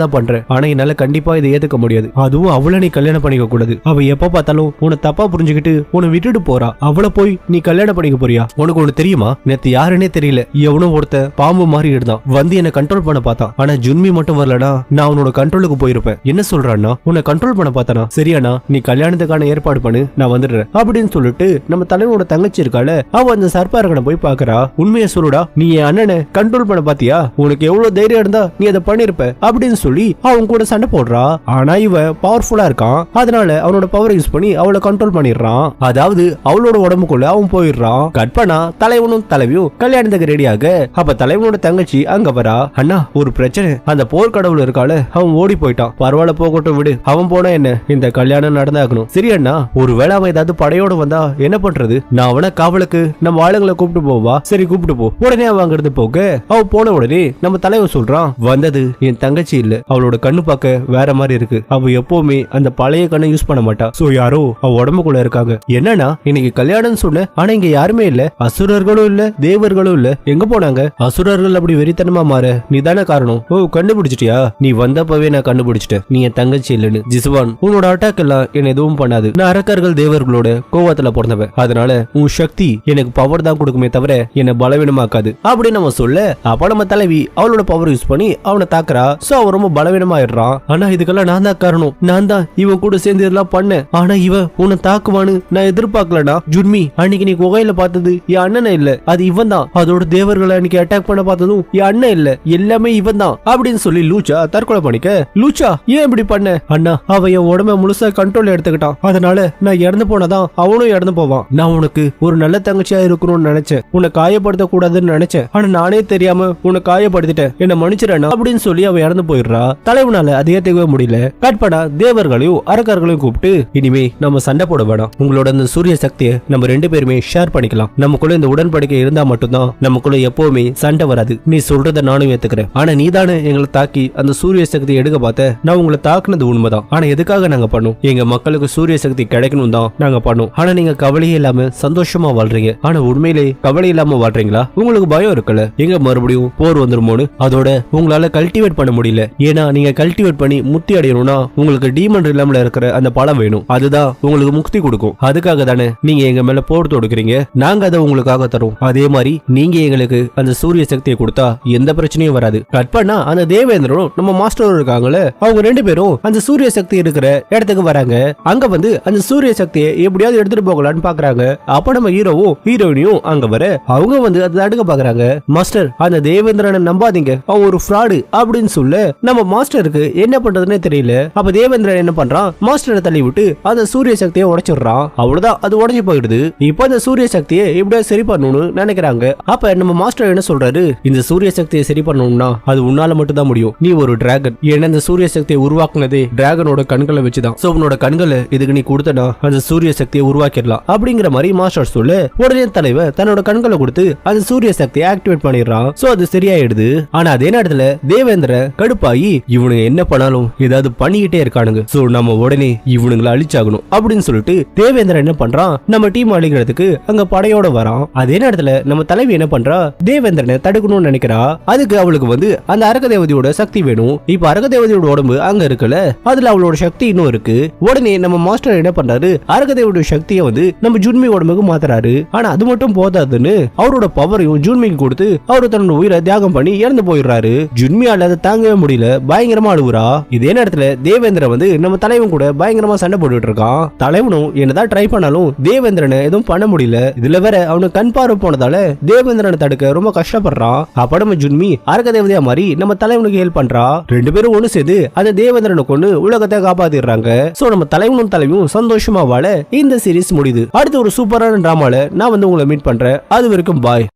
தான் பண்ற, ஆனா என்னால கண்டிப்பா இதை ஏத்துக்க முடியாது. அதுவும் அவளை நீ கல்யாணம் பண்ணிக்க கூடாது. அவ எப்ப பார்த்தாலும் உன்னை தப்பா புரிஞ்சுக்கிட்டு உன்னை விட்டுட்டு போறா. அவளை போய் நீ கல்யாணம் பண்ணிக்க போறியா? உனக்கு ஒண்ணு தெரியுமா, நேத்து யாருன்னே தெரியல, எவனோ ஒருத்த பாம்பு மாதிரி இருந்தான், வந்து என்ன கண்ட்ரோல் பண்ண பார்த்தான். ஆனா ஜுன்மி மட்டும் வரலனா நான் அவனோட கண்ட்ரோலுக்கு போயிருப்பேன். என்ன சொல்றான்னா, உன்னை கண்ட்ரோல் பண்ண பார்த்தானா? சரியானா, நீ கல்யாணத்துக்கான ஏற்பாடு பண்ணு, நான் வந்துடுறேன் அப்படின்னு சொல்லிட்டு நம்ம தலைவனோட தங்கச்சி இருக்கால, அவ அந்த சர்ப்பாரகனை போய் பாக்குறா. உண்மையை சொல்லுடா, நீ என் அண்ணனை கண்ட்ரோல் பண்ண பாத்தியா? உனக்கு எவ்வளவு தைரியம் இருந்தா நீ அதை பண்ணிருப்ப அப்படின்னு சொல்லி அவன் கூட சண்டை போடுறா. ஆனா இவ பவர்ஃபுல்லா இருக்கான், அதனால அவனோட பவர் யூஸ் பண்ணி அவளை கண்ட்ரோல் பண்ணிடுறான். அதாவது அவளோட உடம்புக்குள்ள அவன் போயிடுறான். கட் பண்ணா தலைவனும் தலைவியும் கல்யாணத்துக்கு ரெடியாக. அப்ப தலைவனோட தங்கச்சி அங்க வரா. அண்ணா ஒரு பிரச்சனை, அந்த போர்க்கடவுள் இருக்கால அவன் ஓடி போயிட்டான். பரவாயில்ல போகட்டும் விடு, அவன் போனா என்ன, இந்த கல்யாணம் நடந்தாகணும். சரி அண்ணா, ஒருவேளை அவன் ஏதாவது படையோட வந்தா என்ன பண்றது? நான் அவனை காவலுக்கு நம்ம ஆளுங்களை கூப்பிட்டு போவா. சரி கூப்பிட்டு போ. உடனே அவன் அங்கிருந்து போக அவ போன உடனே நம்ம தலைவர் சொல்றான், வந்தது என் தங்கச்சி இல்ல, அவளோட கண்ணு பார்க்க வேற மாதிரி இருக்கு. அவ எப்பவுமே அந்த பழைய கண்ணை யூஸ் பண்ண மாட்டா. சோ யாரோ அவ உடம்புக்குள்ள இருக்காங்க. என்னன்னா இன்னைக்கு கல்யாணம் சொன்ன, ஆனா இங்க யாருமே இல்ல, அசுரர்களும் இல்ல தேவர்களும் இல்ல. எங்க போனாங்க? அசுரர்கள் அப்படி வெறித்தனமா மாற நீதான காரணம். ஓ கண்டுபிடிச்சிட்டியா? நீ வந்தப்பவே நான் கண்டுபிடிச்சிட்டேன், நீ என் தங்கச்சி இல்லன்னு. ஜிசுவான் உன்னோட அட்டாக் எல்லாம் என்ன எதுவும் பண்ணாது. நான் அரக்கர்கள் தேவர்களோட கோவத்துல பிறந்தவன், அதனால உன் சக்தி எனக்கு பவர் தான் கொடுக்குமே தவிர என்ன பலவீனமாக்காது அப்படின்னு நம்ம சொல்ல, அப்ப நம்ம தலைவி அவளோட பவர் யூஸ் பண்ணி அவனை தாக்குறா. சோ அவன் ரொம்ப பலவீனமாயிடுறான். ஆனா இதுக்கெல்லாம் நான் தான் காரணம், நான் தான் இவன் கூட சேர்ந்து இதெல்லாம் பண்ணேன். ஆனா இவன் உன்னை தாக்குவான்னு நான் எதிர்பார்க்கலடா. ஜுன்மி அன்னைக்கு நீ குகையில பார்த்தது என் அண்ணனை இல்ல, அது இவன் தான். அதோட தேவர்களை அன்னைக்கு அட்டாக் பண்ண பார்த்ததும் என் அண்ணன் இல்ல, எல்லாமே இவன் தான் அப்படின்னு சொல்லி லூச்சா தற்கொலை பண்ணிக்க. லூச்சா ஏன் இப்படி பண்ண? அண்ணா அவன் என் உடம்ப முழுசா கண்ட்ரோல் எடுத்துக்கிட்டான், அதனால நான் இறந்து போனதான் அவனும் இறந்து போவான். நான் உனக்கு ஒரு நல்ல தங்கச்சியா இருக்கணும்னு நினைச்சேன், உன்னை காயப்படுத்த கூடாதுன்னு நினைச்சேன். ஆனா நானே தெரியாம உன்னை காயப்படுத்திட்டேன், என்ன மன்னிச்சிடணும் அப்படின்னு சொல்லி அவன் இறந்து போயிடுறா. தலைவனால அதை ஏத்துக்கவே முடியல. கட்படா தேவர்களையும் அரக்கர்களையும் கூப்பிட்டு, இனிமே நம்ம சண்டை போட வேணாம், உங்களோட அந்த சூரிய சக்தியை நம்ம ரெண்டு பேருமே ஷேர் பண்ணிக்கலாம். நமக்குள்ள இந்த உடன்படிக்கை இருந்தா மட்டும்தான் நமக்குள்ள எப்பவுமே சண்டை வராது. நீ சொல்றத நானும் ஏத்துக்கிறேன். ஆனா நீ தானே எங்களை தாக்கி அந்த சூரிய சக்தி எடுக்க பார்த்த. நான் உங்களை தாக்குனது உண்மைதான், ஆனா எதுக்காக நாங்க பண்ணோம்? எங்க மக்களுக்கு சூரிய சக்தி கிடைக்கணும் தான் நாங்க பண்ணோம். ஆனா நீங்க கவலையே இல்லாம சந்தோஷமா வாழ்றீங்க. ஆனா உண்மையிலே கவலை இல்லாம வாழ்றீங்களா? உங்களுக்கு பயம் இருக்குல்ல, எங்க மறுபடியும் போர் வந்துருமோன்னு. அதோட உங்களால கல்டிவேட் பண்ண முடியல. ஏன்னா நீங்க கல்டிவேட் பண்ணி முக்தி அடையணும்னா உங்களுக்கு டீமன் ரிலம்ல இருக்கிற அந்த பழம் வேணும், அதுதான் உங்களுக்கு முக்தி கொடுக்கும். அதுக்காக தானே நீங்க எங்க மேல போர் தொடுக்கிறீங்க. நாங்க அதை உங்களுக்காக தரோம். அதே மாதிரி நீங்க எங்களுக்கு அந்த சூரிய சக்தியை கொடுத்தா எந்த பிரச்சனையும் வராது. கட் பண்ணா அந்த தேவேந்திரனும் நம்ம மாஸ்டரும் இருக்காங்களே, அவங்க ரெண்டு பேரும் அந்த சூரிய சக்தி இருக்கிற இடத்துக்கு வராங்க. அங்க வந்து அந்த சூரிய சக்தியை எப்படியாவது எடுத்துட்டு போகலான்னு பாக்குறாங்க. அப்ப நம்ம ஹீரோவும் ஹீரோயினியும் அங்க வர அவங்க வந்து அதை தடுக்க பாக்குறாங்க. மாஸ்டர், அந்த தேவேந்திரனை நம்பாதீங்க, அவன் ஒரு ஃப்ராடு அப்படின்னு சொல்ல நம்ம மாஸ்டருக்கு என்ன பண்றதுன்னே தெரியல. அப்ப தேவேந்திரன் என்ன பண்றான், மாஸ்டரை தள்ளி விட்டு அந்த சூரிய சக்தியை உடைச்சிடுறான். அவ்வளவுதான், அது உடைஞ்சு போயிடுது. இப்போ அந்த சூரிய சக்தியை எப்படியாவது சரி பண்ணணும்னு நினைக்கிறாங்க. அப்ப நம்ம மாஸ்டர் என்ன சொல்றாரு, இந்த சூரிய சக்தியை சரி பண்ணணும்னா அது உன்னால மட்டும் தான் முடியும். நீ ஒரு டிராகன். ஏன்னா இந்த சூரிய சக்தியை உருவாக்குனதே டிராகனோட கண்களை வச்சுதான். சோ உன்னோட கண்களை இதுக்கு நீ கொடுத்தனா அந்த சூரிய சக்தியை உருவாக்கிடலாம் அப்படிங்கிற மாதிரி மாஸ்டர் சொல்ல உடனே தலைவர் தன்னோட கண்களை கொடுத்து அந்த சூரிய சக்தியை ஆக்டிவேட் பண்ணிடுறான். சோ அது சரியாயிடுது. ஆனா அதே நேரத்துல தேவேந்திர கடுப்பாயி இவனுங்க என்ன பண்ணாலும் ஏதாவது பண்ணிக்கிட்டே இருக்கானுங்க, சோ நம்ம உடனே இவனுங்களை அழிச்சாகணும் அப்படின்னு சொல்லிட்டு தேவேந்திர என்ன பண்றான், நம்ம டீம் அழிக்கிறதுக்கு அங்க படையோட வரான். அதே நேரத்துல நம்ம தலைவி என்ன பண்றா, தேவேந்திரனை தடுக்கணும்னு நினைக்கிறா. அதுக்கு அவளுக்கு வந்து அந்த அரக தேவதையோட சக்தி வேணும். இப்ப அரக தேவதையோட உடம்பு அங்க இருக்குல்ல, அதுல அவளோட சக்தி இன்னும் இருக்கு. உடனே நம்ம மாஸ்டர் என்ன பண்றாரு, அரக தேவதையோட சக்தியை வந்து நம்ம ஜுன்மி உடம்புக்கு மாத்துறாரு. ஆனா அது மட்டும் போதாதுன்னு அவரோட பவரையும் ஜுன்மிக்கு கொடுத்து அவரு தன்னோட உயிரை தியாகம் பண்ணி இறந்து போயிடுறாரு. ஜுன்மியால அதை தாங்கவே முடியல, பயங்கரமா அழுவுறா. இதே நேரத்துல தேவேந்திர வந்து நம்ம தலைவன் கூட பயங்கரமா சண்டை போட்டுட்டு இருக்கான். தலைவனும் என்னதான் ட்ரை பண்ணாலும் தேவேந்திரனை எதுவும் பண்ண முடியல. இதுல வேற அவனுக்கு கண் பார்வை போனதால தேவேந்திரனை தடுக்க ரொம்ப கஷ்டப்படுறான். அப்ப நம்ம ஜுன்மி அரக தேவதையா மாதிரி நம்ம தலைவனுக்கு ஹெல்ப் பண்றா. ரெண்டு பேரும் ஒண்ணு சேர்ந்து அந்த தேவேந்திரனை கொண்டு உலகத்தை காப்பாத்திடுறாங்க. சோ நம்ம தலைவனும் தலைவியும் சந்தோஷமா வாழ இந்த சீரிஸ் முடியுது. அடுத்து ஒரு சூப்பரான டிராமால நான் வந்து உங்களை மீட் பண்றேன். அது வரைக்கும் பாய்.